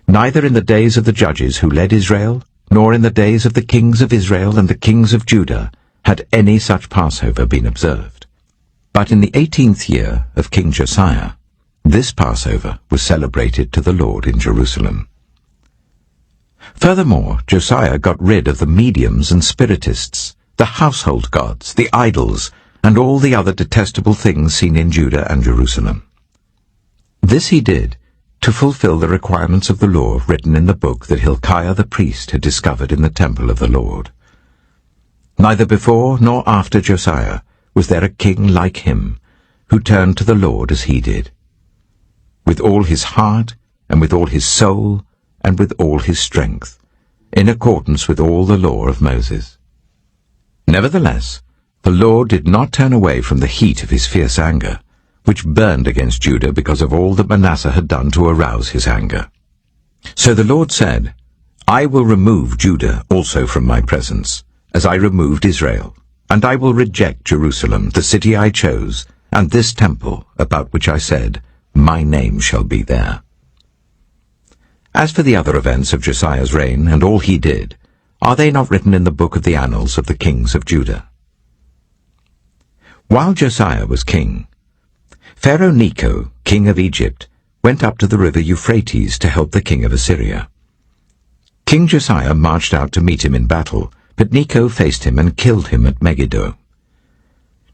Neither in the days of the judges who led Israel, nor in the days of the kings of Israel and the kings of Judah, had any such Passover been observed. But in the 18th year of King Josiah, this Passover was celebrated to the Lord in Jerusalem. Furthermore, Josiah got rid of the mediums and spiritists, the household gods, the idols, and all the other detestable things seen in Judah and Jerusalem. This he did to fulfill the requirements of the law written in the book that Hilkiah the priest had discovered in the temple of the Lord. Neither before nor after Josiah was there a king like him, who turned to the Lord as he did. With all his heart, and with all his soul, and with all his strength, in accordance with all the law of Moses. Nevertheless, the Lord did not turn away from the heat of his fierce anger, which burned against Judah because of all that Manasseh had done to arouse his anger. So the Lord said, I will remove Judah also from my presence, as I removed Israel, and I will reject Jerusalem, the city I chose, and this temple, about which I said, My name shall be there. As for the other events of Josiah's reign and all he did, are they not written in the book of the annals of the kings of Judah? While Josiah was king, Pharaoh Necho, king of Egypt, went up to the river Euphrates to help the king of Assyria. King Josiah marched out to meet him in battle, but Necho faced him and killed him at Megiddo.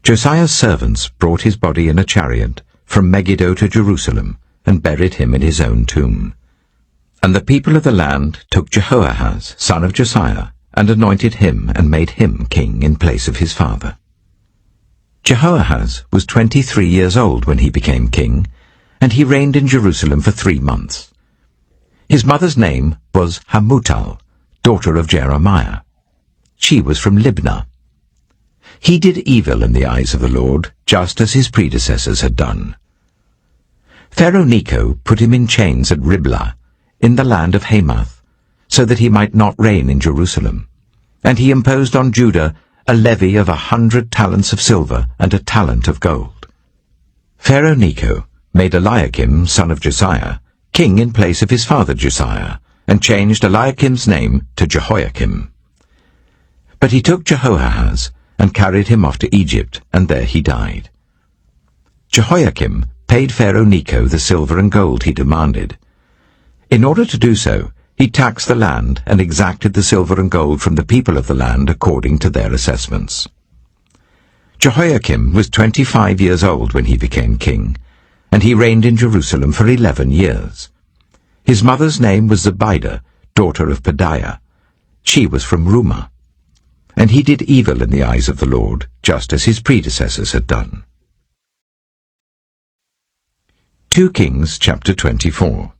Josiah's servants brought his body in a chariot from Megiddo to Jerusalem and buried him in his own tomb. And the people of the land took Jehoahaz, son of Josiah, and anointed him and made him king in place of his father. Jehoahaz was 23 years old when he became king, and he reigned in Jerusalem for 3 months. His mother's name was Hamutal, daughter of Jeremiah. She was from Libnah. He did evil in the eyes of the Lord, just as his predecessors had done. Pharaoh Necho put him in chains at Riblah, in the land of Hamath, so that he might not reign in Jerusalem. And he imposed on Judah a levy of 100 talents of silver and a talent of gold. Pharaoh Necho made Eliakim, son of Josiah, king in place of his father Josiah, and changed Eliakim's name to Jehoiakim. But he took Jehoahaz and carried him off to Egypt, and there he died. Jehoiakim paid Pharaoh Necho the silver and gold he demanded. In order to do so, he taxed the land and exacted the silver and gold from the people of the land according to their assessments. Jehoiakim was 25 years old when he became king, and he reigned in Jerusalem for 11 years. His mother's name was Zebidah, daughter of Pedaiah. She was from Rumah. And he did evil in the eyes of the Lord, just as his predecessors had done. 2 Kings chapter 24.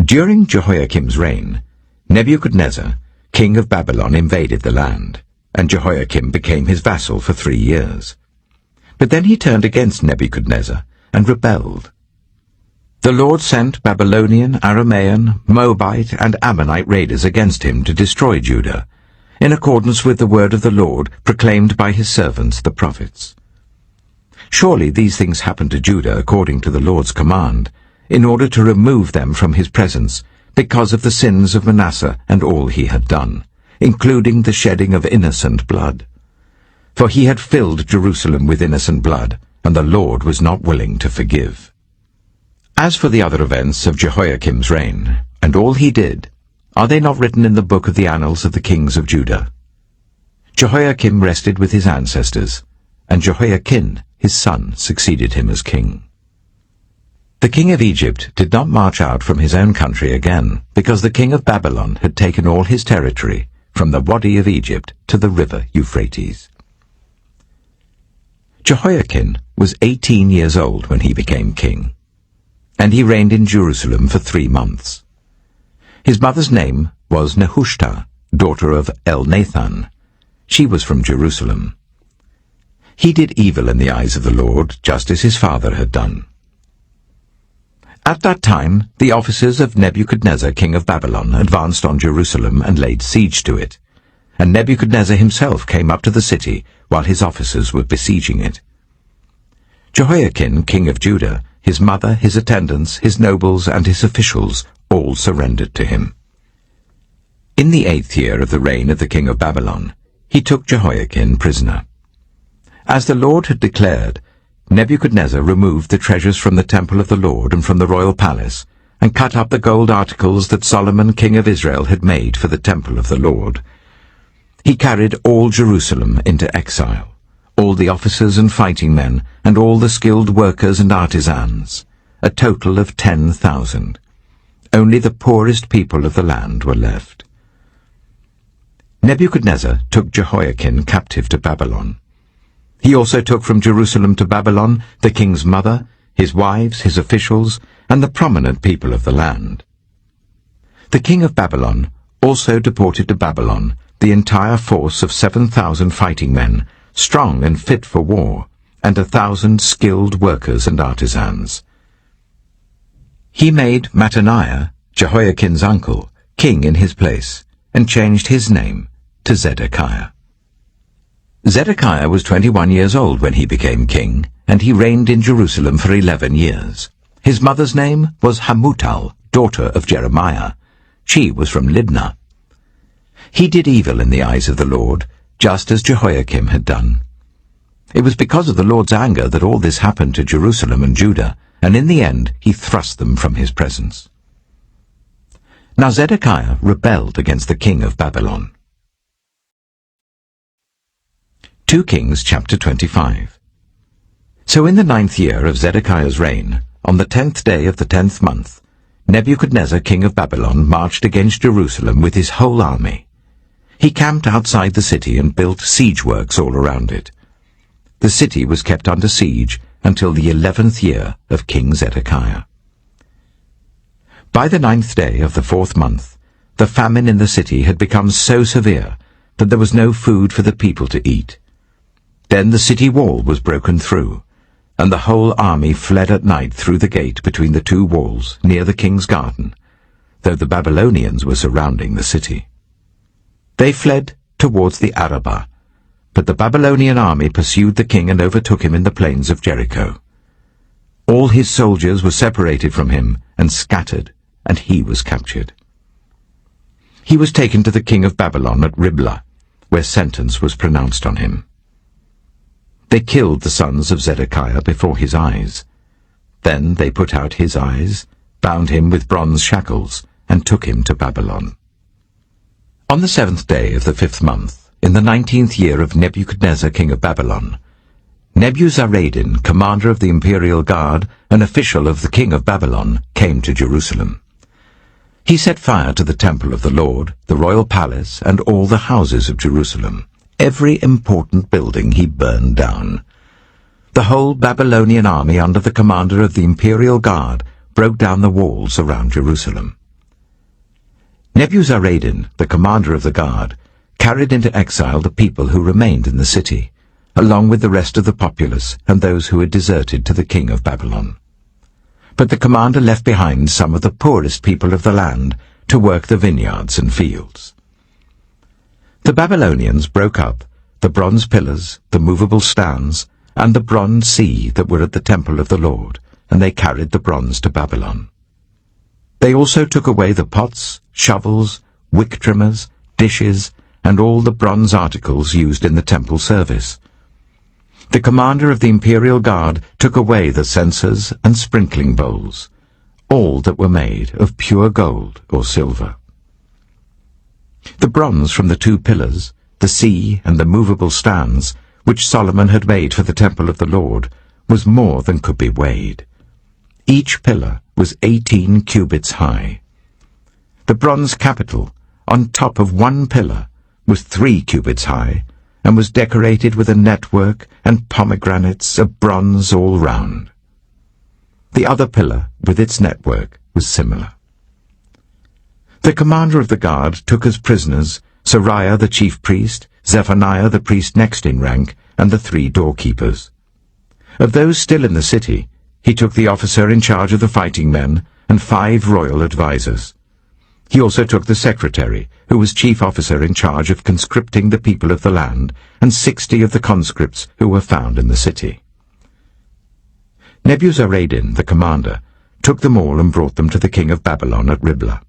During Jehoiakim's reign, Nebuchadnezzar, king of Babylon, invaded the land, and Jehoiakim became his vassal for 3 years. But then he turned against Nebuchadnezzar and rebelled. The Lord sent Babylonian, Aramean, Moabite, and Ammonite raiders against him to destroy Judah, in accordance with the word of the Lord proclaimed by his servants the prophets. Surely these things happened to Judah according to the Lord's command, in order to remove them from his presence, because of the sins of Manasseh and all he had done, including the shedding of innocent blood. For he had filled Jerusalem with innocent blood, and the Lord was not willing to forgive. As for the other events of Jehoiakim's reign, and all he did, are they not written in the book of the annals of the kings of Judah? Jehoiakim rested with his ancestors, and Jehoiachin, his son, succeeded him as king. The king of Egypt did not march out from his own country again, because the king of Babylon had taken all his territory, from the Wadi of Egypt to the river Euphrates. Jehoiachin was 18 years old when he became king, and he reigned in Jerusalem for 3 months. His mother's name was Nehushta, daughter of Elnathan. She was from Jerusalem. He did evil in the eyes of the Lord, just as his father had done. At that time, the officers of Nebuchadnezzar, king of Babylon, advanced on Jerusalem and laid siege to it. And Nebuchadnezzar himself came up to the city while his officers were besieging it. Jehoiachin, king of Judah, his mother, his attendants, his nobles, and his officials all surrendered to him. In the 8th year of the reign of the king of Babylon, he took Jehoiachin prisoner. As the Lord had declared, Nebuchadnezzar removed the treasures from the temple of the Lord and from the royal palace, and cut up the gold articles that Solomon king of Israel had made for the temple of the Lord. He carried all Jerusalem into exile, all the officers and fighting men, and all the skilled workers and artisans, a total of 10,000. Only the poorest people of the land were left. Nebuchadnezzar took Jehoiachin captive to Babylon. He also took from Jerusalem to Babylon the king's mother, his wives, his officials, and the prominent people of the land. The king of Babylon also deported to Babylon the entire force of 7,000 fighting men, strong and fit for war, and 1,000 skilled workers and artisans. He made Mattaniah, Jehoiakin's uncle, king in his place, and changed his name to Zedekiah. Zedekiah was 21 years old when he became king, and he reigned in Jerusalem for 11 years. His mother's name was Hamutal, daughter of Jeremiah. She was from Libnah. He did evil in the eyes of the Lord, just as Jehoiakim had done. It was because of the Lord's anger that all this happened to Jerusalem and Judah, and in the end he thrust them from his presence. Now Zedekiah rebelled against the king of Babylon. 2 Kings chapter 25. So in the 9th year of Zedekiah's reign, on the 10th day of the 10th month, Nebuchadnezzar king of Babylon marched against Jerusalem with his whole army. He camped outside the city and built siege works all around it. The city was kept under siege until the 11th year of King Zedekiah. By the 9th day of the 4th month, the famine in the city had become so severe that there was no food for the people to eat. Then the city wall was broken through, and the whole army fled at night through the gate between the two walls near the king's garden, though the Babylonians were surrounding the city. They fled towards the Arabah, but the Babylonian army pursued the king and overtook him in the plains of Jericho. All his soldiers were separated from him and scattered, and he was captured. He was taken to the king of Babylon at Riblah, where sentence was pronounced on him. They killed the sons of Zedekiah before his eyes. Then they put out his eyes, bound him with bronze shackles, and took him to Babylon. On the 7th day of the 5th month, in the 19th year of Nebuchadnezzar king of Babylon, Nebuzaradan, commander of the imperial guard, an official of the king of Babylon, came to Jerusalem. He set fire to the temple of the Lord, the royal palace, and all the houses of Jerusalem. Every important building he burned down. The whole Babylonian army under the commander of the imperial guard broke down the walls around Jerusalem. Nebuzaradan, the commander of the guard, carried into exile the people who remained in the city, along with the rest of the populace and those who had deserted to the king of Babylon. But the commander left behind some of the poorest people of the land to work the vineyards and fields. The Babylonians broke up the bronze pillars, the movable stands, and the bronze sea that were at the temple of the Lord, and they carried the bronze to Babylon. They also took away the pots, shovels, wick trimmers, dishes, and all the bronze articles used in the temple service. The commander of the imperial guard took away the censers and sprinkling bowls, all that were made of pure gold or silver. The bronze from the 2 pillars, the sea and the movable stands, which Solomon had made for the temple of the Lord, was more than could be weighed. Each pillar was 18 cubits high. The bronze capital, on top of one pillar, was 3 cubits high, and was decorated with a network and pomegranates of bronze all round. The other pillar, with its network, was similar. The commander of the guard took as prisoners Sariah the chief priest, Zephaniah the priest next in rank, and the 3 doorkeepers. Of those still in the city, he took the officer in charge of the fighting men and 5 royal advisers. He also took the secretary, who was chief officer in charge of conscripting the people of the land, and 60 of the conscripts who were found in the city. Nebuzaradan, the commander, took them all and brought them to the king of Babylon at Riblah.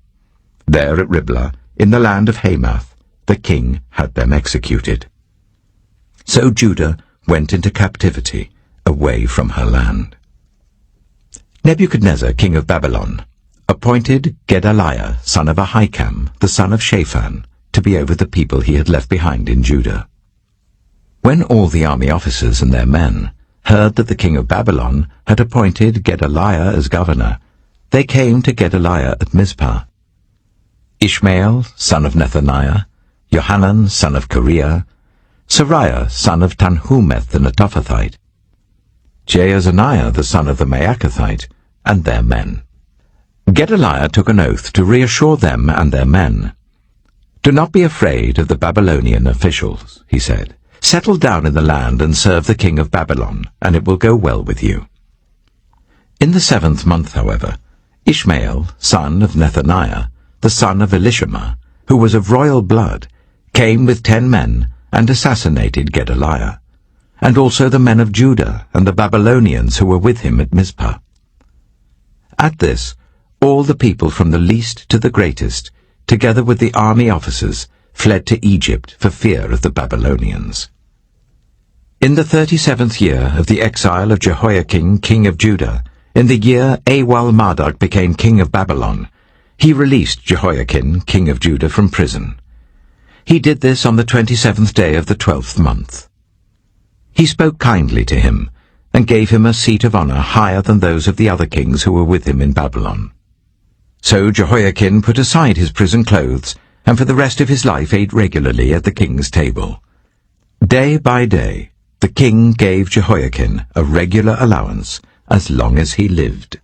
There at Riblah, in the land of Hamath, the king had them executed. So Judah went into captivity, away from her land. Nebuchadnezzar, king of Babylon, appointed Gedaliah, son of Ahikam, the son of Shaphan, to be over the people he had left behind in Judah. When all the army officers and their men heard that the king of Babylon had appointed Gedaliah as governor, they came to Gedaliah at Mizpah. Ishmael, son of Nethaniah, Johanan, son of Kareah, Sariah, son of Tanhumeth the Netophathite, Jaazaniah, the son of the Maacathite, and their men. Gedaliah took an oath to reassure them and their men. "Do not be afraid of the Babylonian officials," he said. "Settle down in the land and serve the king of Babylon, and it will go well with you." In the 7th month, however, Ishmael, son of Nethaniah, the son of Elishama, who was of royal blood, came with 10 men and assassinated Gedaliah, and also the men of Judah and the Babylonians who were with him at Mizpah. At this, all the people from the least to the greatest, together with the army officers, fled to Egypt for fear of the Babylonians. In the 37th year of the exile of Jehoiakim, king of Judah, in the year Awal-Marduk became king of Babylon, he released Jehoiakim, king of Judah, from prison. He did this on the 27th day of the 12th month. He spoke kindly to him, and gave him a seat of honor higher than those of the other kings who were with him in Babylon. So Jehoiakim put aside his prison clothes, and for the rest of his life ate regularly at the king's table. Day by day, the king gave Jehoiakim a regular allowance as long as he lived.